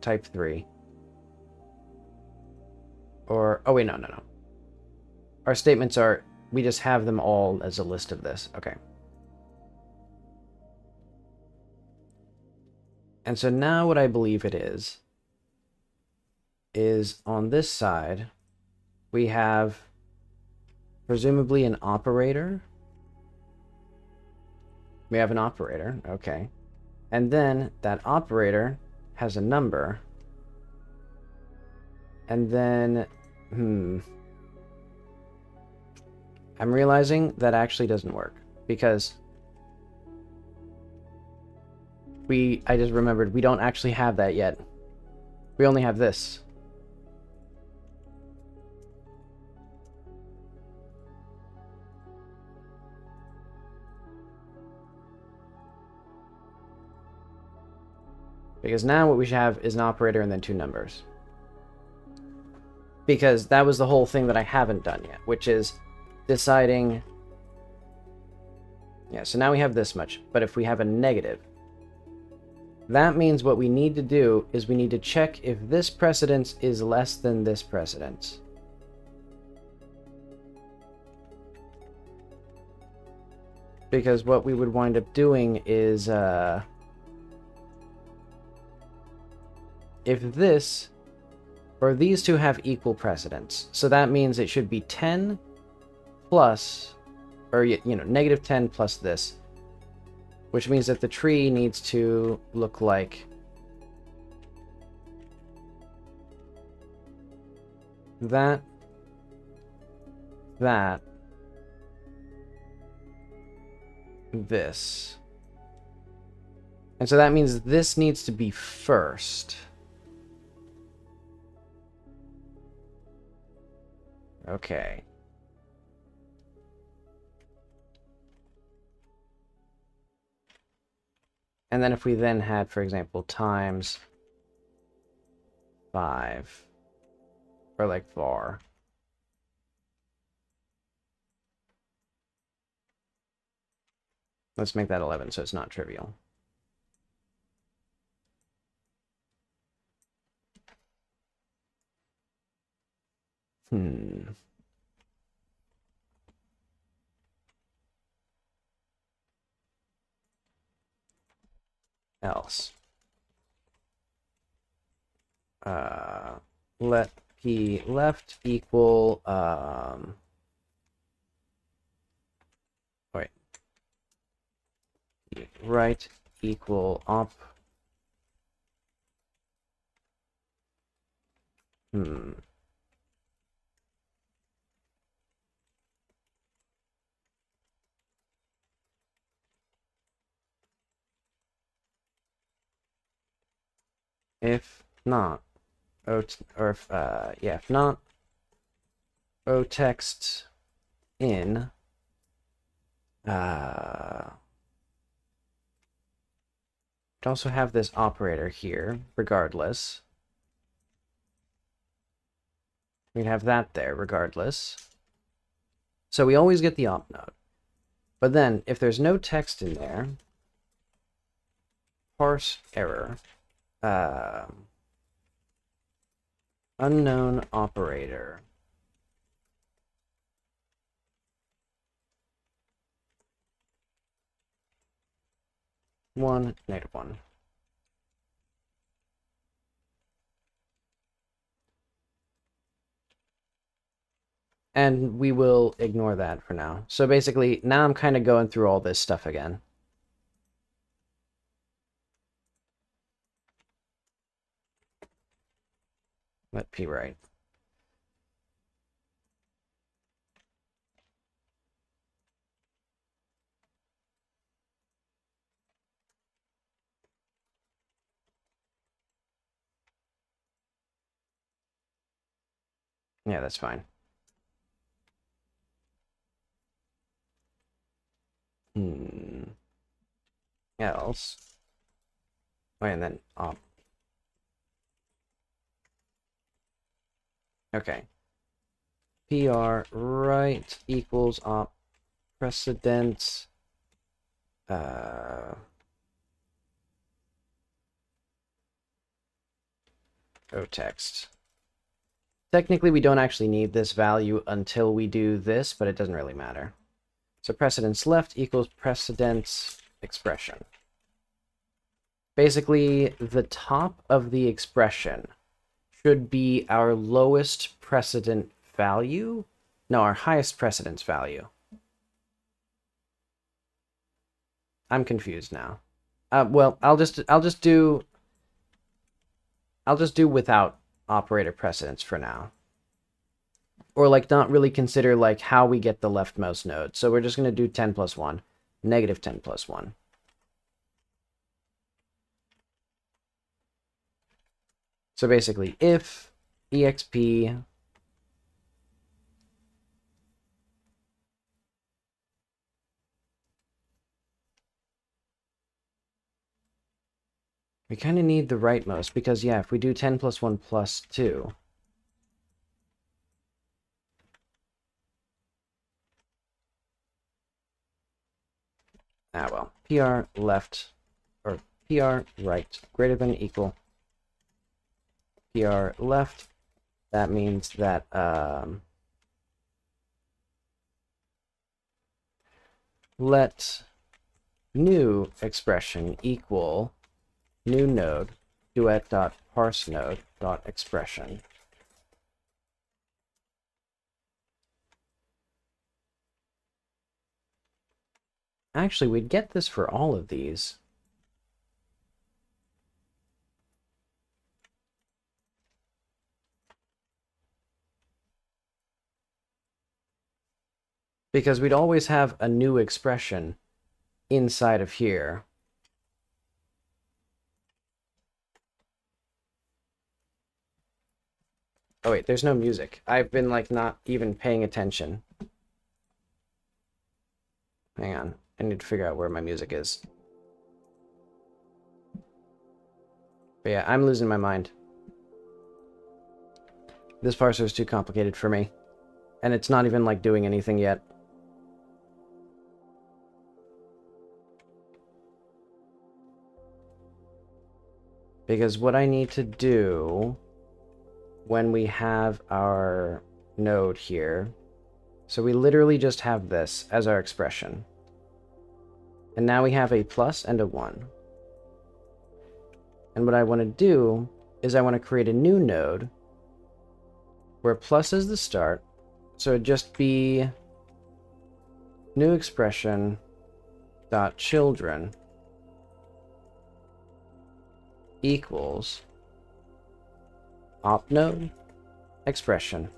type 3. Or, oh wait, no. Our statements are, we just have them all as a list of this. Okay. And so now what I believe it is on this side, we have presumably an operator. We have an operator, okay. And then that operator has a number. And then, I'm realizing that actually doesn't work, because I just remembered we don't actually have that yet. We only have this. Because now what we should have is an operator and then 2 numbers. Because that was the whole thing that I haven't done yet, which is deciding... Yeah, so now we have this much. But if we have a negative, that means what we need to do is we need to check if this precedence is less than this precedence. Because what we would wind up doing is, if this, or these two have equal precedence, so that means it should be 10 plus, or, negative 10 plus this, which means that the tree needs to look like that, this. And so that means this needs to be first. Okay. And then if we then had, for example, times 5, or like var. Let's make that 11 so it's not trivial. Else. Let p left equal, wait. P right equal op. If not, if not, o text in, also have this operator here, regardless. We'd have that there, regardless. So we always get the op node. But then, if there's no text in there, parse error, unknown operator. -1. And we will ignore that for now. So basically, now I'm kind of going through all this stuff again. Let p right. Yeah, that's fine. Else. Oh, and then op. Okay. PR right equals op precedence. O text. Technically, we don't actually need this value until we do this, but it doesn't really matter. So precedence left equals precedence expression. Basically, the top of the expression should be our lowest precedent value. No, our highest precedence value. I'm confused now. Well, I'll just do without operator precedence for now. Or like not really consider like how we get the leftmost node. So we're just going to do 10 plus 1, negative 10 plus 1. So basically, if exp we kind of need the rightmost because, yeah, if we do 10 plus 1 plus 2, well, PR left, or PR right, greater than or equal PR left. That means that let new expression equal new node duet.parseNode.expression. Actually, we'd get this for all of these. Because we'd always have a new expression inside of here. Oh wait, there's no music. I've been like not even paying attention. Hang on, I need to figure out where my music is. But yeah, I'm losing my mind. This parser is too complicated for me. And it's not even like doing anything yet. Because what I need to do when we have our node here, so we literally just have this as our expression. And now we have a plus and a 1. And what I want to do is I want to create a new node where plus is the start. So it'd just be new expression dot children equals op node expression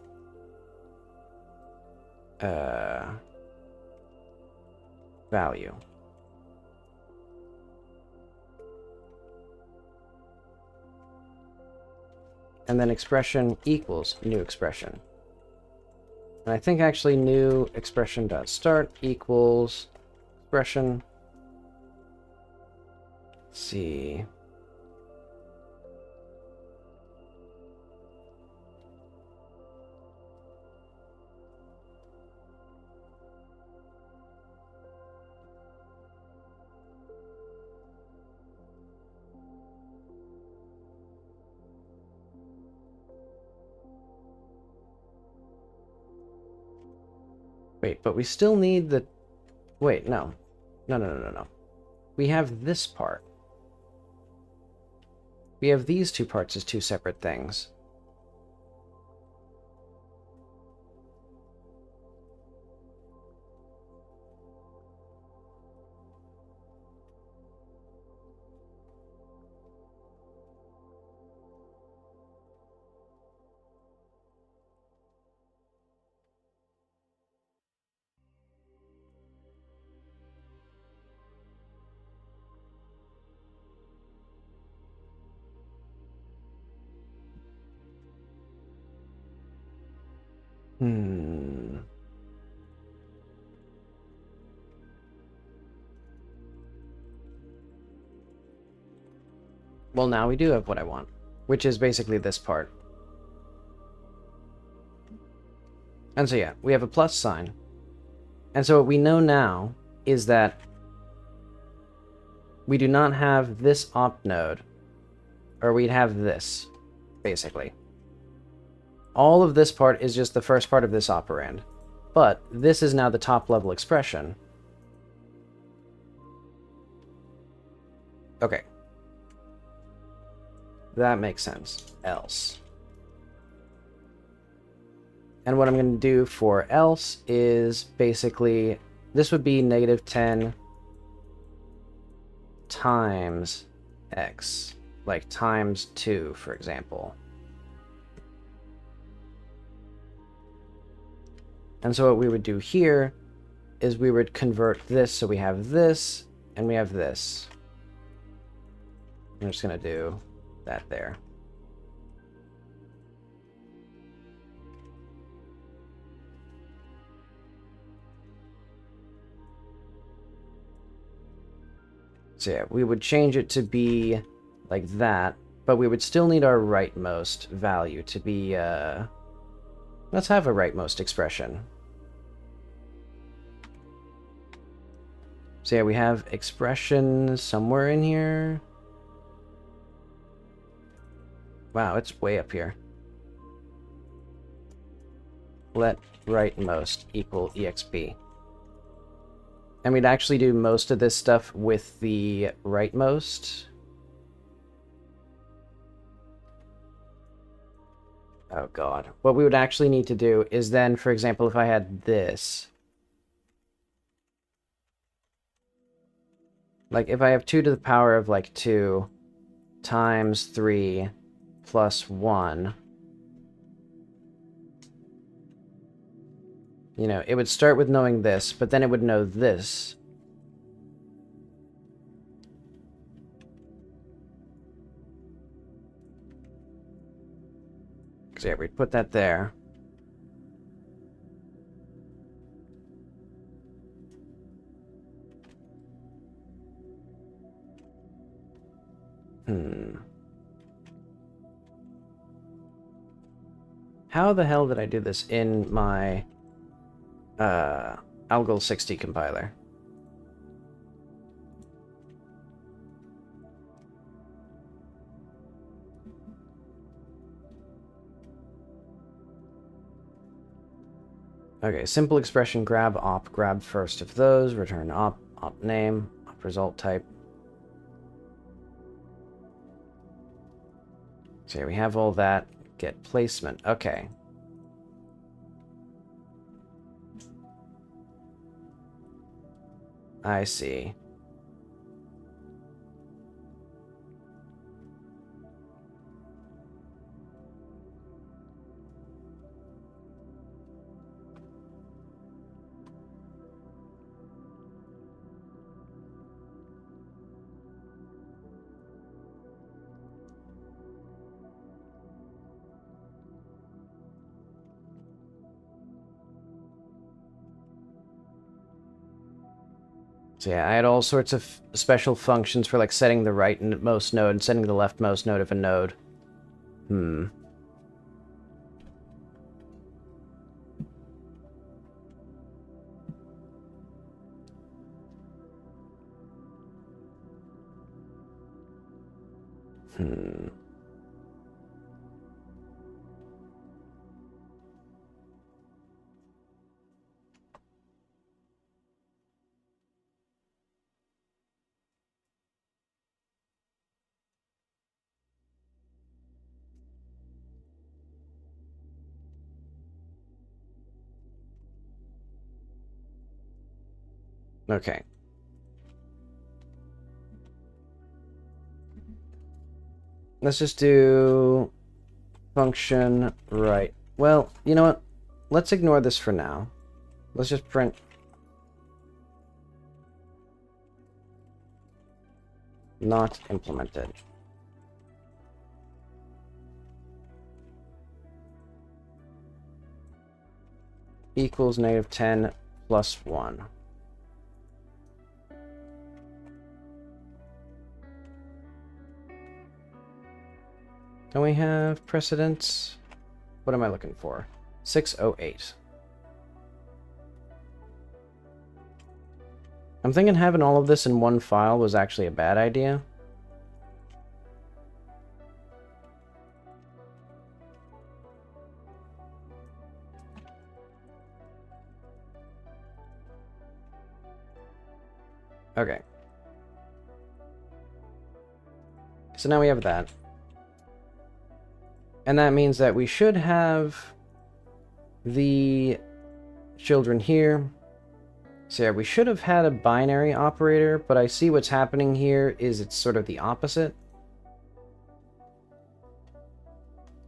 value. And then expression equals new expression. And I think actually new expression dot start equals expression. Let's see. Wait, but we still need the... Wait, no. No. We have this part. We have these two parts as two separate things. Well, now we do have what I want, which is basically this part. And so yeah, we have a plus sign. And so what we know now is that we do not have this op node, or we'd have this, basically. All of this part is just the first part of this operand. But this is now the top level expression. Okay. That makes sense. Else. And what I'm going to do for else is basically, this would be -10 times x, like times 2, for example. And so what we would do here is we would convert this, so we have this, and we have this. I'm just going to do that there. So yeah, we would change it to be like that, but we would still need our rightmost value to be, let's have a rightmost expression. So yeah, we have expression somewhere in here. Wow, it's way up here. Let rightmost equal exp. And we'd actually do most of this stuff with the rightmost. Oh god. What we would actually need to do is then, for example, if I had this. Like, if I have 2 to the power of, like, 2 times 3 plus 1. You know, it would start with knowing this, but then it would know this. So yeah, we'd put that there. How the hell did I do this in my Algol 60 compiler? Okay, simple expression grab op, grab first of those, return op, op name, op result type. So here we have all that. Get placement. Okay. I see. So yeah, I had all sorts of special functions for like setting the rightmost node and setting the leftmost node of a node. Okay. Let's just do function right. Well, you know what? Let's ignore this for now. Let's just print not implemented. Equals -10 plus 1. Don't we have precedence? What am I looking for? 608. I'm thinking having all of this in one file was actually a bad idea. Okay. So now we have that. And that means that we should have the children here. So yeah, we should have had a binary operator, but I see what's happening here is it's sort of the opposite.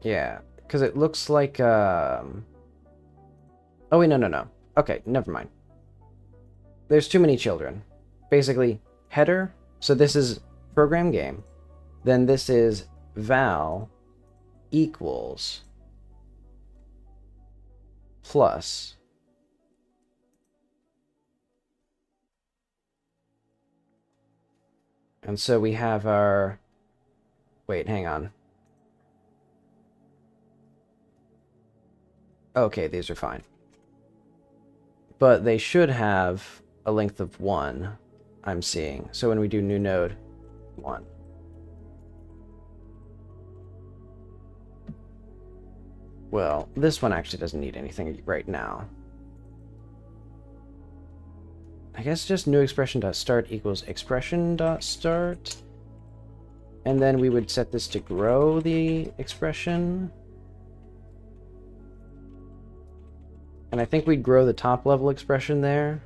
Yeah, because it looks like, oh wait, no. Okay, never mind. There's too many children. Basically, header, so this is program game. Then this is val equals plus and so we have our wait, hang on. Okay, these are fine. But they should have a length of 1, I'm seeing. So when we do new node, 1. Well, this one actually doesn't need anything right now. I guess just new expression.start equals expression.start. And then we would set this to grow the expression. And I think we'd grow the top level expression there.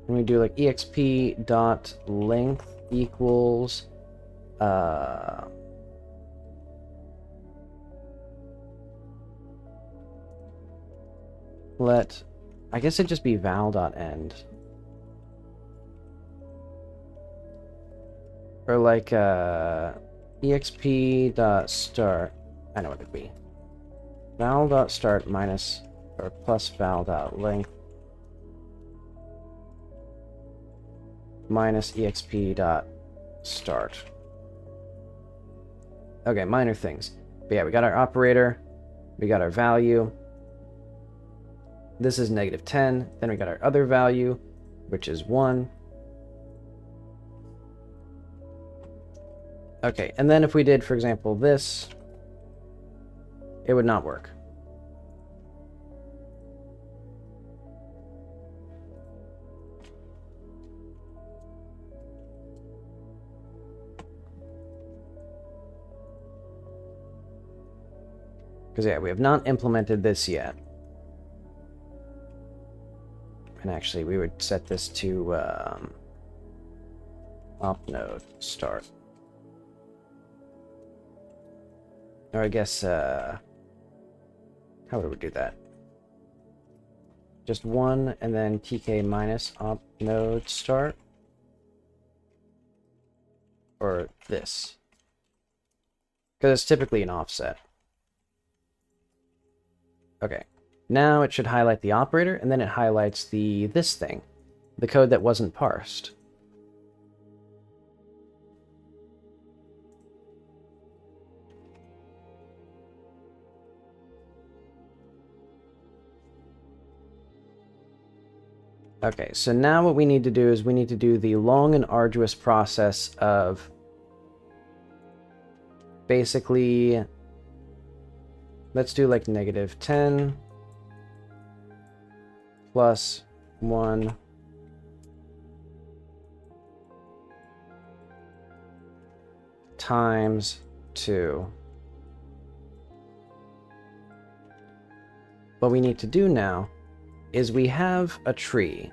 And we do like exp.length equals let, I guess it'd just be val.end. Or like exp.start. I know what it'd be. Val.start minus or plus val.length minus exp.start. Okay, minor things. But yeah, we got our operator, we got our value. This is -10. Then we got our other value, which is 1. Okay, and then if we did, for example, this, it would not work. Because, yeah, we have not implemented this yet. And actually, we would set this to op node start. Or I guess, how would we do that? Just 1 and then tk minus op node start? Or this? Because it's typically an offset. Okay. Now it should highlight the operator, and then it highlights this thing, the code that wasn't parsed. Okay, so now what we need to do is we need to do the long and arduous process of basically, let's do like -10 plus 1 times 2. What we need to do now is we have a tree,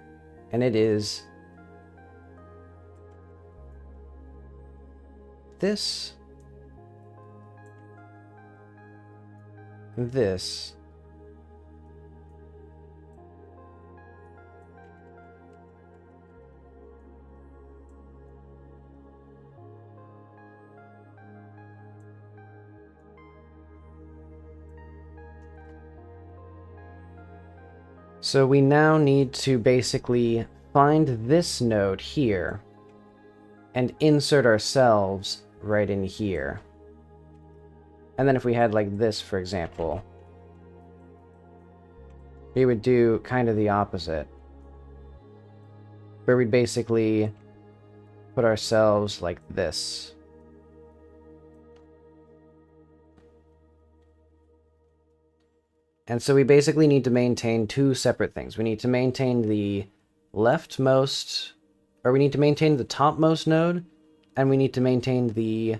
and it is this, this, so we now need to basically find this node here and insert ourselves right in here. And then if we had like this, for example, we would do kind of the opposite, where we'd basically put ourselves like this. And so we basically need to maintain two separate things. We need to maintain the leftmost, or we need to maintain the topmost node, and we need to maintain the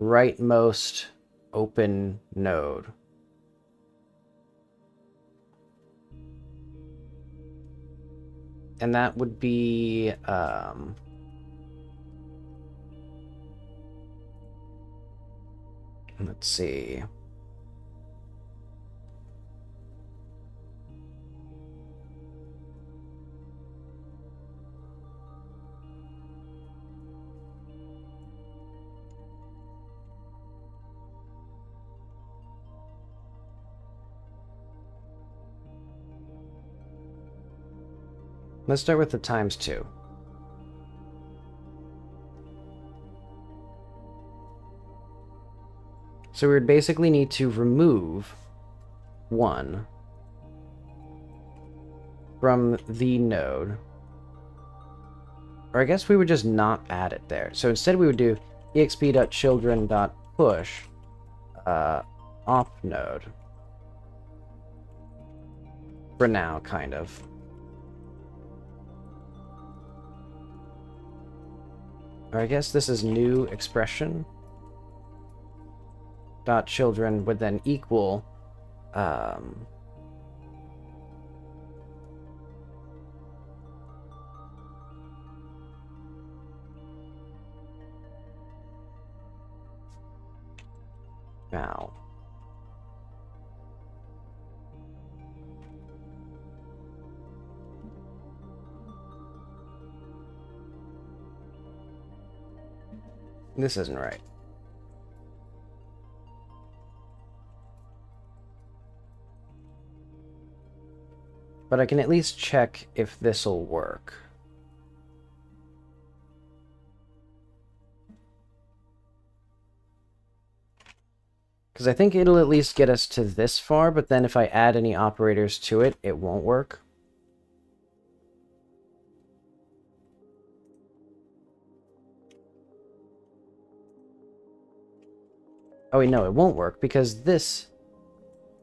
rightmost open node. And that would be, let's see. Let's start with the ×2. So we would basically need to remove 1 from the node. Or I guess we would just not add it there. So instead we would do exp.children.push op node. For now, kind of. Or I guess this is new expression. Dot children would then equal val. This isn't right. But I can at least check if this'll work. Because I think it'll at least get us to this far, but then if I add any operators to it, it won't work. Oh wait, no, it won't work, because this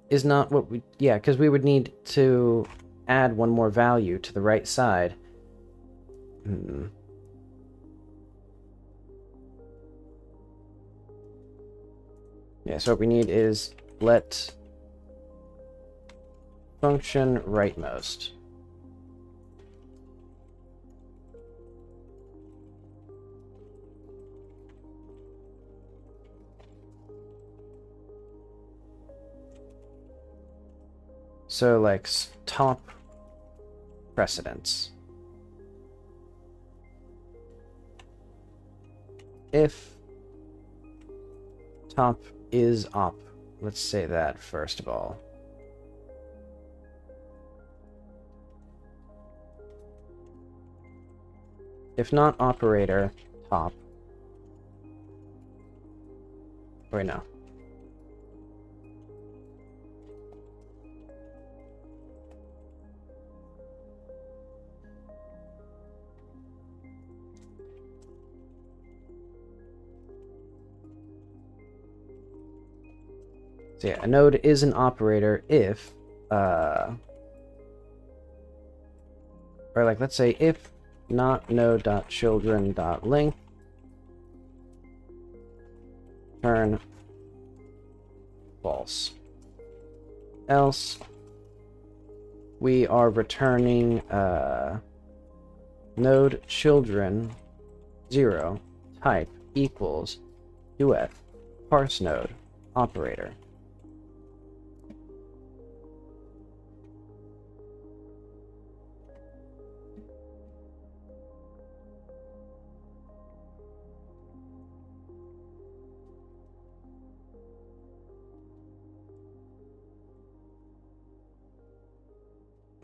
is not what we... Yeah, because we would need to add one more value to the right side. Yeah, so what we need is let function rightmost. So, like, top precedence. If top is op, let's say that first of all. If not operator, top. Wait, no. So yeah, a node is an operator if, or like, let's say if not node.children.length turn false. Else, we are returning node children 0 type equals UF parse node operator.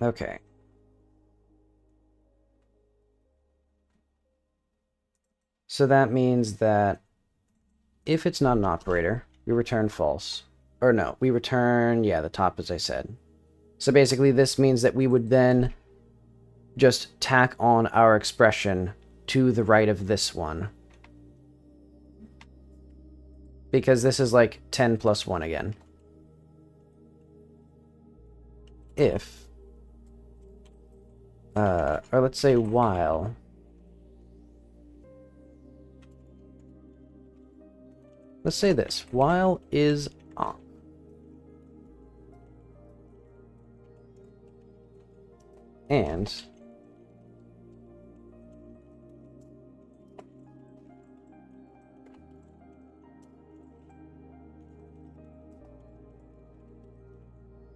Okay. So that means that if it's not an operator, we return false. Or no, we return, yeah, the top as I said. So basically this means that we would then just tack on our expression to the right of this one. Because this is like 10 plus 1 again. If... or let's say while... Let's say this. While is op. And...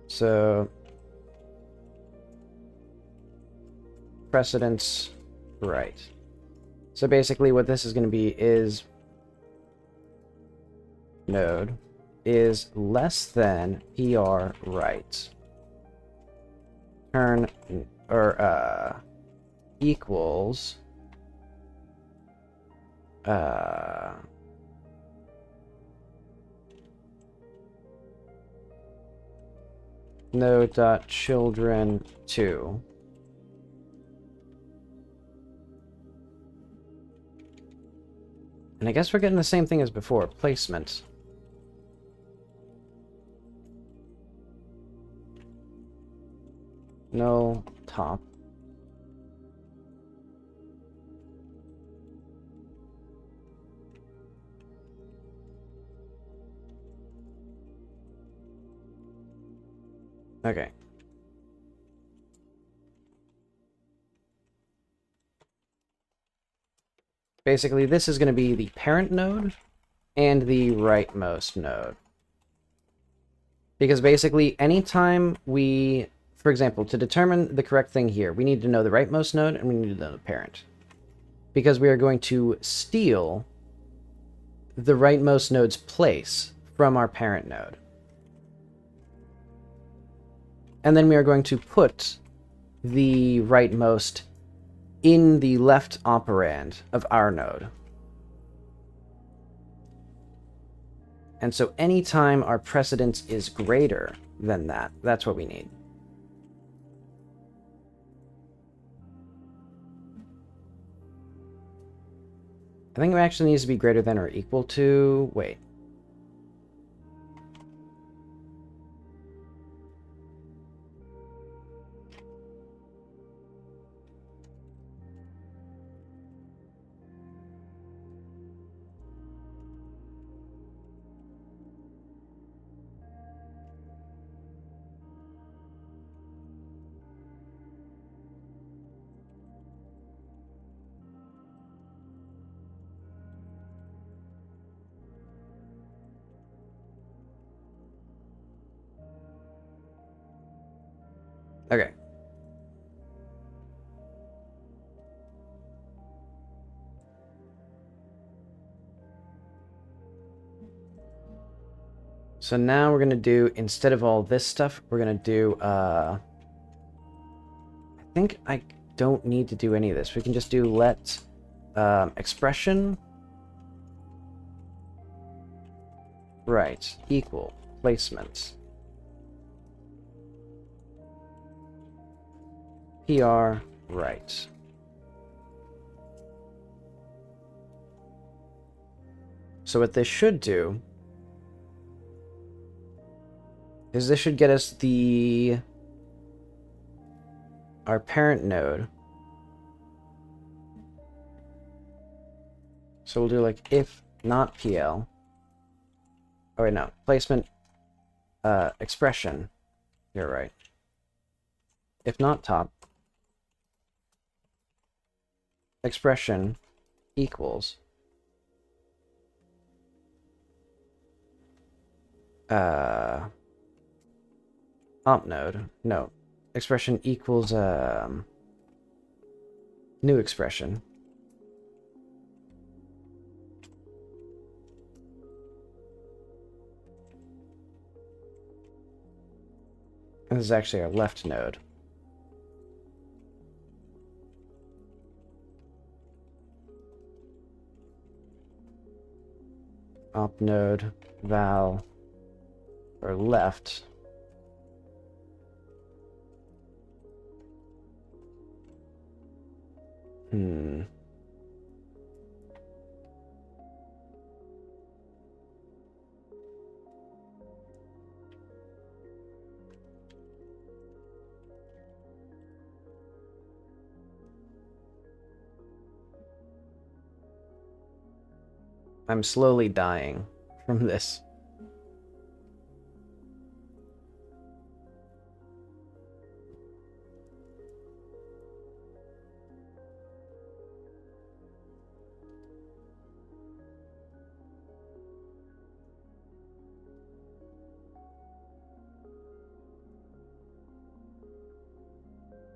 So... Precedence right. So basically what this is going to be is node is less than PR right. Turn or equals node.children 2 and I guess we're getting the same thing as before, placement. No top. Okay. Basically, this is going to be the parent node and the rightmost node. Because basically, anytime we... For example, to determine the correct thing here, we need to know the rightmost node and we need to know the parent. Because we are going to steal the rightmost node's place from our parent node. And then we are going to put the rightmost in the left operand of our node. And so anytime our precedence is greater than that, that's what we need. I think it actually needs to be greater than or equal to... Wait. Okay. So now we're going to do, instead of all this stuff, we're going to do, I think I don't need to do any of this. We can just do let expression, right, equal, placement. PR, right. So what this should do is this should get us our parent node. So we'll do like if not PL. Oh wait, no, placement expression. You're right. If not top, expression equals op node. No, expression equals new expression. And this is actually our left node. Op node val or left. I'm slowly dying from this.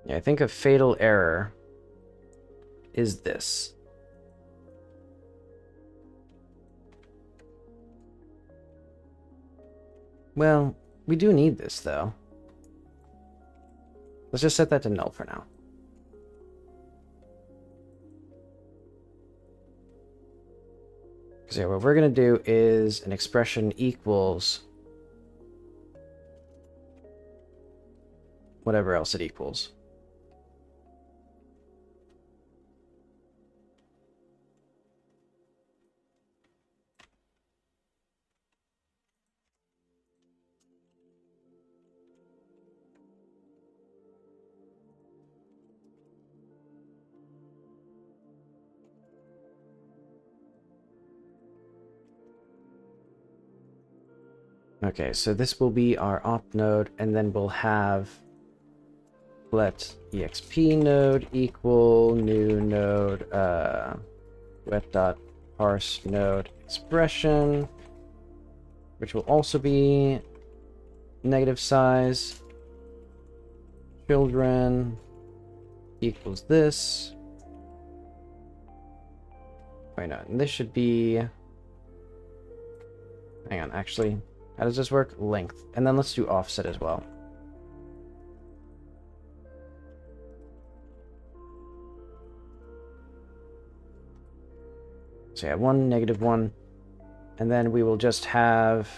Yeah, I think a fatal error is this. Well, we do need this, though. Let's just set that to null for now. Because yeah, what we're going to do is an expression equals whatever else it equals. Okay, so this will be our op node, and then we'll have let exp node equal new node wet dot parse node expression, which will also be negative size. Children equals this. Wait, no, and this should be Hang on, actually, how does this work? Length. And then let's do offset as well. So yeah, 1, -1. And then we will just have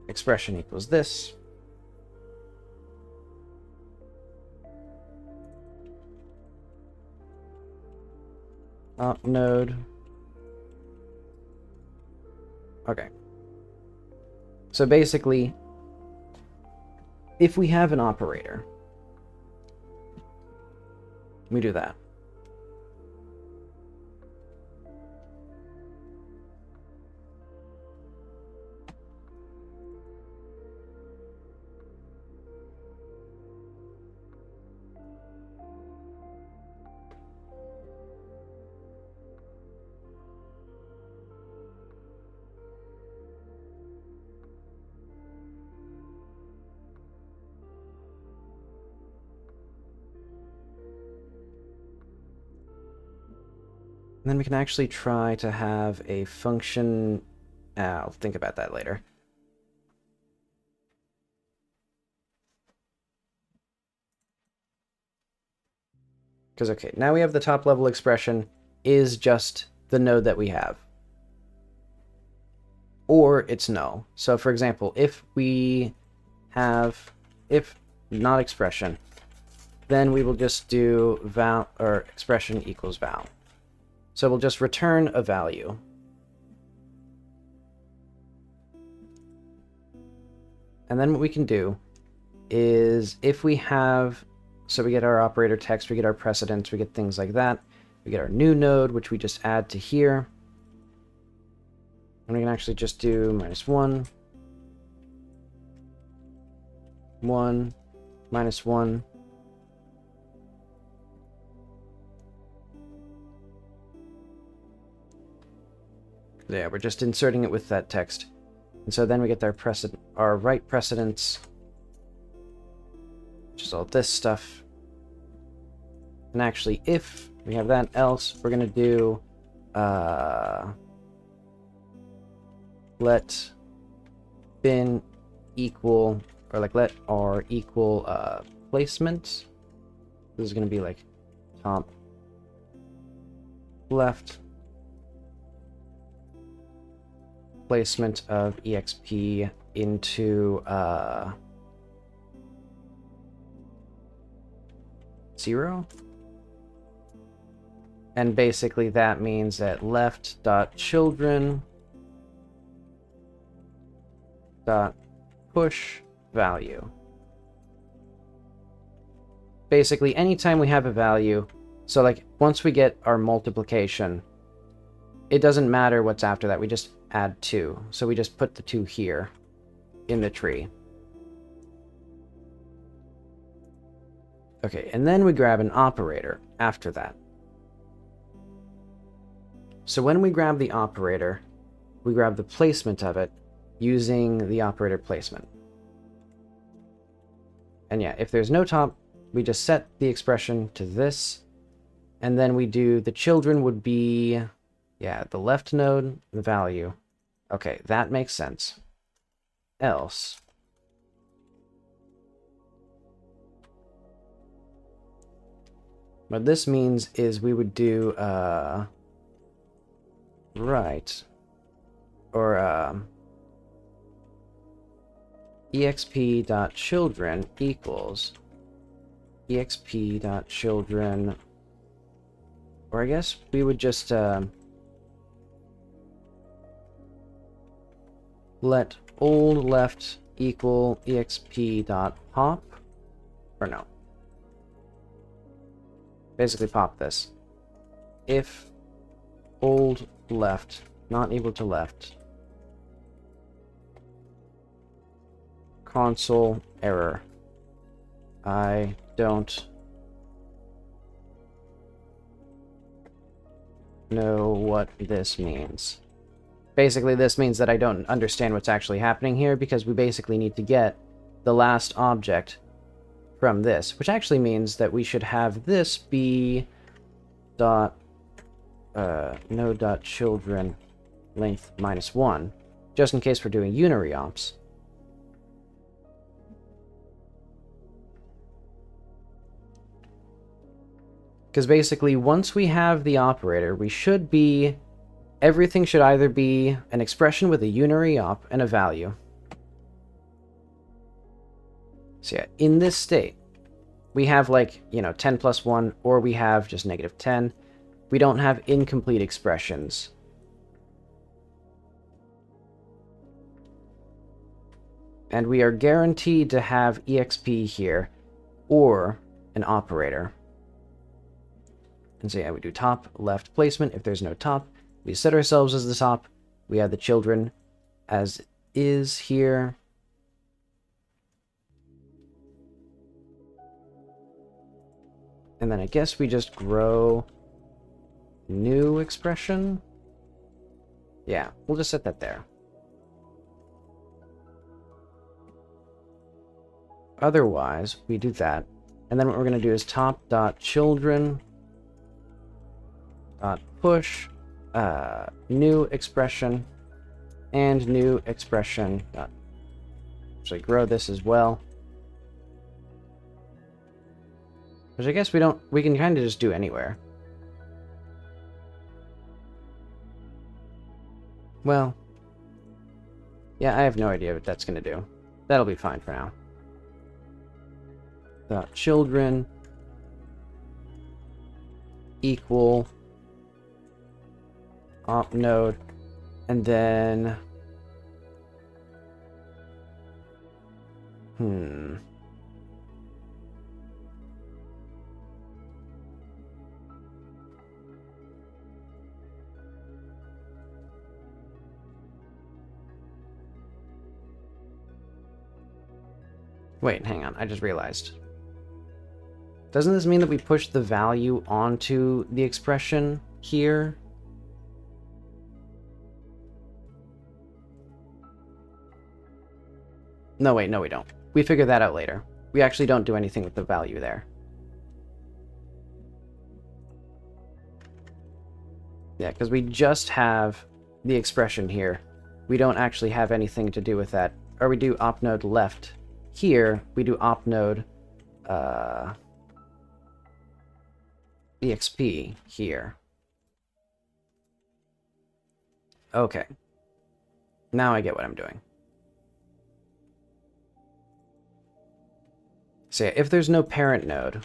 expression equals this. Op node. Okay. So basically, if we have an operator, we do that. And then we can actually try to have a function. I'll think about that later. Because, okay, now we have the top level expression is just the node that we have. Or it's null. So, for example, if we have, if not expression, then we will just do val, or expression equals val. So we'll just return a value. And then what we can do is if we have, so we get our operator text, we get our precedence, we get things like that. We get our new node, which we just add to here. And we can actually just do -1, 1, -1. Yeah, we're just inserting it with that text. And so then we get our right precedence, which is all this stuff. And actually, if we have that, else, we're going to do let bin equal, or like let r equal placement. This is going to be like top left placement of exp into 0. And basically that means that left.children dot push value. Basically, anytime we have a value, so like once we get our multiplication, it doesn't matter what's after that, we just add 2. So we just put the 2 here in the tree. Okay, and then we grab an operator after that. So when we grab the operator, we grab the placement of it using the operator placement. And yeah, if there's no top, we just set the expression to this, and then we do the children would be, yeah, the left node, the value. Okay, that makes sense. Else. What this means is we would do, right, or, exp.children equals exp.children, or I guess we would just, let old left equal exp.pop, or no. Basically pop this. If old left not equal to left, console error. I don't know what this means. Basically, this means that I don't understand what's actually happening here, because we basically need to get the last object from this, which actually means that we should have this be dot no dot children length -1, just in case we're doing unary ops. Because basically, once we have the operator, we should be... everything should either be an expression with a unary op and a value. So yeah, in this state, we have like, 10 plus 1, or we have just -10. We don't have incomplete expressions. And we are guaranteed to have exp here, or an operator. And so yeah, we do top, left placement. If there's no top, we set ourselves as the top. We have the children as is here. And then I guess we just grow new expression. Yeah, we'll just set that there. Otherwise, we do that. And then what we're going to do is top.children push new expression and new expression. Actually grow this as well. Which I guess we can kind of just do anywhere. Well, yeah, I have no idea what that's going to do. That'll be fine for now. Children equal op node, and then wait, hang on, I just realized. Doesn't this mean that we push the value onto the expression here? No, wait, no we don't. We figure that out later. We actually don't do anything with the value there. Yeah, because we just have the expression here. We don't actually have anything to do with that. Or we do op node left here. We do op node exp here. Okay. Now I get what I'm doing. So yeah, if there's no parent node,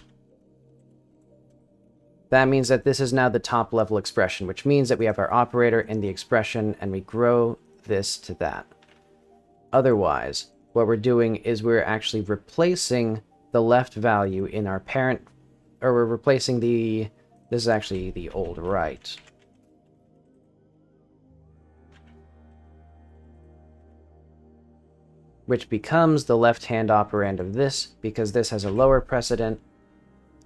that means that this is now the top level expression, which means that we have our operator in the expression and we grow this to that. Otherwise, what we're doing is we're actually replacing the left value in our parent, or we're replacing the, this is actually the old right. Which becomes the left-hand operand of this, because this has a lower precedent.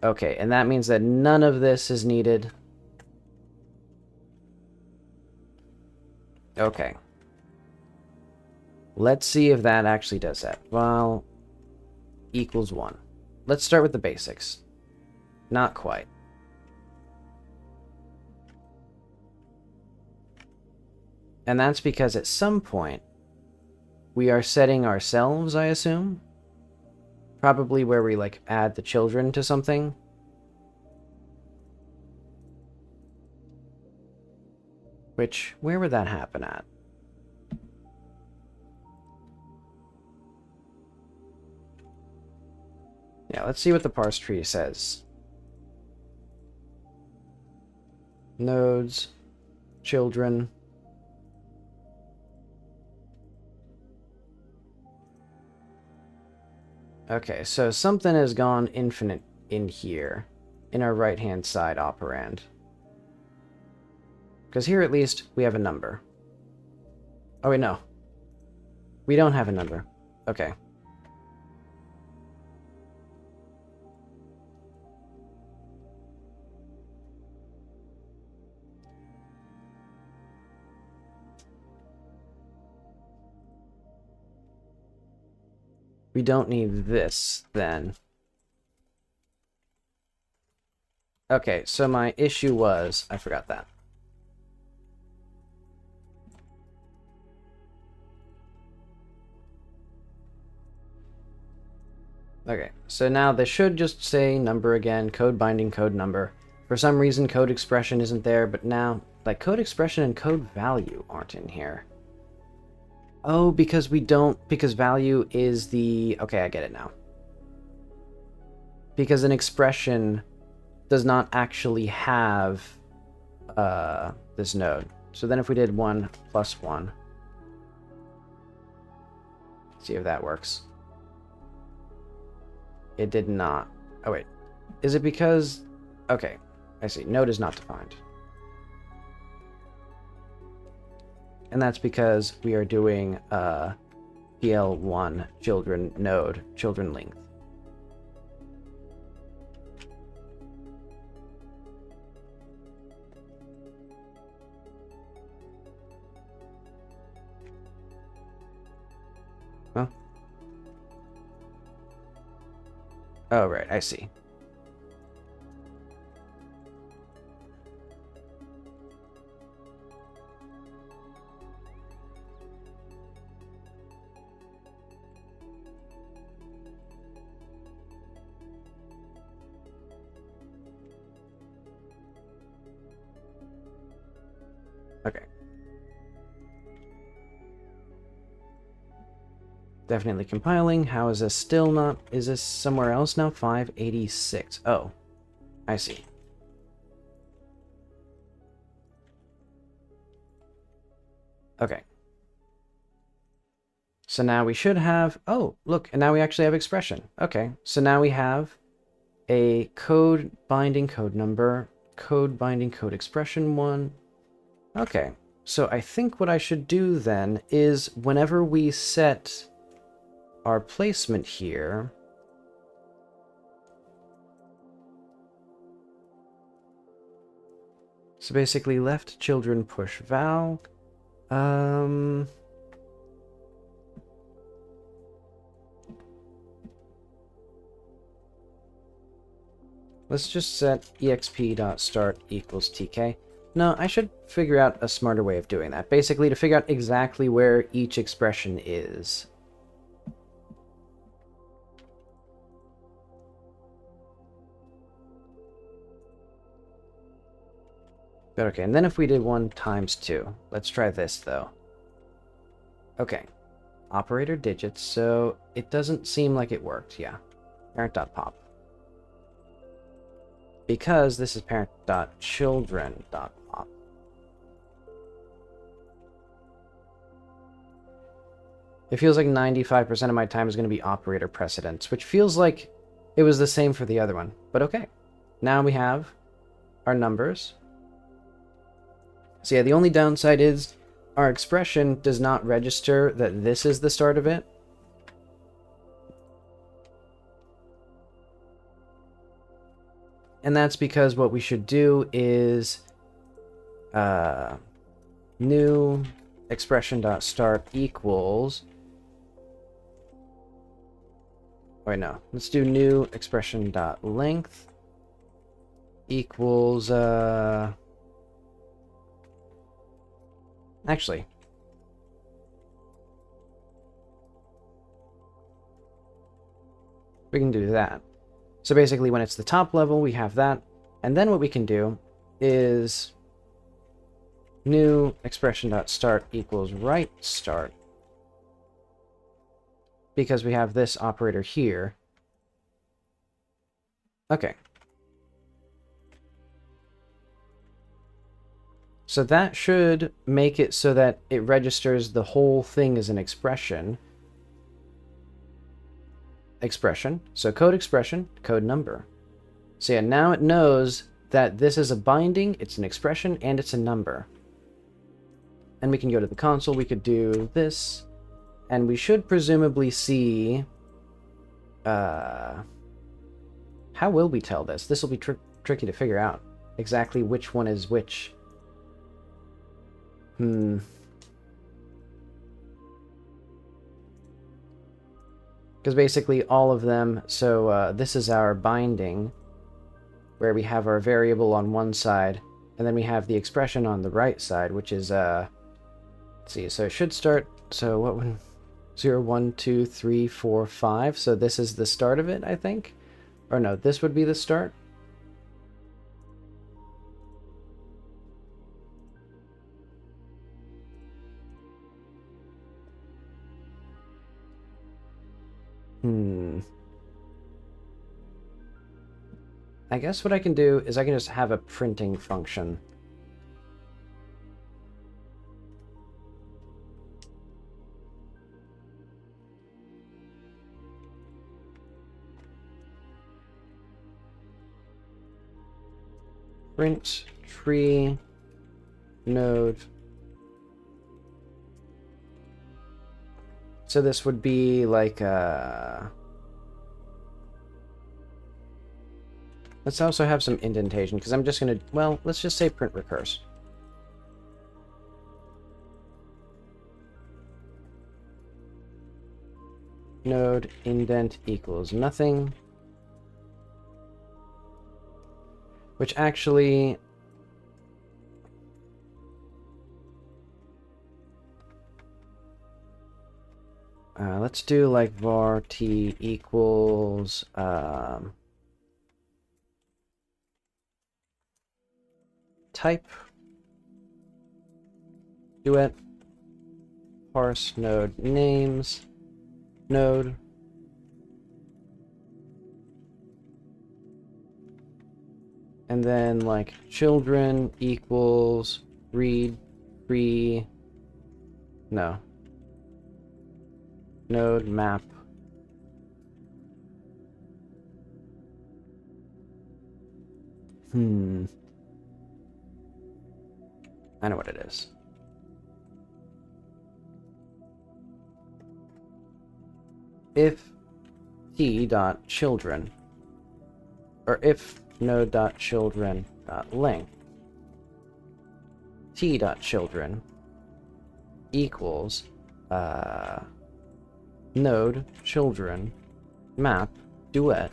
Okay, and that means that none of this is needed. Okay. Let's see if that actually does that. Well, equals 1. Let's start with the basics. Not quite. And that's because at some point, we are setting ourselves, I assume? Probably where we, like, add the children to something. Which, where would that happen at? Yeah, let's see what the parse tree says. Nodes, children. Okay, so something has gone infinite in here, in our right-hand side operand. Because here, at least, we have a number. Oh, wait, no. We don't have a number. Okay. We don't need this, then. Okay, so my issue was... I forgot that. Okay, so now this should just say number again, code binding, code number. For some reason, code expression isn't there, but now, like, code expression and code value aren't in here. Oh, because because value is the... Okay, I get it now. Because an expression does not actually have this node. So then if we did 1 plus 1, see if that works. It did not. Oh, wait. Is it because... Okay, I see. Node is not defined. And that's because we are doing PL1 children node, children length. Huh? Oh, right, I see. Okay. Definitely compiling. How is this still not... Is this somewhere else now? 586. Oh, I see. Okay. So now we should have... Oh, look, and now we actually have expression. Okay, so now we have a code binding code number, code binding code expression 1. Okay, so I think what I should do then is whenever we set our placement here, so basically left children push val, let's just set exp.start equals tk. No, I should figure out a smarter way of doing that. Basically, to figure out exactly where each expression is. But okay, and then if we did 1 times 2. Let's try this, though. Okay. Operator digits, so it doesn't seem like it worked, yeah. Parent.pop. Because this is parent.children.pop. It feels like 95% of my time is going to be operator precedence, which feels like it was the same for the other one. But okay. Now we have our numbers. So yeah, the only downside is our expression does not register that this is the start of it. And that's because what we should do is new expression.start equals... Wait, no. Let's do new expression.length equals... Actually... we can do that. So basically, when it's the top level, we have that. And then what we can do is new expression.start equals right start. Because we have this operator here. Okay. So that should make it so that it registers the whole thing as an expression. So code expression, code number. So yeah, now it knows that this is a binding, it's an expression, and it's a number. And we can go to the console, we could do this, and we should presumably see... how will we tell this? This will be tricky to figure out. Exactly which one is which. Because basically all of them, so this is our binding, where we have our variable on one side, and then we have the expression on the right side, which is, let's see, so it should start, so 0, 1, 2, 3, 4, 5. So this is the start of it, I think. Or no, this would be the start. I guess what I can do is I can just have a printing function. Print tree node. So this would be like let's also have some indentation, because I'm just going to, well, let's just say print recurse. Node indent equals nothing. Which actually... let's do like var t equals... type duet parse node names node and then like children equals read free no node map I know what it is. If t.children, or if node.children.length, t.children equals node children map duet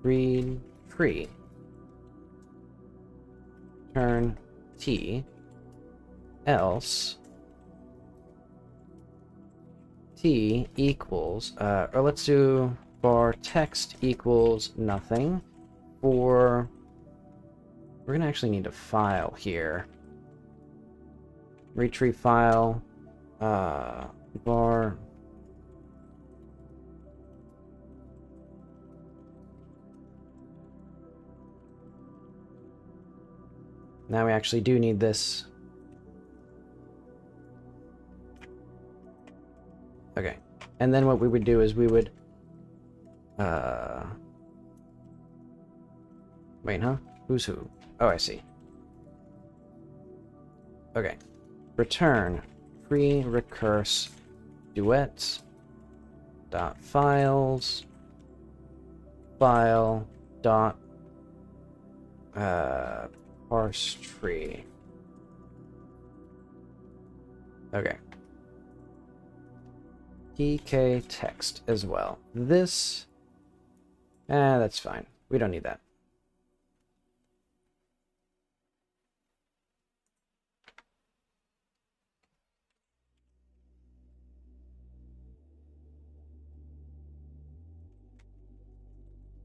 read free turn t else t equals or let's do var text equals nothing for we're gonna actually need a file here. Retrieve file var now we actually do need this. Okay, and then what we would do is we would wait, huh? Who's who? Oh, I see. Okay. Return free recurse duets dot files file dot parse tree. Okay. PK text as well. This that's fine. We don't need that.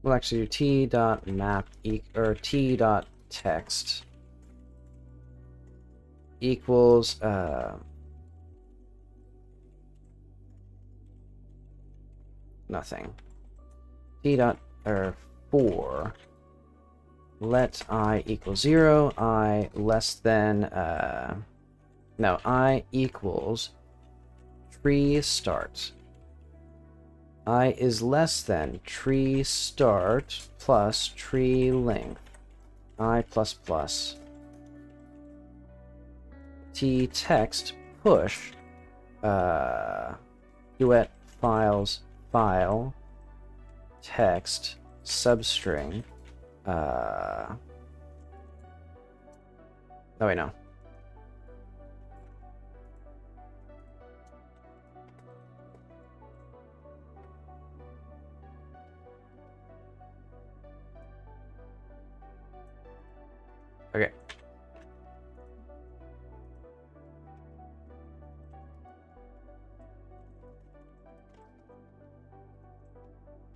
We'll actually do t.map or t.text equals nothing. T dot or 4 let I equal 0, I less than no, I equals tree start. I is less than tree start plus tree length. I plus plus. T text push duet files file text substring oh wait, no. Okay.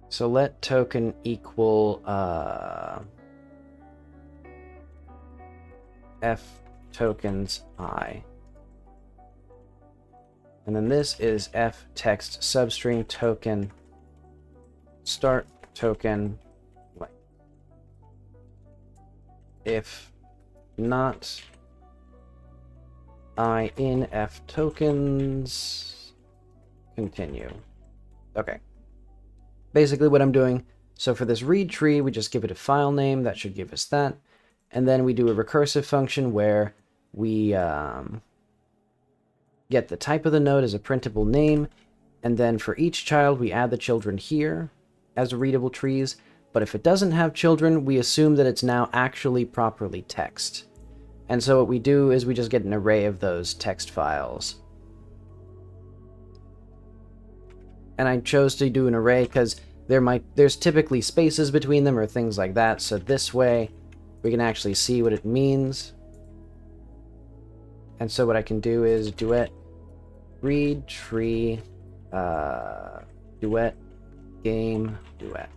So let token equal f tokens I. And then this is f text substring token start token like if not I in f tokens continue. Okay. Basically what I'm doing, so for this read tree, we just give it a file name. That should give us that. And then we do a recursive function where we get the type of the node as a printable name. And then for each child, we add the children here as readable trees. But if it doesn't have children, we assume that it's now actually properly text. And so what we do is we just get an array of those text files. And I chose to do an array because there's typically spaces between them or things like that. So this way we can actually see what it means. And so what I can do is duet read tree duet game duet.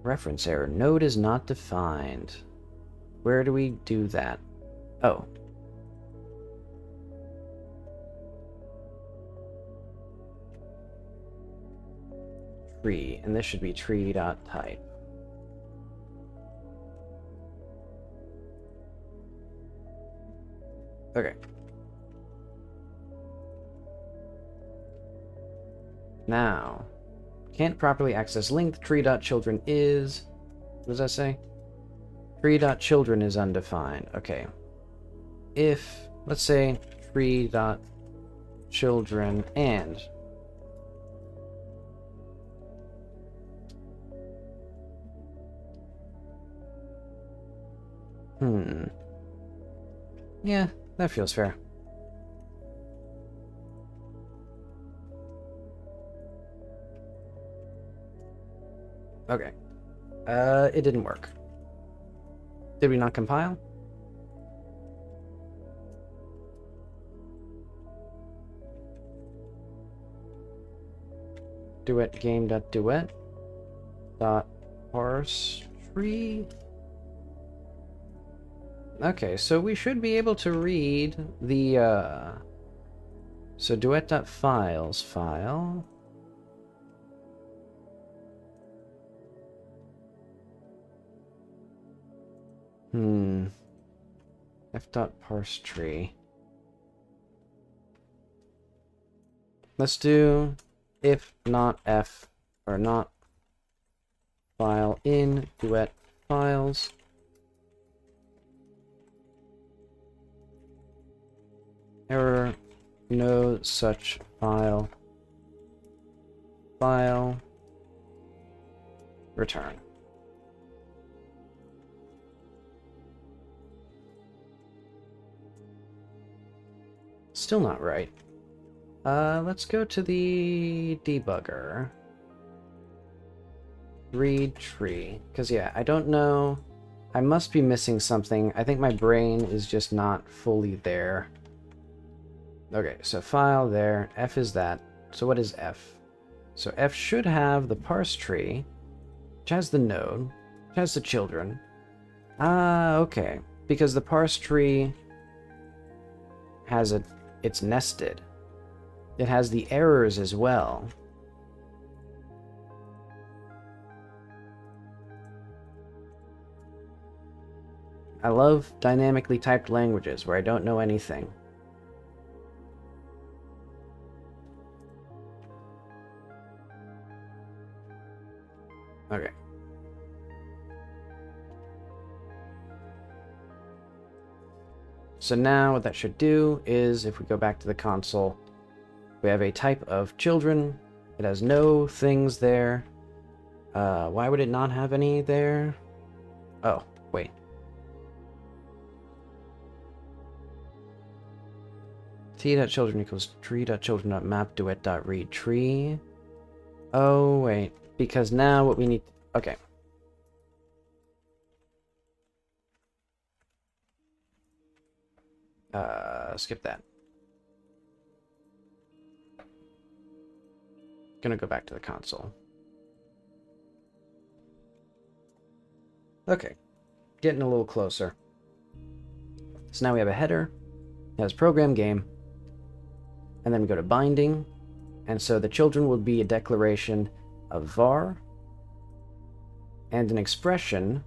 Reference error. Node is not defined. Where do we do that? Oh. Tree, and this should be tree.type. Okay. Now, can't properly access length. Tree.children is... What does that say? Tree.children is undefined. Okay. If, let's say, tree.children and... Yeah, that feels fair. Okay. It didn't work. Did we not compile? Duet game.duet dot parse tree. Okay, so we should be able to read the so duet.files file. f.parseTree. Let's do if not f or not file in duet files. Error, no such file. File. Return. Still not right. Let's go to the debugger. Read tree. Because, yeah, I don't know. I must be missing something. I think my brain is just not fully there. Okay, so file there. F is that. So what is F? So F should have the parse tree, which has the node, which has the children. Ah, okay. Because the parse tree has it's nested. It has the errors as well. I love dynamically typed languages where I don't know anything. Okay. So now what that should do is, if we go back to the console, we have a type of children. It has no things there. Why would it not have any there? Oh, wait. T.children equals tree.children.map.duet.read tree. Oh, wait. Because now what we need... Okay. Skip that. Gonna go back to the console. Okay, getting a little closer. So now we have a header, it has program game, and then we go to binding, and so the children will be a declaration of var, and an expression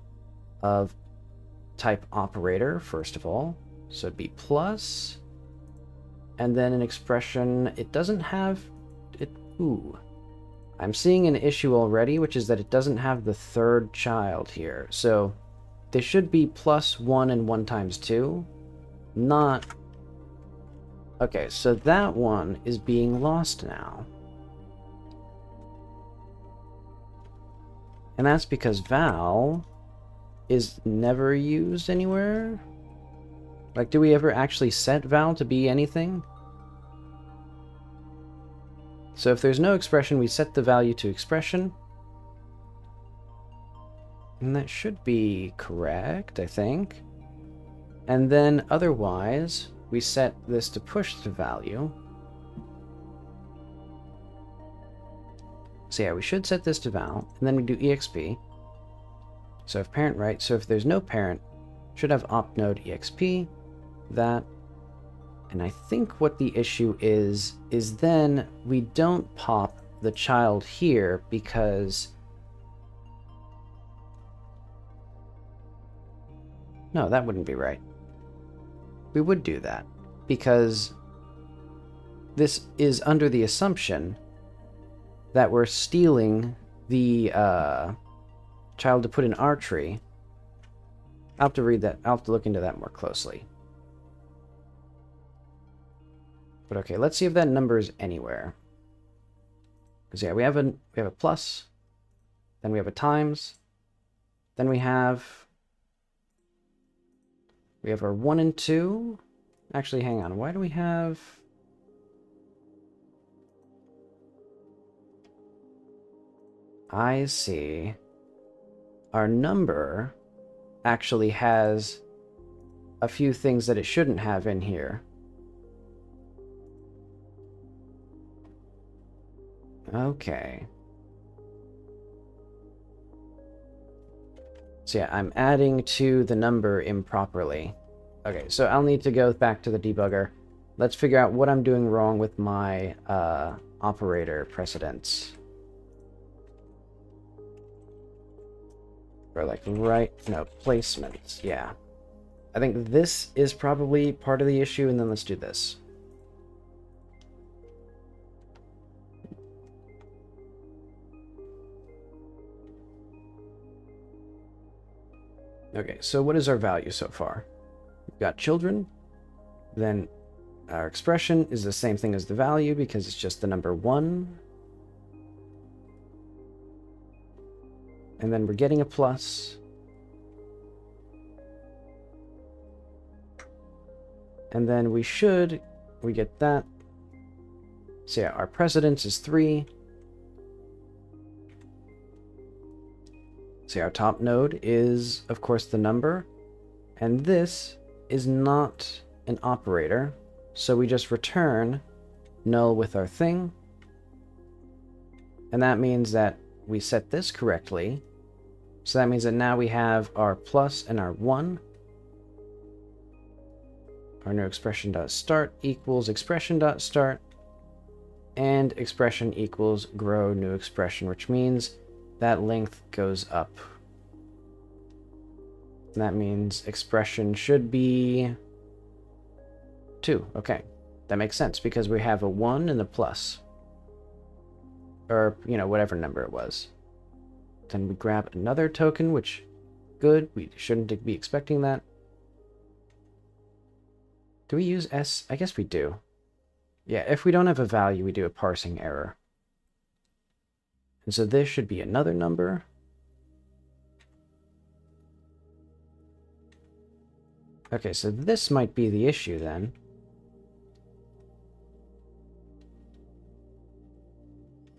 of type operator, first of all, so it'd be plus, and then an expression, it doesn't have, ooh. I'm seeing an issue already, which is that it doesn't have the third child here. So they should be plus 1 and 1 times 2, not... Okay, so that one is being lost now. And that's because val is never used anywhere? Like, do we ever actually set val to be anything? So if there's no expression, we set the value to expression. And that should be correct, I think. And then otherwise, we set this to push to value. So yeah, we should set this to val, and then we do exp. So if parent right, so if there's no parent, should have opt node exp, that. And I think what the issue is then we don't pop the child here because... No, that wouldn't be right. We would do that because this is under the assumption that we're stealing the child to put in our tree. I'll have to read that. I'll have to look into that more closely. But okay, let's see if that number is anywhere. Because yeah, we have a plus, then we have a times, then we have our 1 and 2. Actually, hang on. Why do we have... I see. Our number actually has a few things that it shouldn't have in here. Okay. So yeah, I'm adding to the number improperly. Okay, so I'll need to go back to the debugger. Let's figure out what I'm doing wrong with my operator precedence. Or like placements, yeah. I think this is probably part of the issue, and then let's do this. Okay, so what is our value so far? We've got children, then our expression is the same thing as the value because it's just the number 1. And then we're getting a plus. And then we get that. So yeah, our precedence is 3. So our top node is, of course, the number. And this is not an operator. So we just return null with our thing. And that means that we set this correctly. So that means that now we have our plus and our 1. Our new expression.start equals expression.start. And expression equals grow new expression, which means that length goes up. And that means expression should be 2. Okay, that makes sense because we have a 1 and a plus. Or, you know, whatever number it was. Then we grab another token, which, good, we shouldn't be expecting that. Do we use S? I guess we do. Yeah, if we don't have a value, we do a parsing error. And so this should be another number. Okay, so this might be the issue then.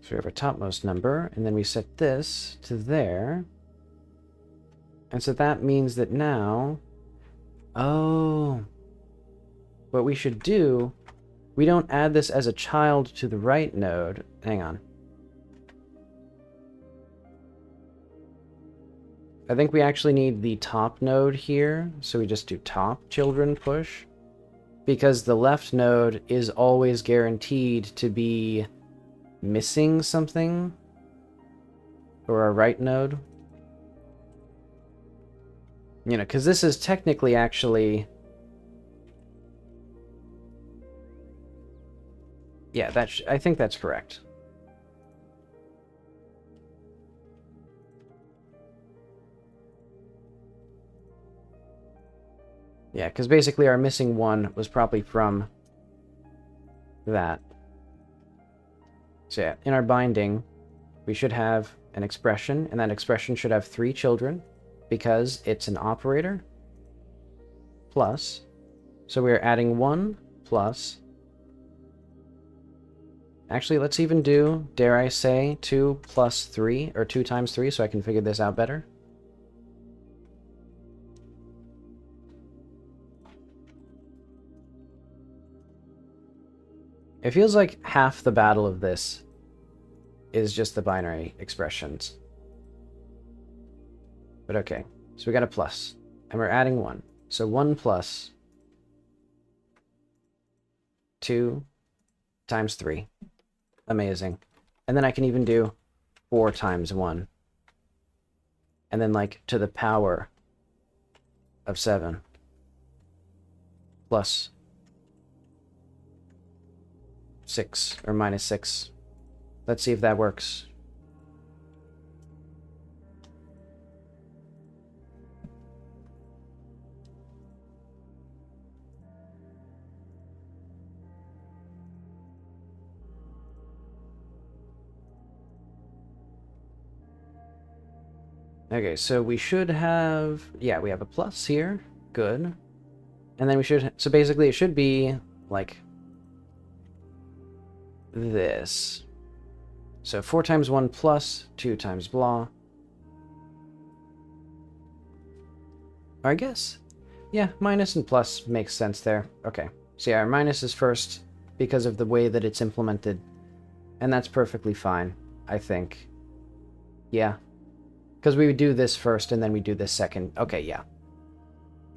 So we have our topmost number, and then we set this to there. And so that means that now... Oh... What we should do... We don't add this as a child to the right node. Hang on. I think we actually need the top node here, so we just do top children push. Because the left node is always guaranteed to be missing something. Or our right node. You know, because this is technically actually... Yeah, I think that's correct. Yeah, because basically our missing one was probably from that. So yeah, in our binding, we should have an expression, and that expression should have 3 children, because it's an operator, plus, so we're adding 1 plus, actually let's even do, dare I say, 2 plus 3, or 2 times 3, so I can figure this out better. It feels like half the battle of this is just the binary expressions. But okay, so we got a plus, and we're adding 1. So 1 plus 2 times 3. Amazing. And then I can even do 4 times 1. And then, like, to the power of 7. Plus 6, or minus 6. Let's see if that works. Okay, so we should have... Yeah, we have a plus here. Good. And then we should... So basically it should be, like, this. So 4 times 1 plus 2 times blah. Or I guess... Yeah, minus and plus makes sense there. Okay. So yeah, our minus is first because of the way that it's implemented. And that's perfectly fine, I think. Yeah. Because we would do this first and then we do this second. Okay, yeah.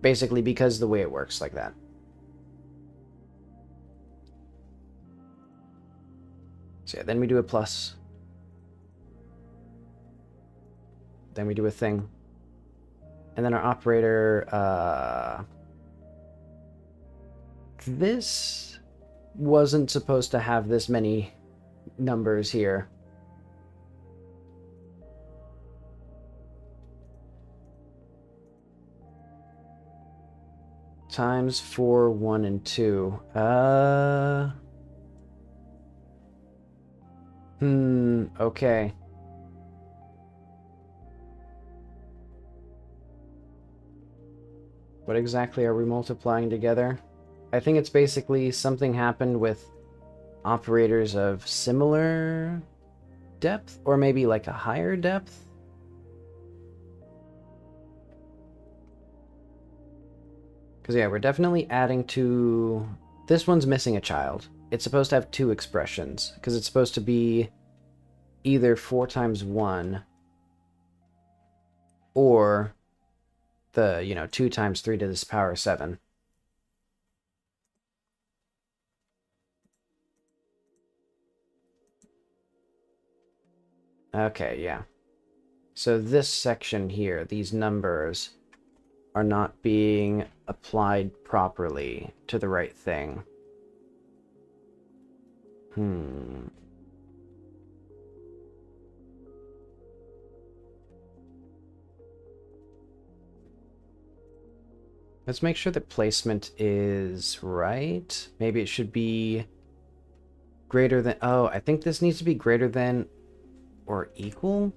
Basically because the way it works like that. So yeah, then we do a plus. Then we do a thing. And then our operator, this wasn't supposed to have this many numbers here. Times 4, 1, and 2. Okay. What exactly are we multiplying together? I think it's basically something happened with operators of similar depth, or maybe like a higher depth. Because yeah, we're definitely adding to... This one's missing a child. It's supposed to have 2 expressions, because it's supposed to be either 4 times 1, or the, 2 times 3 to this power 7. Okay, yeah. So this section here, these numbers, are not being applied properly to the right thing. Let's make sure the placement is right. Maybe it should be greater than... Oh, I think this needs to be greater than or equal.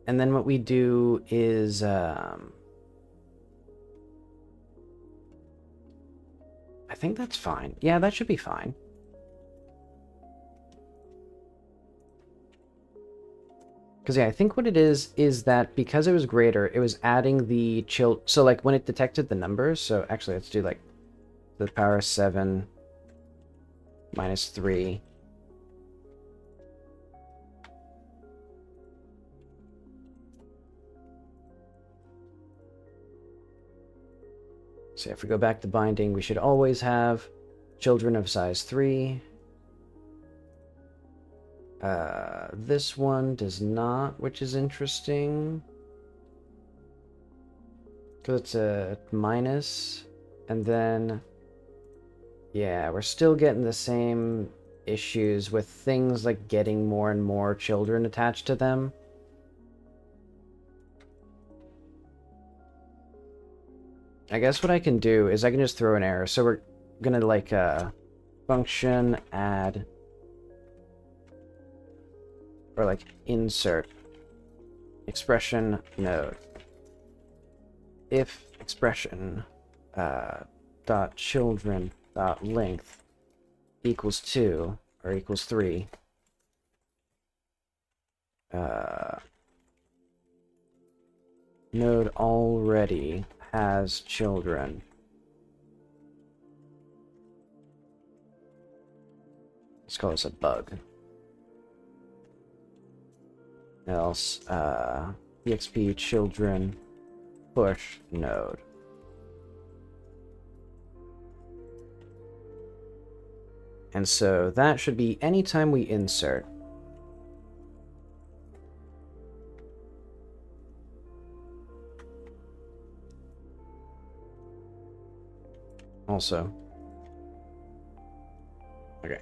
And then what we do is... I think that's fine. Yeah, that should be fine. Because, yeah, I think what it is that because it was greater, it was adding the So, like, when it detected the numbers... So, actually, let's do, like, the power 7 minus 3. So if we go back to binding, we should always have children of size 3. This one does not, which is interesting. Because it's a minus. And then, yeah, we're still getting the same issues with things like getting more and more children attached to them. I guess what I can do is I can just throw an error. So we're gonna like function add or like insert expression node. If expression dot children dot length equals 2 or equals 3, node already has children. Let's call this a bug. Else, exp children push node. And so that should be anytime we insert. Also. Okay.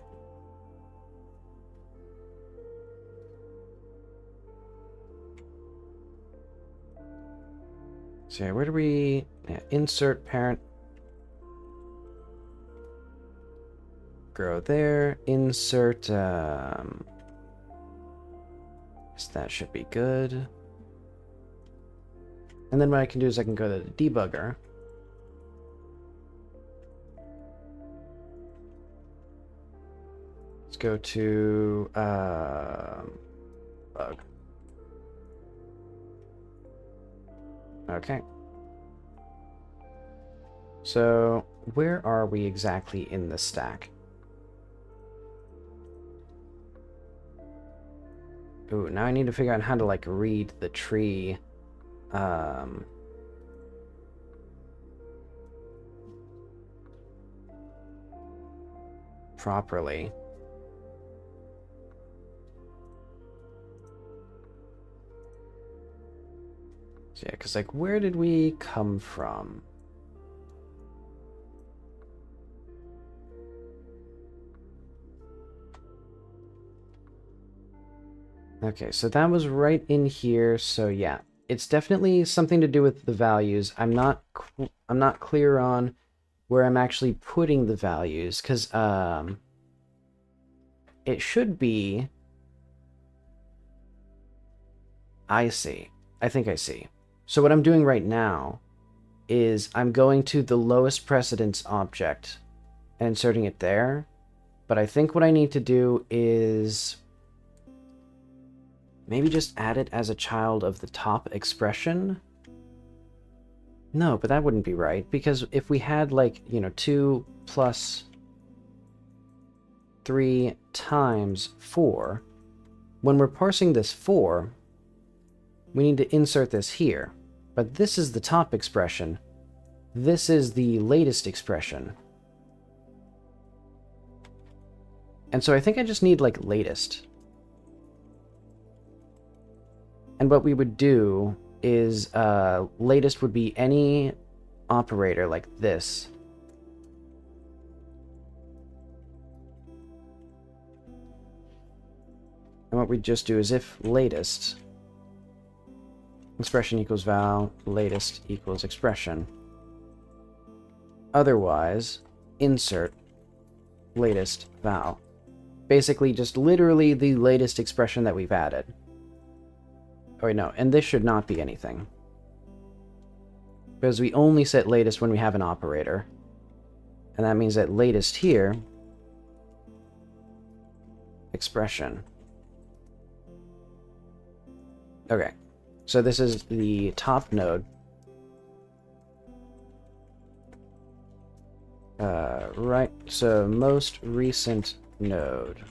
So yeah, where do we insert parent grow there, insert guess that should be good. And then what I can do is I can go to the debugger. Let's go to bug. Okay. So where are we exactly in the stack? Ooh, now I need to figure out how to like read the tree properly. So yeah, because like where did we come from? Okay, so that was right in here. So yeah, it's definitely something to do with the values. I'm not clear on where I'm actually putting the values because it should be. I see. I think I see. So what I'm doing right now is I'm going to the lowest precedence object and inserting it there. But I think what I need to do is maybe just add it as a child of the top expression. No, but that wouldn't be right, because if we had like, 2 plus 3 times 4, when we're parsing this 4, we need to insert this here. But this is the top expression. This is the latest expression. And so I think I just need like latest. And what we would do is latest would be any operator like this. And what we just do is if latest expression equals val, latest equals expression. Otherwise, insert latest val. Basically just literally the latest expression that we've added. Oh wait, no, and this should not be anything. Because we only set latest when we have an operator. And that means that latest here, expression. Okay, so this is the top node. Right, so most recent node.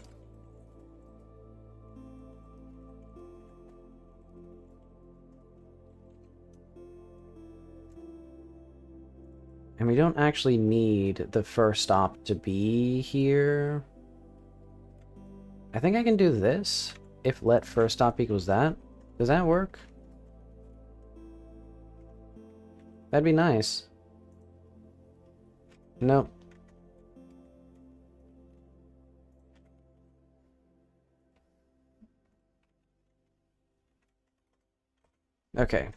And we don't actually need the first op to be here. I think I can do this. If let first op equals that. Does that work? That'd be nice. Nope. Okay.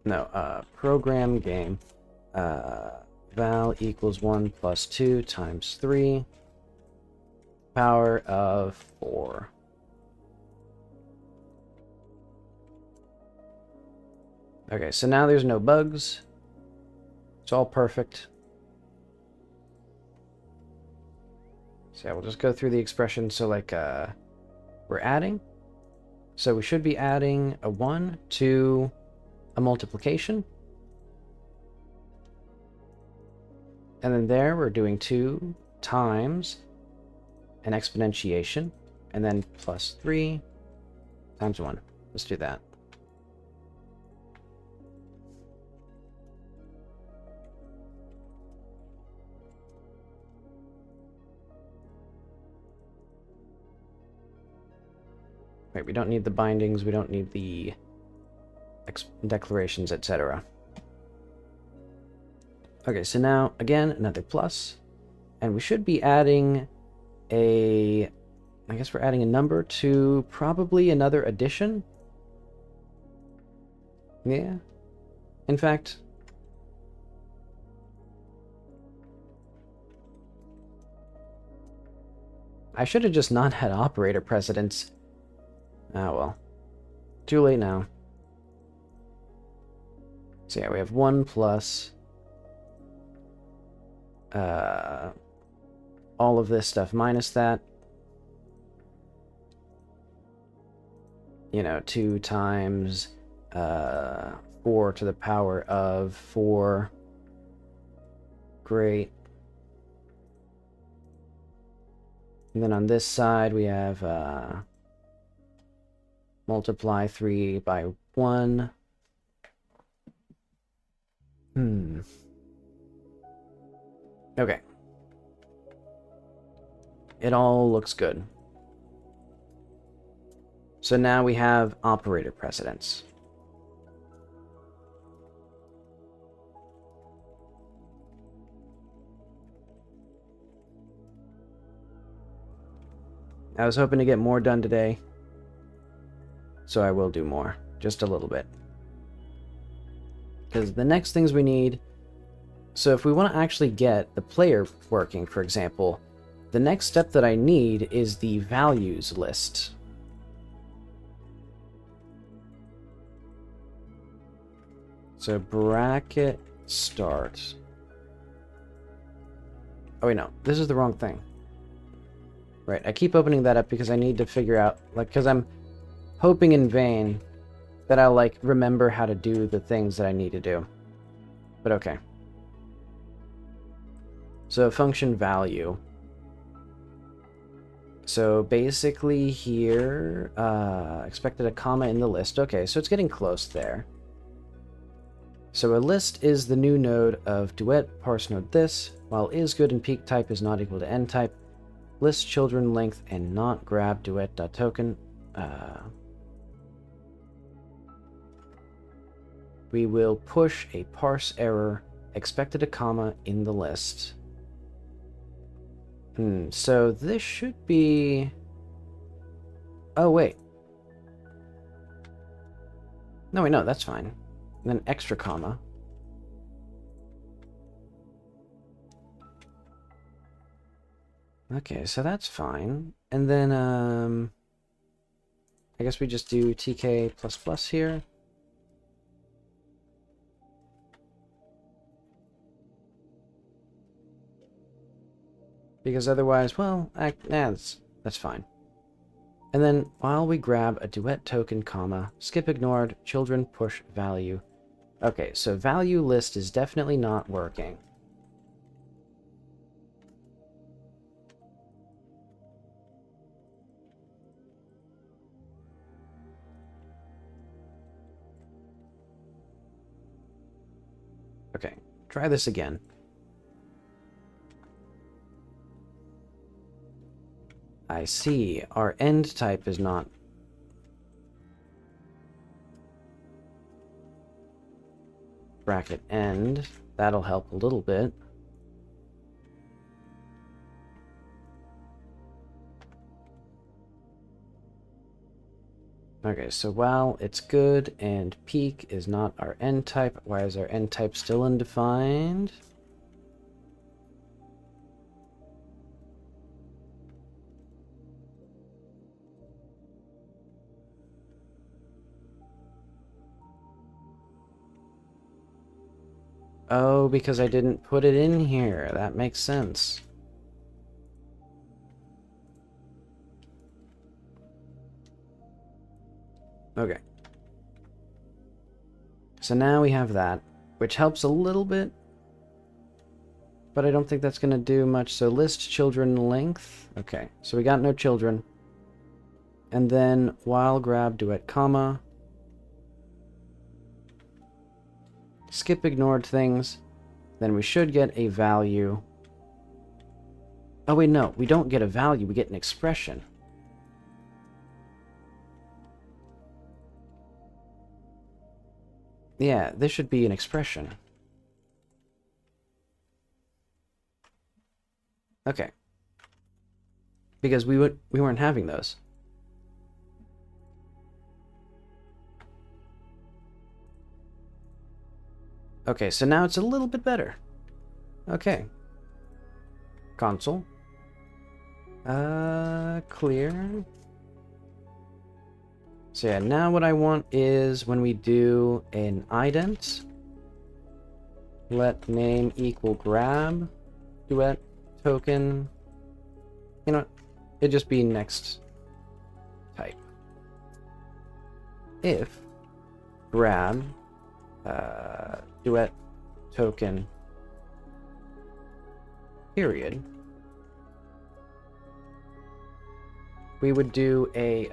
No, program game. Val equals 1 plus 2 times 3. Power of 4. Okay, so now there's no bugs. It's all perfect. So yeah, we'll just go through the expression. So like, we're adding. So we should be adding a 1 to a multiplication. And then there we're doing 2 times an exponentiation. And then plus 3 times 1. Let's do that. Wait, we don't need the bindings, we don't need the declarations, etc. Okay, so now, again, another plus. And we should be adding a... I guess we're adding a number to probably another addition. Yeah. In fact... I should have just not had operator precedence. Oh well. Too late now. So yeah, we have 1 plus... all of this stuff minus that. You know, 2 times 4 to the power of 4. Great. And then on this side we have multiply 3 by 1. Okay. It all looks good. So now we have operator precedence. I was hoping to get more done today, so I will do more. Just a little bit. Because the next things we need... So if we want to actually get the player working, for example, the next step that I need is the values list. So bracket start. Oh wait, no. This is the wrong thing. Right, I keep opening that up because I need to figure out, like, because I'm hoping in vain that I'll, like, remember how to do the things that I need to do. But okay. So function value. So basically here, expected a comma in the list. Okay, so it's getting close there. So a list is the new node of duet parse node this, while is good and peak type is not equal to end type. List children length and not grab duet.token. We will push a parse error expected a comma in the list. So this should be... Oh, wait. No, wait, no, that's fine. And then extra comma. Okay, so that's fine. And then, I guess we just do tk++ here. Because otherwise, well, that's fine. And then, while we grab a duet token, comma, skip ignored, children push value. Okay, so value list is definitely not working. try this again. I see. Our end type is not. Bracket end. That'll help a little bit. Okay, so while it's good and peak is not our end type, why is our end type still undefined? Oh, because I didn't put it in here. That makes sense. Okay. So now we have that, which helps a little bit, but I don't think that's going to do much. So list children length. Okay, so we got no children. And then while grab duet comma. Skip ignored things. Then we should get a value. Oh wait, no, we don't get a value, we get an expression. Yeah, this should be an expression. Okay. Because we weren't having those. Okay, so now it's a little bit better. Okay. Console. Clear. So yeah, now what I want is when we do an ident, let name equal grab, duet, token, you know, it'd just be next type. If grab, duet, token, period, we would do a,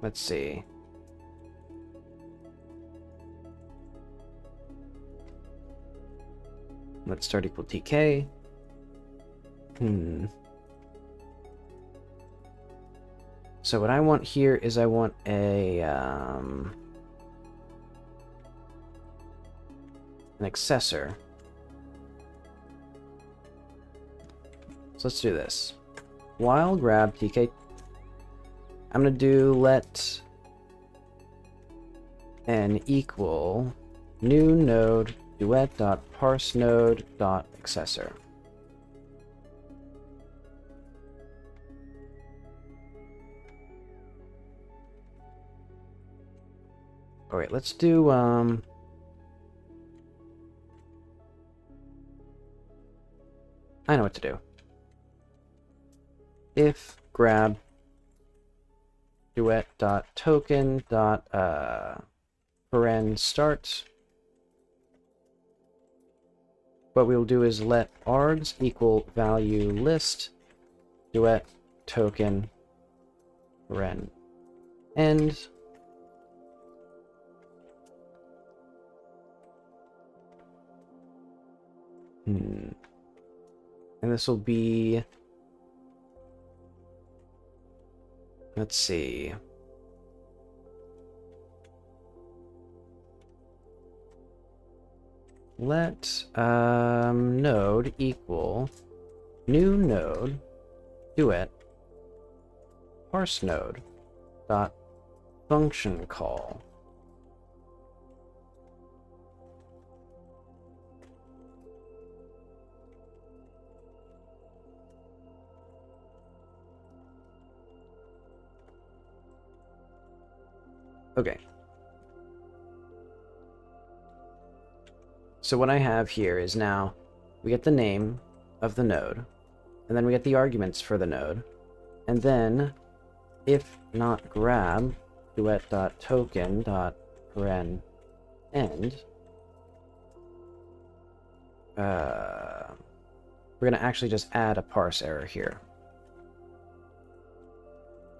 let's see. Let's start equal tk. So what I want here is I want a an accessor. So let's do this. While grab tk, I'm gonna do let n equal new node duet dot parse node dot accessor. All right, let's do I know what to do. If grab duet dot token dot paren start, what we will do is let args equal value list duet token paren end. And this will be, let's see. Let node equal new node duet parse node dot function call. Okay. So what I have here is now we get the name of the node, and then we get the arguments for the node, and then if not grab duet dot token dot paren end, we're gonna actually just add a parse error here.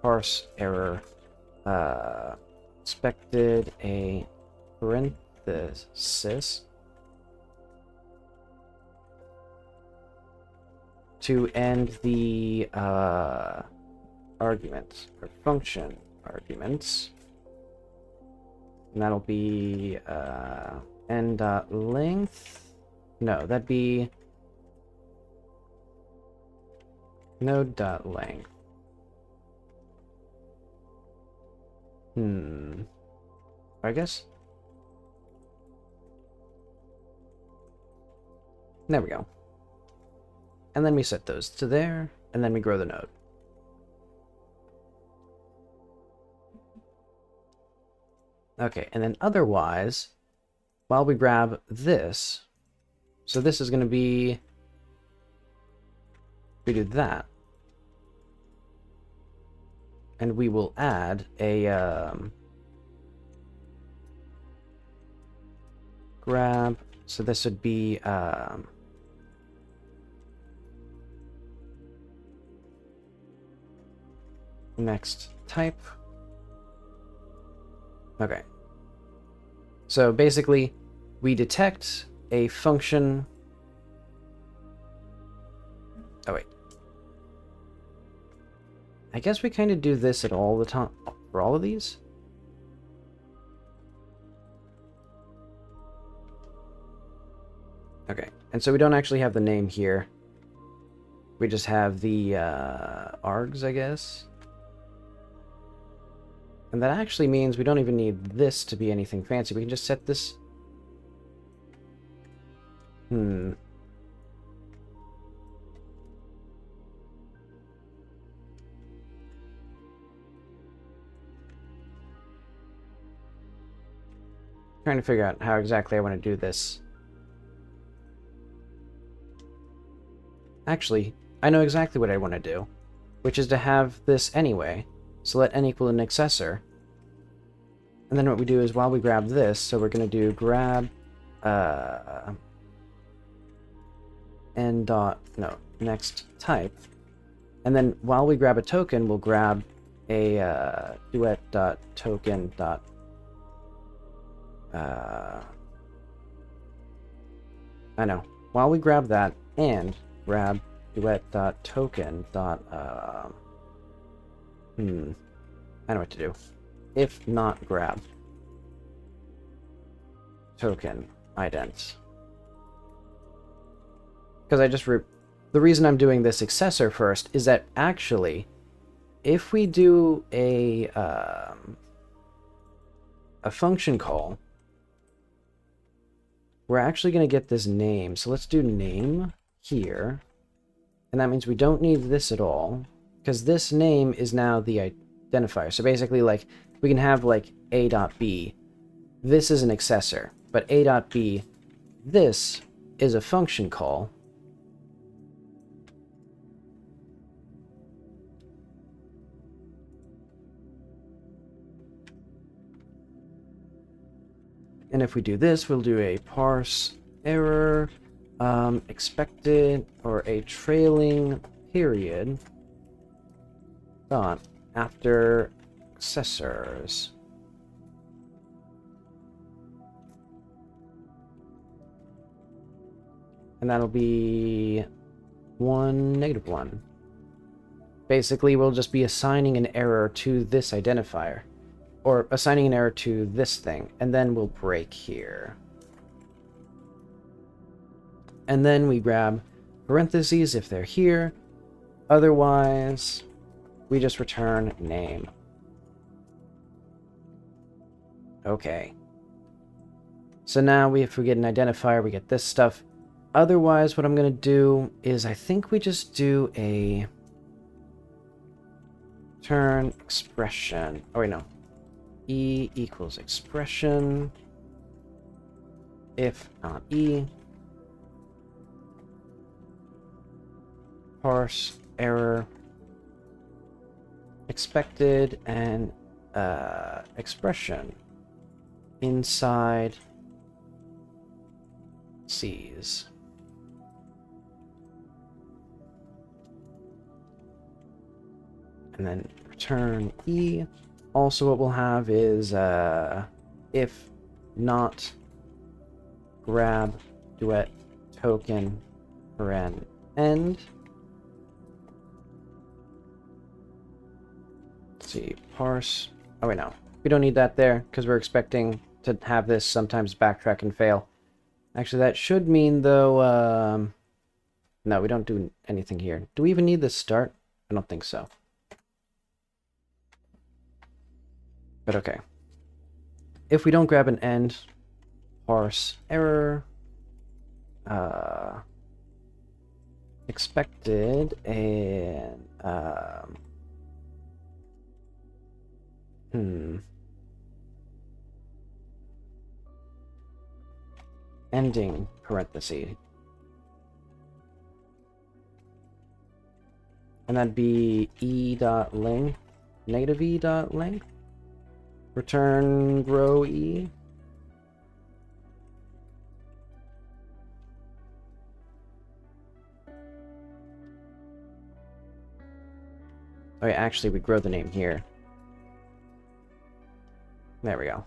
Parse error expected a this sys to end the arguments or function arguments, and that'll be n.length. No, that'd be node.length. I guess. There we go. And then we set those to there, and then we grow the node. Okay, and then otherwise, while we grab this, so this is going to be, we do that, and we will add a grab, so this would be next type. Okay. So basically, we detect a function. Oh, wait. I guess we kind of do this at all the time for all of these. Okay. And so we don't actually have the name here. We just have the args, I guess. And that actually means we don't even need this to be anything fancy. We can just set this... Trying to figure out how exactly I want to do this. Actually, I know exactly what I want to do, which is to have this anyway. So let n equal an accessor. And then what we do is while we grab this, so we're going to do grab n dot, no, next type. And then while we grab a token, we'll grab a duet dot token dot I know. While we grab that and grab duet dot token dot I know what to do. If not grab token ident. Because I just the reason I'm doing this accessor first is that actually, if we do a function call, we're actually going to get this name. So let's do name here, and that means we don't need this at all, because this name is now the identifier. So basically, like, we can have like a.b. This is an accessor, but a.b, this is a function call. And if we do this, we'll do a parse error expected, or a trailing period dot after accessors. And that'll be 1, -1. Basically, we'll just be assigning an error to this identifier, or assigning an error to this thing, and then we'll break here. And then we grab parentheses if they're here. Otherwise, we just return name. Okay. So now if we get an identifier, we get this stuff. Otherwise, what I'm going to do is I think we just do a turn expression. Oh, wait, no. E equals expression. If not E. Parse error expected and expression inside C's. And then return E. Also what we'll have is if not grab duet token paren end. Let's see, parse. Oh wait, no. We don't need that there because we're expecting to have this sometimes backtrack and fail. Actually, that should mean, though, no, we don't do anything here. Do we even need this start? I don't think so. But okay. If we don't grab an end, parse error, expected, and, ending parenthesis. And that'd be e.length, negative e.length. Return grow e. Oh yeah, actually we grow the name here. There we go.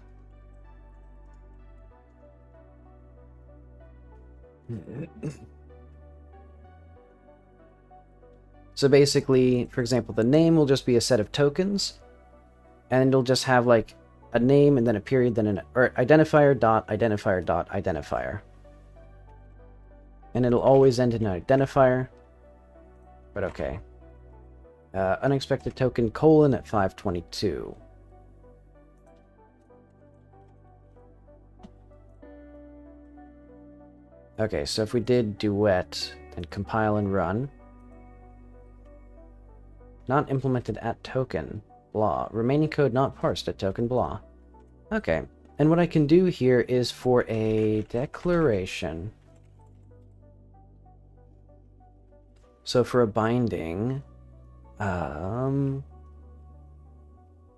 So basically, for example, the name will just be a set of tokens, and it'll just have like a name and then a period, then an or identifier dot identifier dot identifier, and it'll always end in an identifier. But okay, unexpected token colon at 522. Okay, so if we did duet and compile and run. Not implemented at token, blah. Remaining code not parsed at token, blah. Okay, and what I can do here is for a declaration. So for a binding,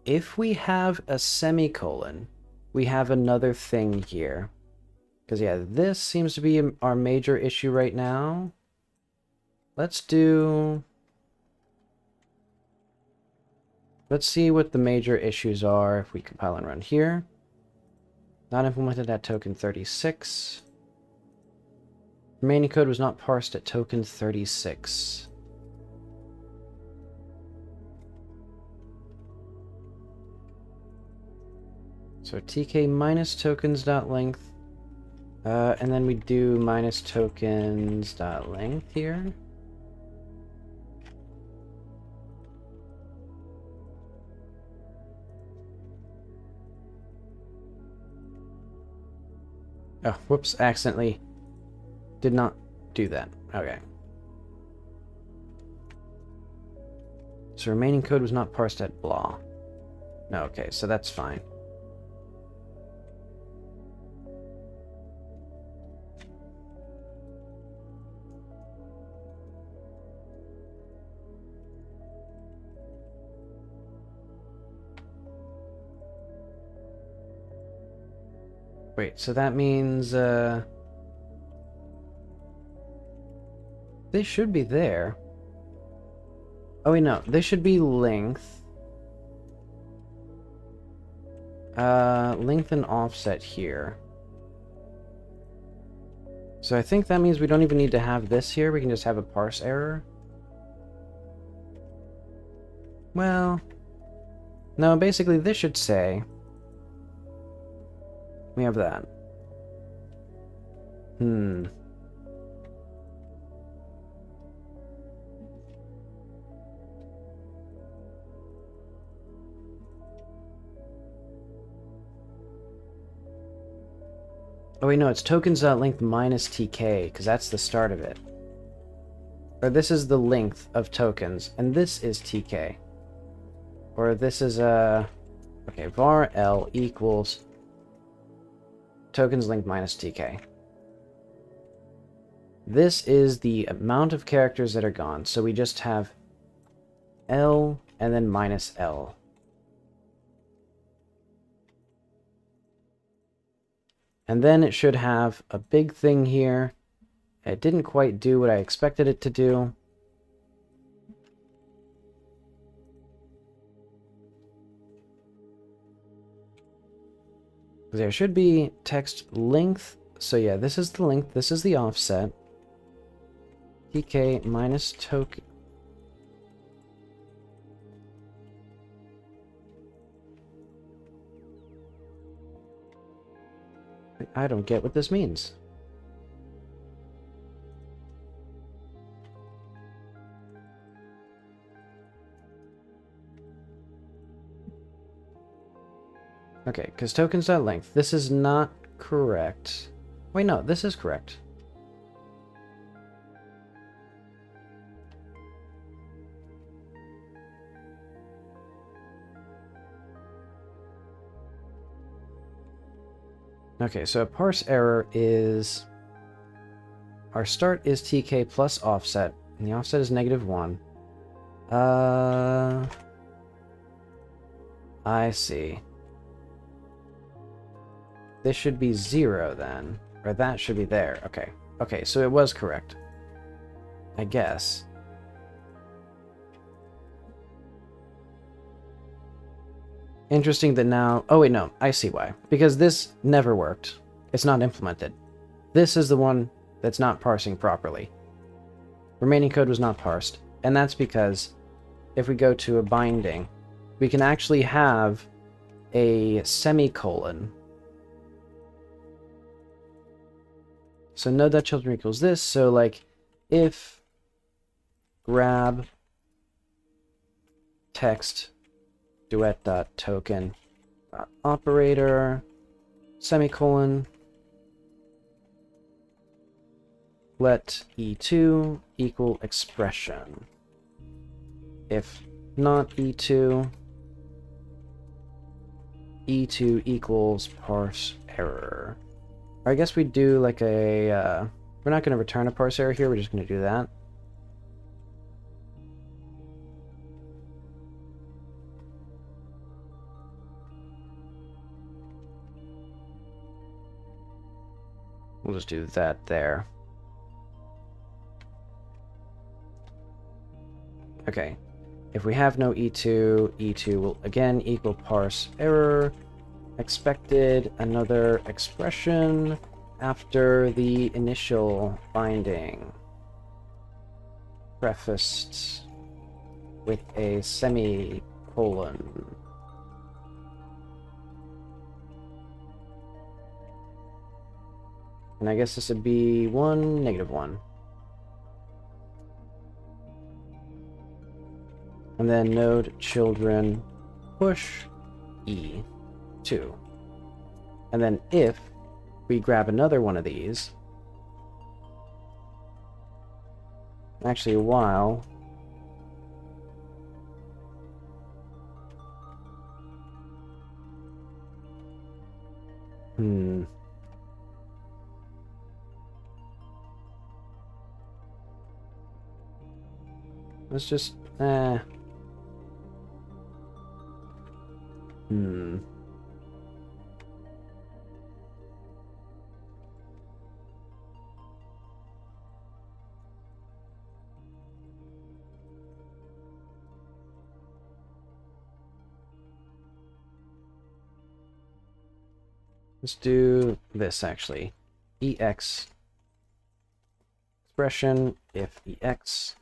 if we have a semicolon, we have another thing here. Because yeah, this seems to be our major issue right now. Let's see what the major issues are if we compile and run here. Not implemented at token 36. Remaining code was not parsed at token 36. So tk minus tokens.length. And then we do minus tokens.length here. Oh, whoops, accidentally did not do that. Okay. So remaining code was not parsed at blah. No, okay, so that's fine. Wait, so that means, they should be there. Oh wait, no, they should be length. Length and offset here. So I think that means we don't even need to have this here, we can just have a parse error. Well, no, basically this should say... We have that. Oh wait, no, it's tokens.length minus tk, because that's the start of it. Or this is the length of tokens, and this is tk. Or this is okay, var l equals tokens length minus tk. This is the amount of characters that are gone, so we just have L and then minus L. And then it should have a big thing here. It didn't quite do what I expected it to do. There should be text length So yeah, this is the length, this is the offset. TK minus token. I don't get what this means. Okay, because tokens.length. This is not correct. Wait, no, this is correct. Okay, so a parse error is... Our start is TK plus offset, and the offset is -1. I see. This should be 0 then. Or that should be there. Okay. Okay, so it was correct. I guess. Interesting that now... Oh wait, no. I see why. Because this never worked. It's not implemented. This is the one that's not parsing properly. Remaining code was not parsed. And that's because if we go to a binding, we can actually have a semicolon. So node.children equals this. So like if grab text duet.token operator semicolon let e2 equal expression. If not e2 equals parse error. Or I guess we do like a we're not going to return a parse error here, we're just going to do that. We'll just do that there. Okay. If we have no e2, e2 will again equal parse error. Expected another expression after the initial binding. Prefaced with a semicolon. And I guess this would be 1, -1. And then node children push e2. And then if we grab another one of these, actually while let's just let's do this actually. EX expression, if EX,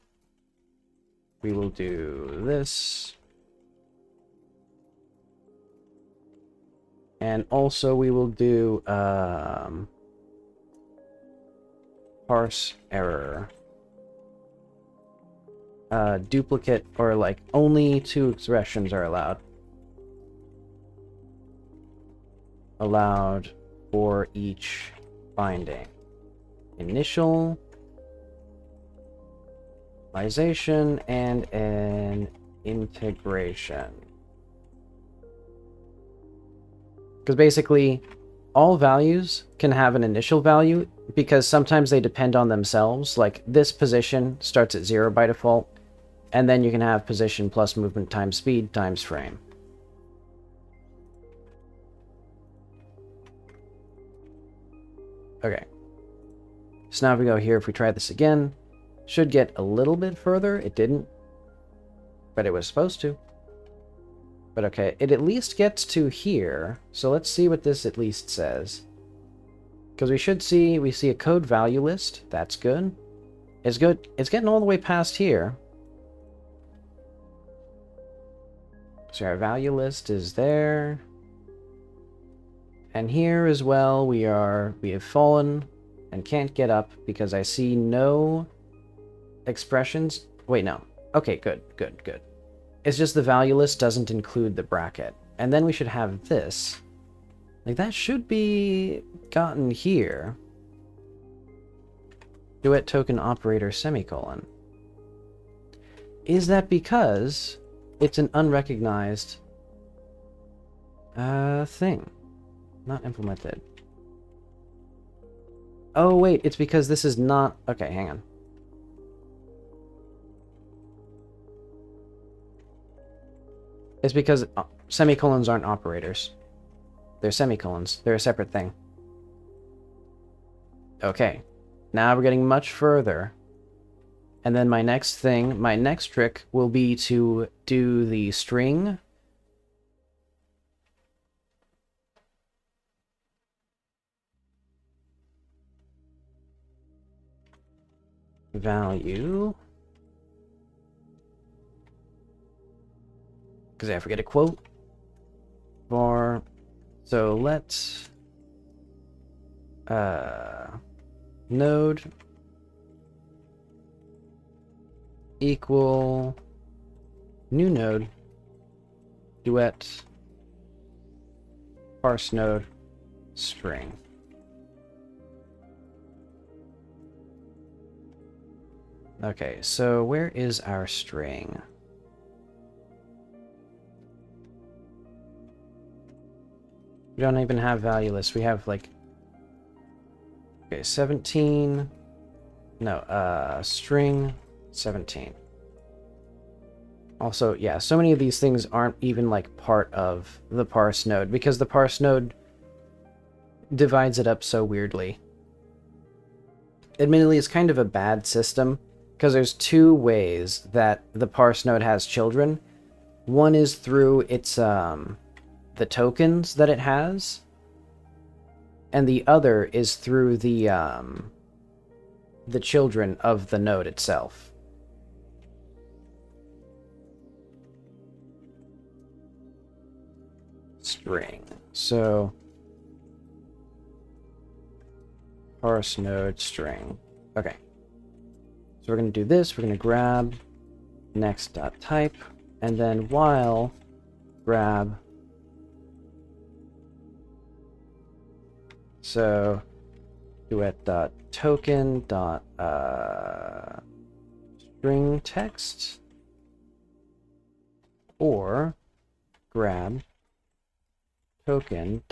we will do this. And also we will do parse error. Duplicate, or like only 2 expressions are allowed for each binding. Initialization and an integration. Because basically, all values can have an initial value, because sometimes they depend on themselves. Like this position starts at 0 by default, and then you can have position plus movement times speed times frame. Okay. So now if we go here, if we try this again, should get a little bit further. It didn't, but it was supposed to. But okay, it at least gets to here, so let's see what this at least says. Because we see a code value list. That's good. It's good. It's getting all the way past here. So our value list is there. And here as well, we have fallen and can't get up because I see no expressions. Wait, no. Okay, good. It's just the value list doesn't include the bracket. And then we should have this. Like, that should be gotten here. Duet token operator semicolon. Is that because it's an unrecognized thing? Not implemented. Oh, wait, it's because this is not... Okay, hang on. It's because semicolons aren't operators. They're semicolons. They're a separate thing. Okay. Now we're getting much further. And then my next trick will be to do the string value, because I forget a quote, var, so let's node equal new node duet parse node string. Okay, so where is our string? We don't even have value lists. We have like, okay, 17. No, string 17. Also, yeah, so many of these things aren't even like part of the parse node because the parse node divides it up so weirdly. Admittedly, it's kind of a bad system because there's two ways that the parse node has children. One is through its the tokens that it has, and the other is through the children of the node itself. String. So parse node string. Okay. So we're going to do this. We're going to grab next.type, and then while grab. So duet.token string text, or grab token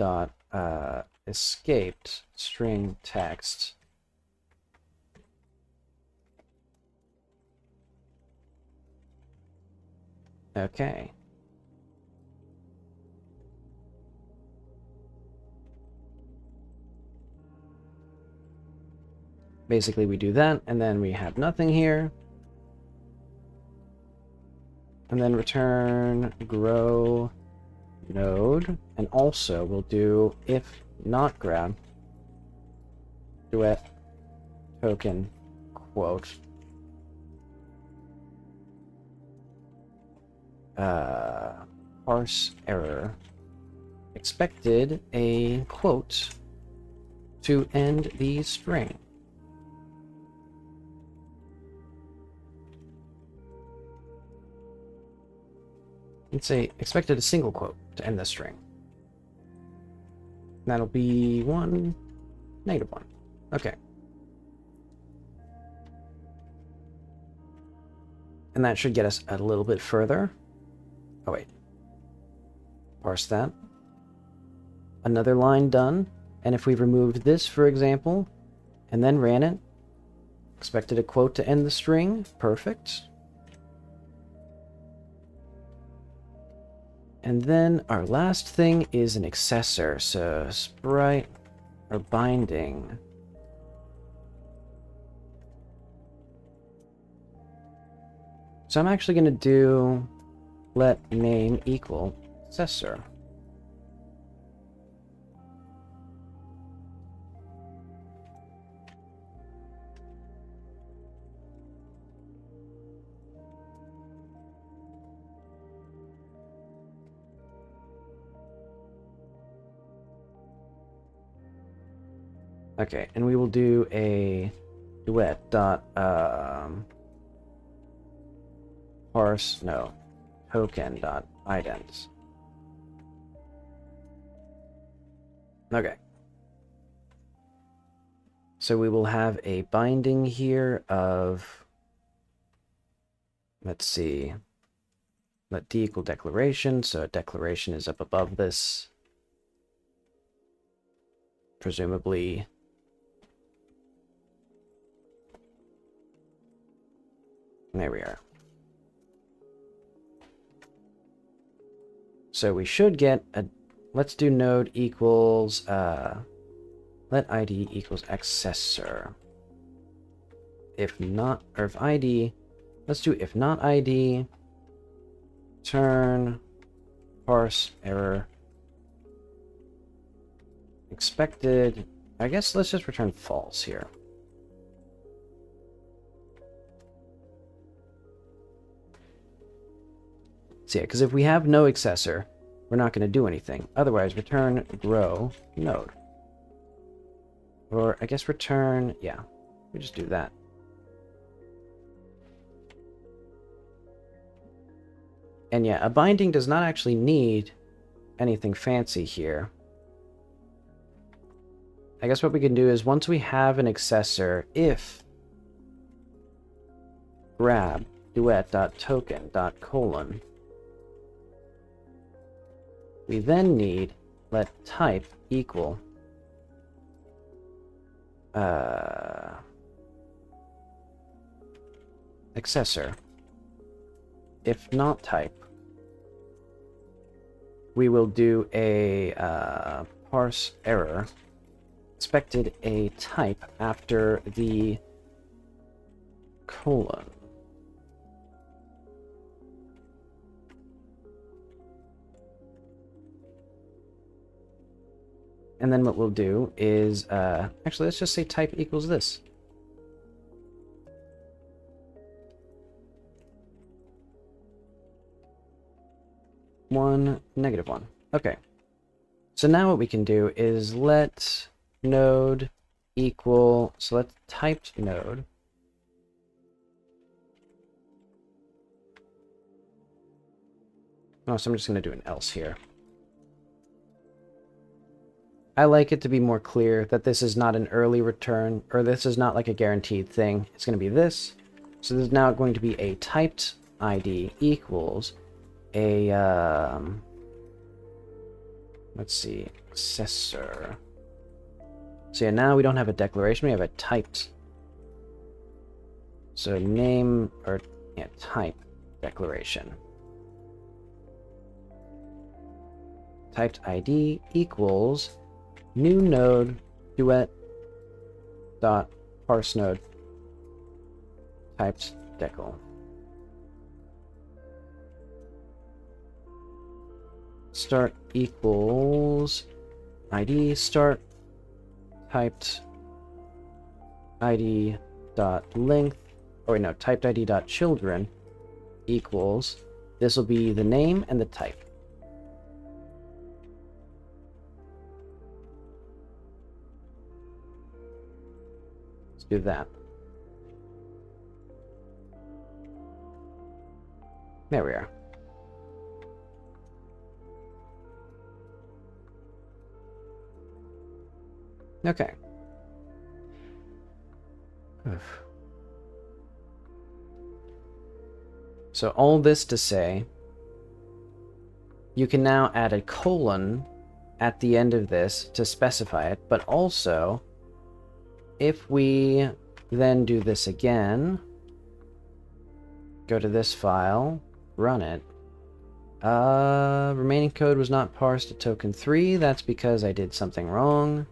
escaped string text. Okay. Basically, we do that, and then we have nothing here. And then return grow node, and also we'll do if not grab duet token quote parse error expected a quote to end the string. Let's say expected a single quote to end the string. That'll be -1. Okay. And that should get us a little bit further. Oh, wait. Parse that. Another line done. And if we removed this, for example, and then ran it, expected a quote to end the string. Perfect. And then our last thing is an accessor, so sprite or binding. So I'm actually going to do let name equal accessor. Okay, and we will do a duet dot parse token dot idents. Okay. So we will have a binding here of, let's see, let d equal declaration, so a declaration is up above this. Presumably there we are. So we should get a, let's do node equals, let ID equals accessor. If not, or if ID, let's do if not ID, turn parse error expected. I guess let's just return false here. So yeah, because if we have no accessor, we're not going to do anything. Otherwise, return grow node. Or I guess return, yeah, we just do that. And yeah, a binding does not actually need anything fancy here. I guess what we can do is once we have an accessor, if grab duet.token.colon, we then need let type equal accessor. If not type, we will do a parse error expected a type after the colon. And then what we'll do is, actually, let's just say type equals this. -1. Okay. So now what we can do is let node equal, so let's typed node. Oh, so I'm just going to do an else here. I like it to be more clear that this is not an early return, or this is not like a guaranteed thing. It's going to be this. So there's now going to be a typed ID equals a, let's see, accessor. So yeah, now we don't have a declaration, we have a typed. So name, or yeah, type declaration. Typed ID equals new node duet dot parse node typed decal. Start equals ID start typed ID dot length, or no, typed ID dot children equals, this will be the name and the type. Let's do that. There we are. Okay. Oof. So all this to say, you can now add a colon at the end of this to specify it, but also, if we then do this again, go to this file, run it, remaining code was not parsed to token 3, that's because I did something wrong.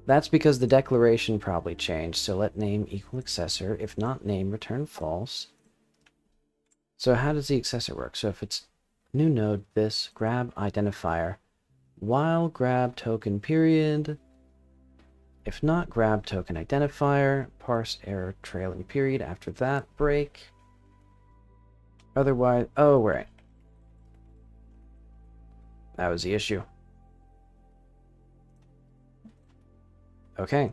That's because the declaration probably changed, so let name equal accessor. If not name, return false. So how does the accessor work? So if it's new node, this grab identifier, while grab token period, if not grab token identifier, parse error trailing period after that break. Otherwise, oh right. That was the issue. Okay.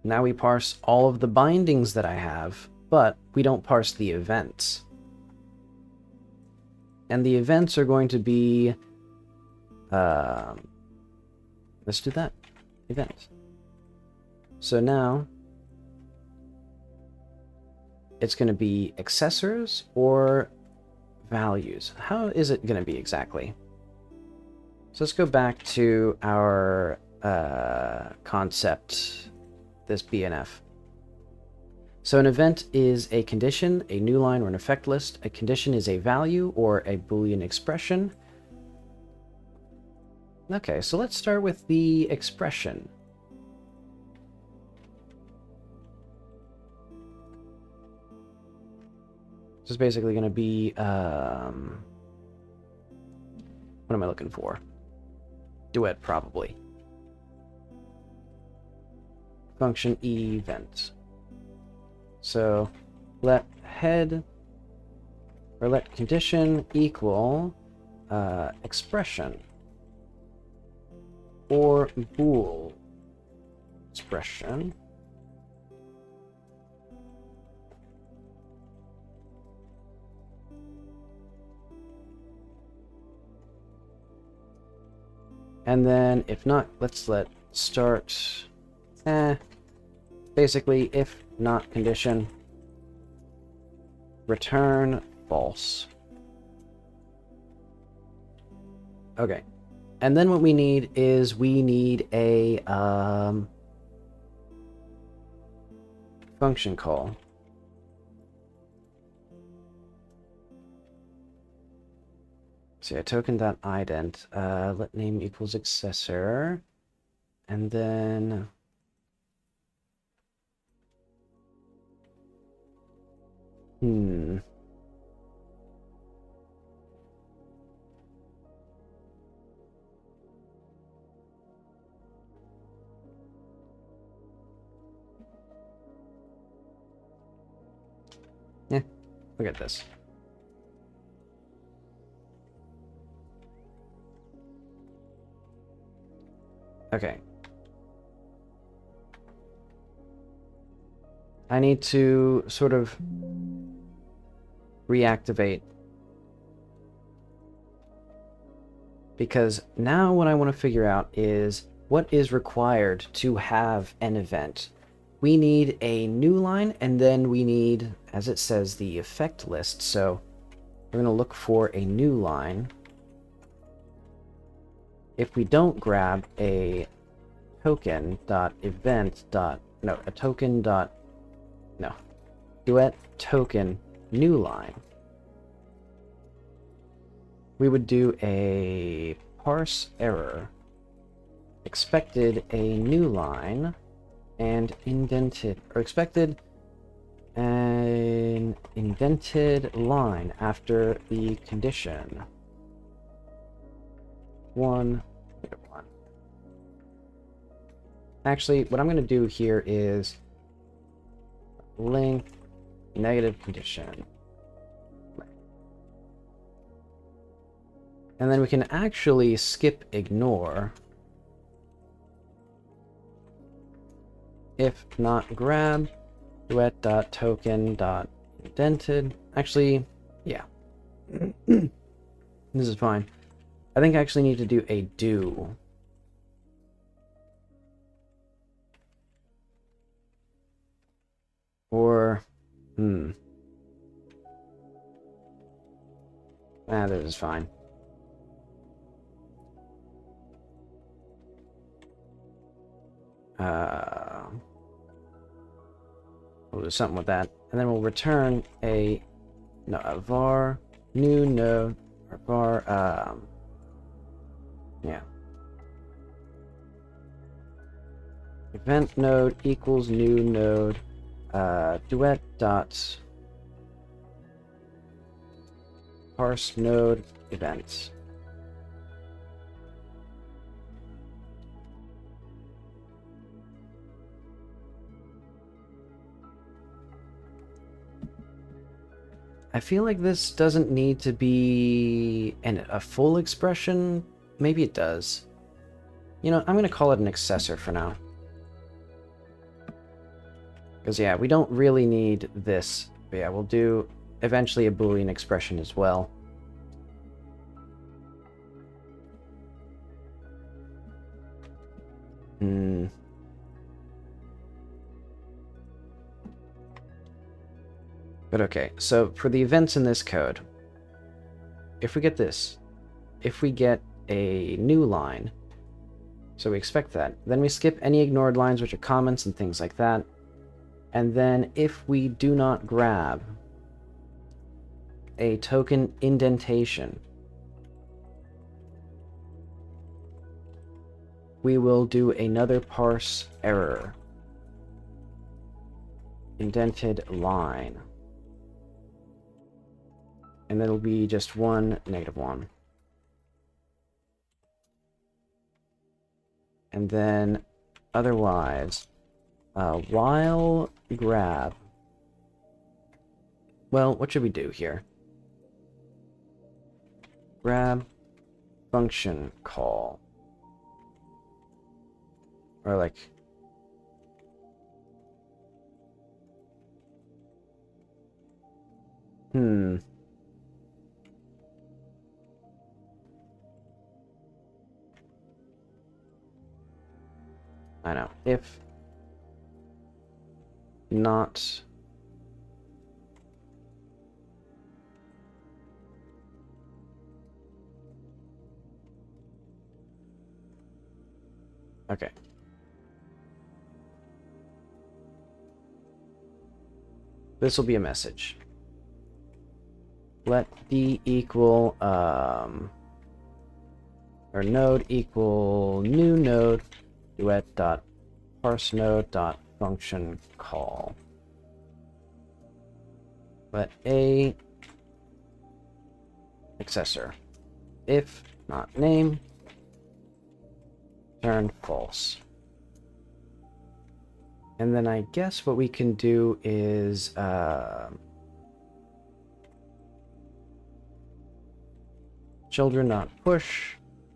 Now we parse all of the bindings that I have, but we don't parse the events. And the events are going to be... let's do that. Event. So now... it's going to be accessors or values. How is it going to be exactly? So let's go back to our concept, this BNF. So an event is a condition, a new line, or an effect list. A condition is a value or a Boolean expression. Okay, so let's start with the expression. This is basically going to be, what am I looking for? Duet, probably. Function event. So let head, or let condition equal expression, or bool expression. And then, if not, let's let start, basically, if not condition, return false. Okay. And then what we need is we need a function call. So yeah, token.ident, let name equals accessor, and then yeah, look at this. Okay. I need to sort of reactivate, because now what I want to figure out is what is required to have an event. We need a new line, and then we need, as it says, the effect list. So we're going to look for a new line. If we don't grab a token.event. No, a token. No. Duet token new line. We would do a parse error. Expected a new line and indented, or expected an indented line after the condition. One. Actually, what I'm going to do here is length negative condition. And then we can actually skip ignore if not grab duet.token.indented. Actually, yeah. This is fine. I think I actually need to do a do. Or, this is fine. We'll do something with that. And then we'll return a var new node, or var, yeah. Event node equals new node. Duet dot parse node events. I feel like this doesn't need to be a full expression. Maybe it does. You know, I'm going to call it an accessor for now. Because, yeah, we don't really need this. But yeah, we'll do eventually a Boolean expression as well. But okay, so for the events in this code, if we get this, if we get a new line, so we expect that, then we skip any ignored lines, which are comments and things like that. And then if we do not grab a token indentation, we will do another parse error. Indented line. And then it'll be just 1, -1. And then otherwise, while grab. Well, what should we do here? Grab function call. Or like... I know. If not... Okay. This will be a message. Let d equal, or node equal new node duet dot parse node dot function call. Let a accessor, if not name, turn false. And then I guess what we can do is children.push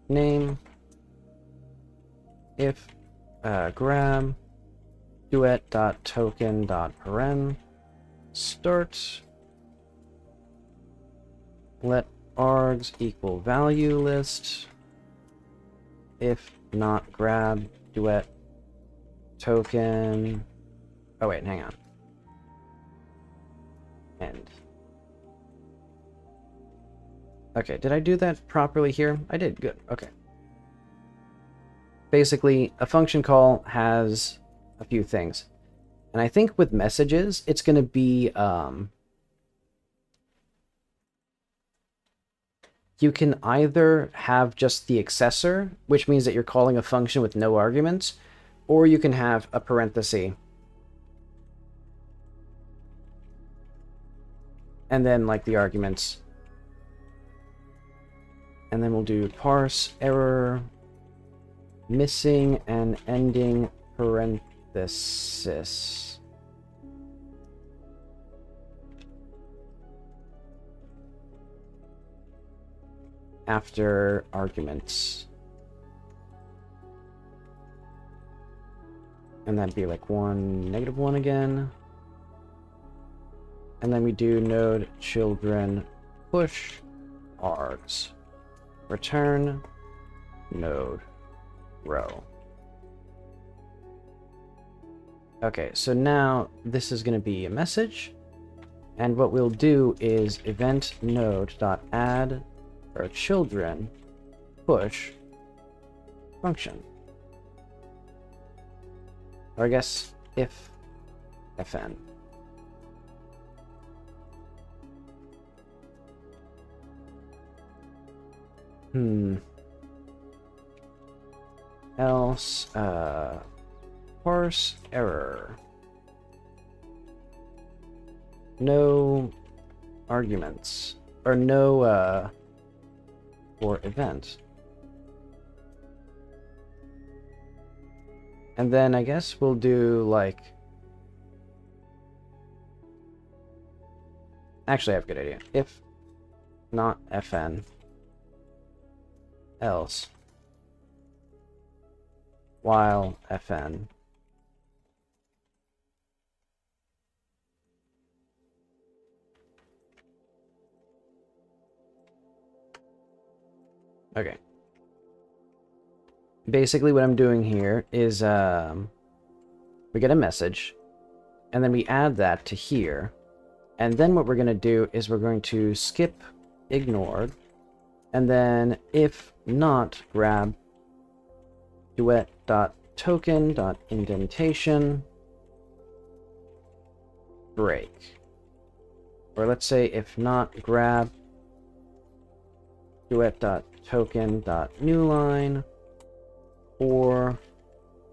name if grab duet.token.paren start let args equal value list if not grab duet token. Oh wait, hang on. End. Okay, did I do that properly here? I did, good, okay. Basically, a function call has a few things. And I think with messages, it's going to be, you can either have just the accessor, which means that you're calling a function with no arguments, or you can have a parenthesis. And then, like, the arguments. And then we'll do parse error missing an ending parenthesis. After arguments. And that'd be like 1, -1 again. And then we do node children push args. Return node row. Okay, so now this is going to be a message. And what we'll do is event node.add or children push function. Or I guess if fn. Else parse error. No arguments. Or no for event. And then I guess we'll do like... Actually, I have a good idea. If not fn, else, while fn, Okay. Basically what I'm doing here is we get a message, and then we add that to here. And then what we're going to do is we're going to skip ignored, and then if not, grab duet.token.indentation break. Or let's say if not, grab duet.token.newline, or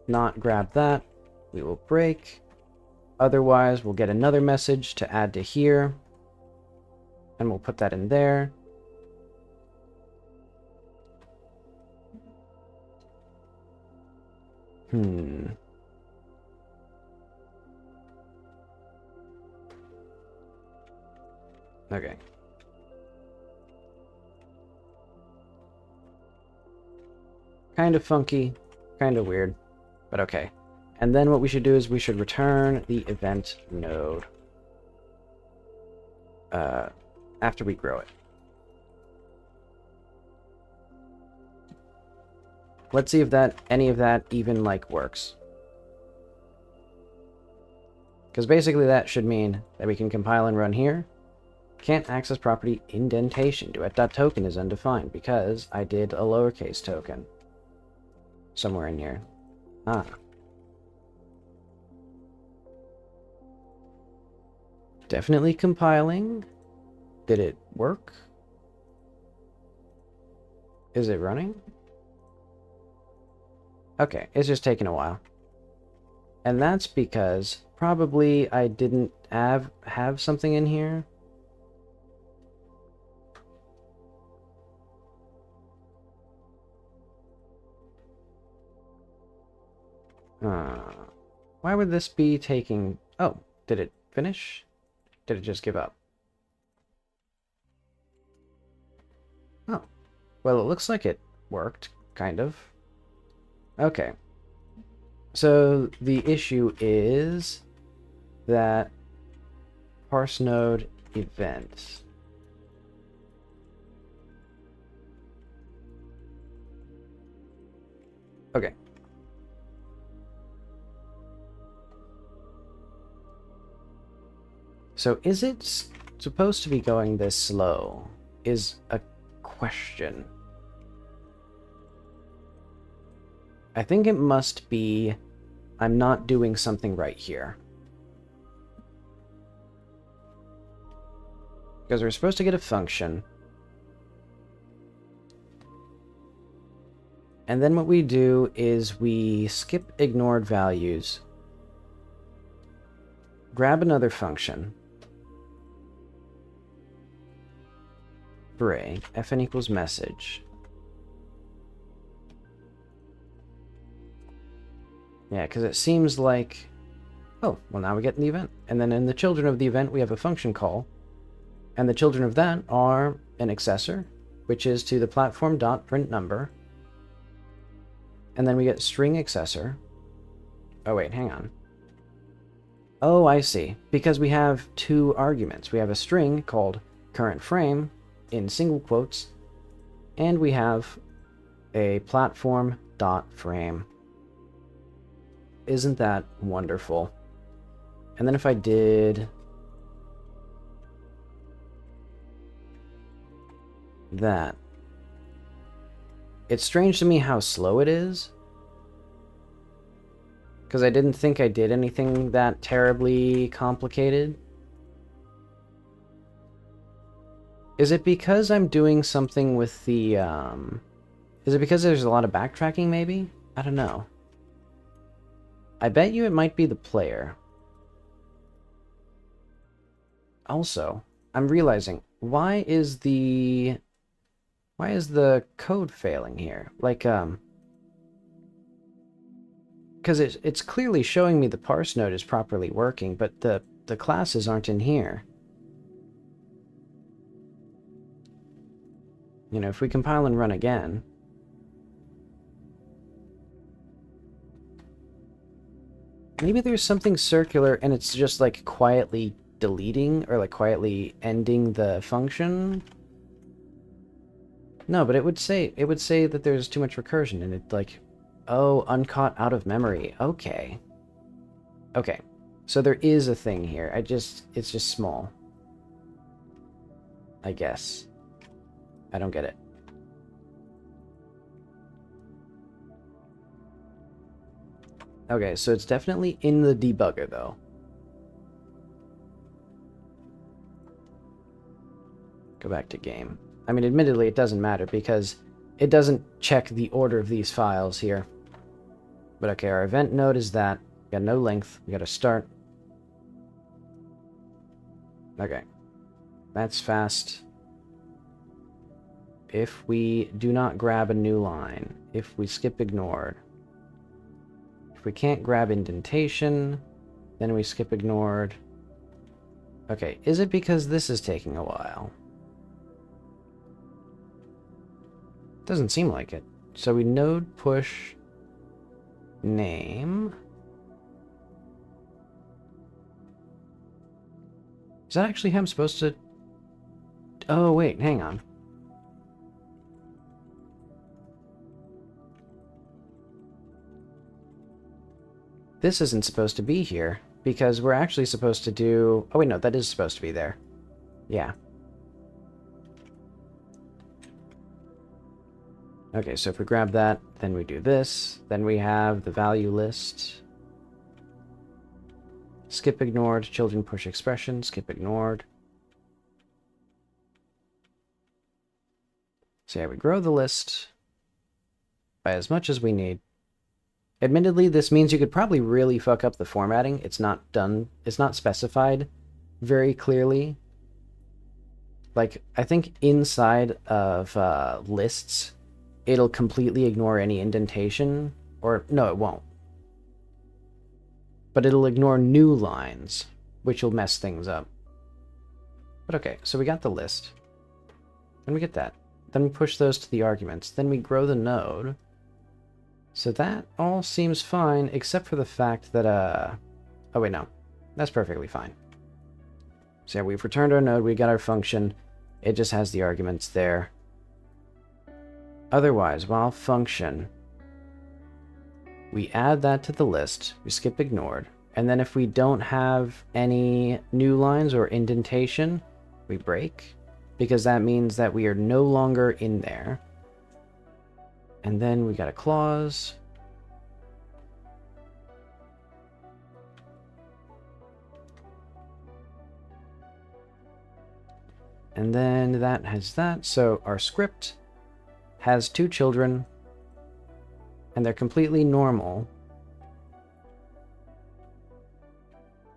not grab that, we will break. Otherwise, we'll get another message to add to here, and we'll put that in there. Okay. Kind of funky, kind of weird, but okay. And then what we should do is we should return the event node after we grow it. Let's see if any of that even like works. Because basically that should mean that we can compile and run here. Can't access property indentation. Duet.token is undefined because I did a lowercase token somewhere in here. Ah. Definitely compiling. Did it work? Is it running? Okay, it's just taking a while. And that's because probably I didn't have something in here. Why would this be taking... Oh, did it finish? Did it just give up? Oh. Well, it looks like it worked, kind of. Okay. So the issue is that parse node event. Okay. So is it supposed to be going this slow? Is a question. I think it must be I'm not doing something right here. Because we're supposed to get a function. And then what we do is we skip ignored values. Grab another function. Break fn equals message. Yeah, because it seems like... Oh, well now we get in the event. And then in the children of the event we have a function call. And the children of that are an accessor, which is to the platform.printNumber. And then we get string accessor. Oh wait, hang on. Oh, I see. Because we have two arguments. We have a string called current frame in single quotes, and we have a platform.frame. Isn't that wonderful? And then if I did that, it's strange to me how slow it is, because I didn't think I did anything that terribly complicated. Is it because I'm doing something with the, is it because there's a lot of backtracking, maybe? I don't know. I bet you it might be the player. Also, I'm realizing, why is the code failing here? Like, because it's clearly showing me the parse node is properly working, but the classes aren't in here. You know, if we compile and run again... Maybe there's something circular and it's just like quietly deleting or like quietly ending the function. No, but it would say that there's too much recursion, and it like, oh, uncaught out of memory. Okay. Okay. So there is a thing here. It's just small. I guess. I don't get it. Okay, so it's definitely in the debugger, though. Go back to game. I mean, admittedly, it doesn't matter, because it doesn't check the order of these files here. But okay, our event node is that. We got no length. We got a start. Okay. That's fast. If we do not grab a new line, if we skip ignored, if we can't grab indentation, then we skip ignored. Okay, is it because this is taking a while? Doesn't seem like it. So we node push name. Is that actually how I'm supposed to... Oh, wait, hang on. This isn't supposed to be here, because we're actually supposed to do... Oh, wait, no, that is supposed to be there. Yeah. Okay, so if we grab that, then we do this. Then we have the value list. Skip ignored, children push expression, skip ignored. So yeah, we grow the list by as much as we need. Admittedly, this means you could probably really fuck up the formatting. It's not done, it's not specified very clearly. Like, I think inside of lists, it'll completely ignore any indentation. Or, no, it won't. But it'll ignore new lines, which will mess things up. But okay, so we got the list. Then we get that. Then we push those to the arguments. Then we grow the node. So that all seems fine, except for the fact that, oh wait, no. That's perfectly fine. So yeah, we've returned our node, we got our function. It just has the arguments there. Otherwise, while function, we add that to the list, we skip ignored, and then if we don't have any new lines or indentation, we break, because that means that we are no longer in there. And then we got a clause. And then that has that, so our script has two children, and they're completely normal.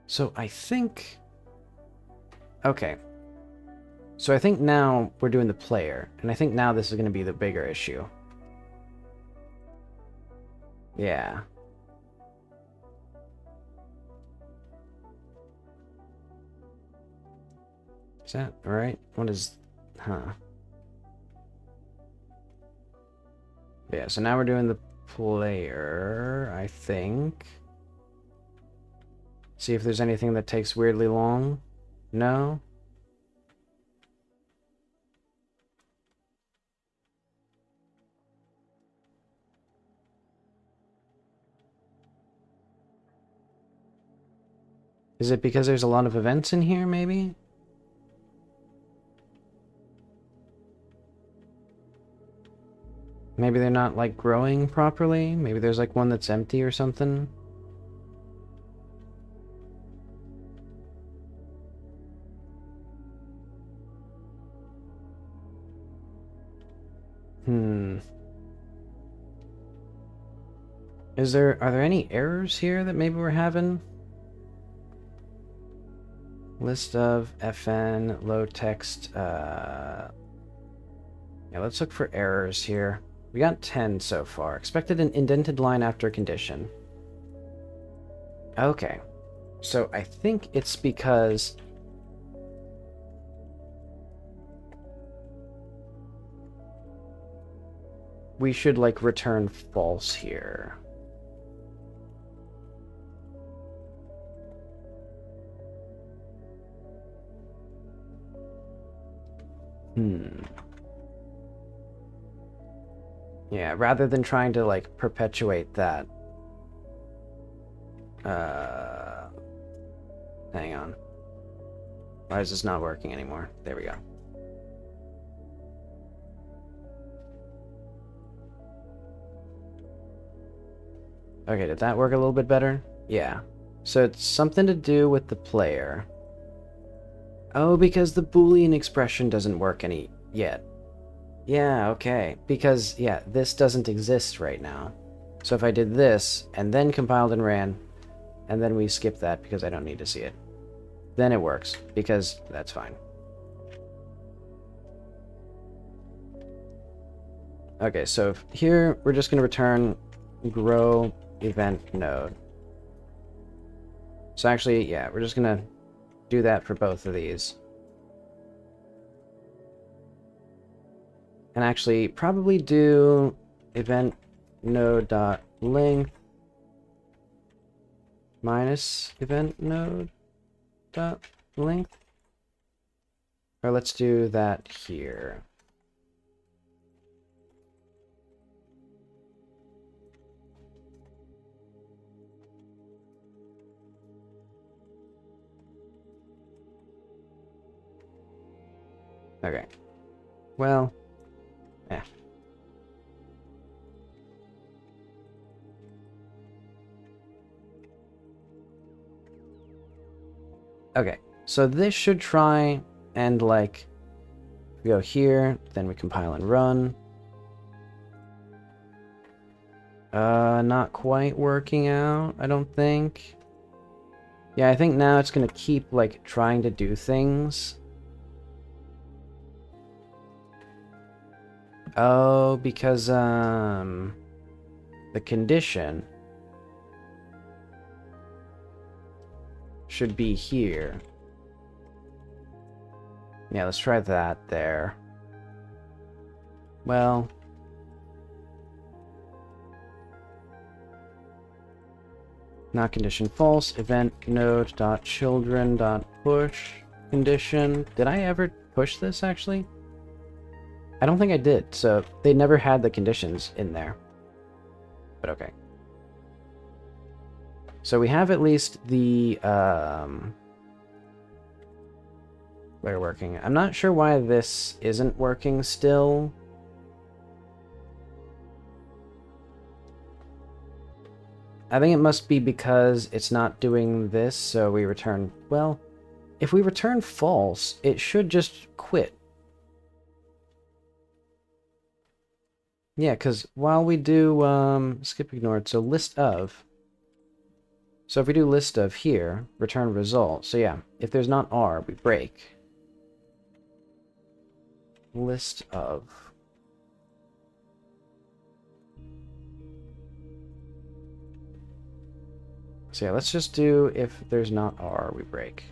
So I think... Okay. So I think now we're doing the player, and I think now this is going to be the bigger issue. Yeah. Is that right? What is... Huh. Yeah, so now we're doing the player, I think. See if there's anything that takes weirdly long. No? Is it because there's a lot of events in here, maybe? Maybe they're not, like, growing properly? Maybe there's, like, one that's empty or something? Are there any errors here that maybe we're having? List of FN, low text, yeah, let's look for errors here. We got 10 so far. Expected an indented line after condition. Okay. So I think it's because... we should, like, return false here. Yeah, rather than trying to, like, perpetuate that. Hang on. Why is this not working anymore? There we go. Okay, did that work a little bit better? Yeah. So it's something to do with the player. Oh, because the Boolean expression doesn't work any yet. Yeah, okay. Because, yeah, this doesn't exist right now. So if I did this, and then compiled and ran, and then we skip that because I don't need to see it, then it works, because that's fine. Okay, so here we're just going to return grow event node. So actually, yeah, we're just going to do that for both of these. And actually, probably do event node dot length minus event node dot length. Or let's do that here. Okay. Well, yeah. Okay, so this should try and, like, we go here, then we compile and run. Not quite working out, I don't think. Yeah, I think now it's gonna keep, like, trying to do things. Oh, because, the condition should be here. Yeah, let's try that there. Well, not condition false, event node dot children dot push condition. Did I ever push this actually? I don't think I did, so they never had the conditions in there. But okay. So we have at least the they're working. I'm not sure why this isn't working still. I think it must be because it's not doing this, so we return... Well, if we return false, it should just quit. Yeah, because while we do... skip ignored, so list of... So if we do list of here, return result. So yeah, if there's not R, we break. List of... So yeah, let's just do if there's not R, we break.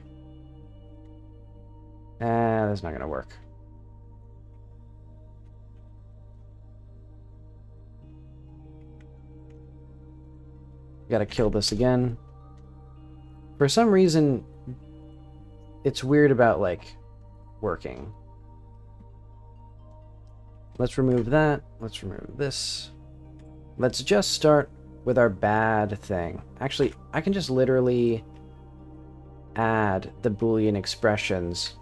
That's not gonna work. Gotta kill this again. For some reason, it's weird about, like, working. Let's remove that. Let's remove this. Let's just start with our bad thing. Actually, I can just literally add the Boolean expressions.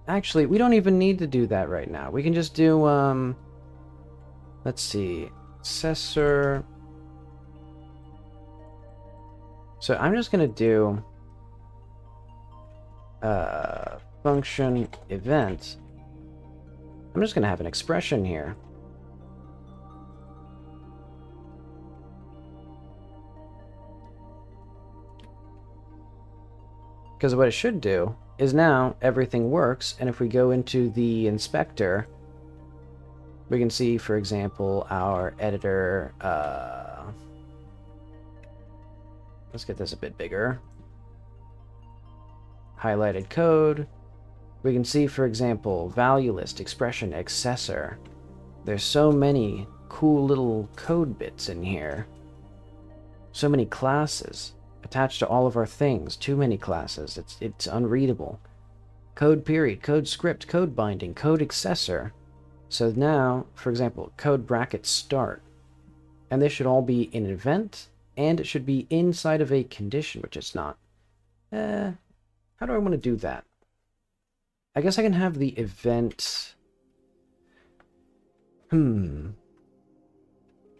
Actually, we don't even need to do that right now. We can just do, let's see, parser. So I'm just gonna do function event. I'm just gonna have an expression here. Because what it should do is now everything works, and if we go into the inspector, we can see, for example, our editor. Let's get this a bit bigger. Highlighted code. We can see, for example, value list, expression, accessor. There's so many cool little code bits in here. So many classes attached to all of our things. Too many classes. It's unreadable. code period, code script, code binding, code accessor. So now, for example, code bracket start. And this should all be in an event, and it should be inside of a condition, which it's not. How do I want to do that? I guess I can have the event... And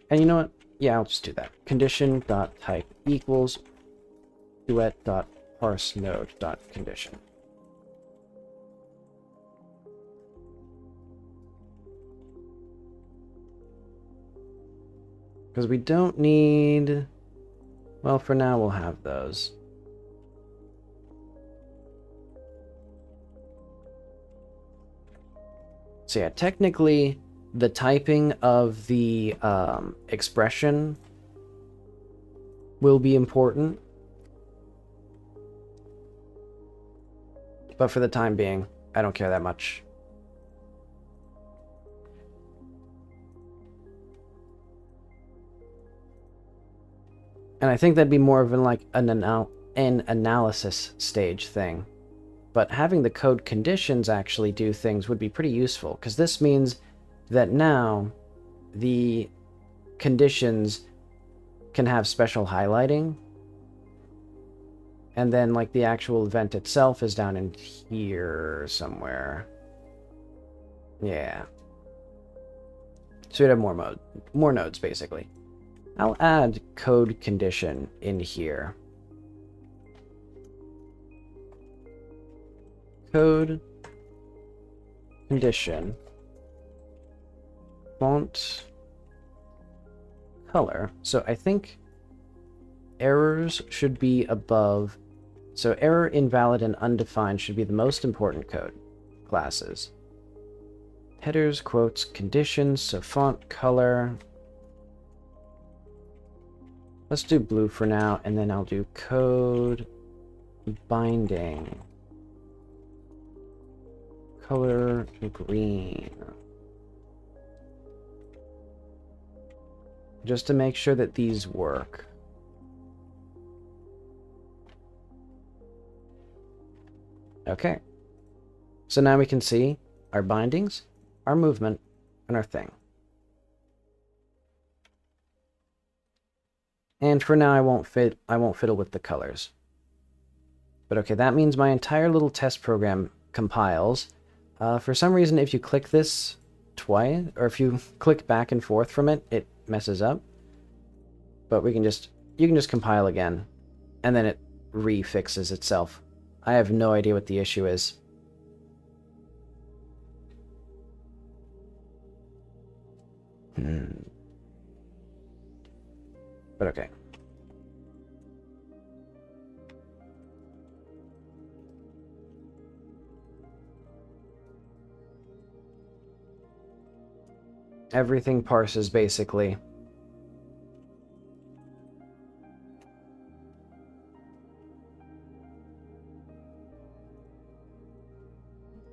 you know what? Yeah, I'll just do that. Condition.type equals duet.parseNode.condition. Because we don't need... Well, for now we'll have those. So yeah, technically, the typing of the expression will be important. But for the time being, I don't care that much. And I think that'd be more of an analysis stage thing. But having the code conditions actually do things would be pretty useful, because this means that now the conditions can have special highlighting. And then, like, the actual event itself is down in here somewhere. Yeah. So we'd have more nodes, basically. I'll add code condition in here. Code condition font color. So I think errors should be above. So error, invalid, and undefined should be the most important code classes. Headers, quotes, conditions, so font color. Let's do blue for now, and then I'll do code binding. Color green. Just to make sure that these work. Okay. So now we can see our bindings, our movement, and our thing. And for now I won't fiddle with the colors. But okay, that means my entire little test program compiles. For some reason, if you click this twice, or if you click back and forth from it, it messes up. But you can just compile again, and then it refixes itself. I have no idea what the issue is. But okay. Everything parses, basically.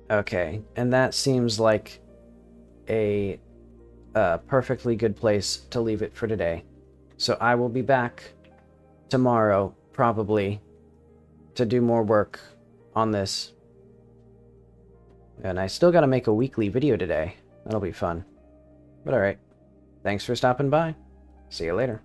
Okay, and that seems like a perfectly good place to leave it for today. So I will be back tomorrow, probably, to do more work on this. And I still gotta make a weekly video today. That'll be fun. But alright. Thanks for stopping by. See you later.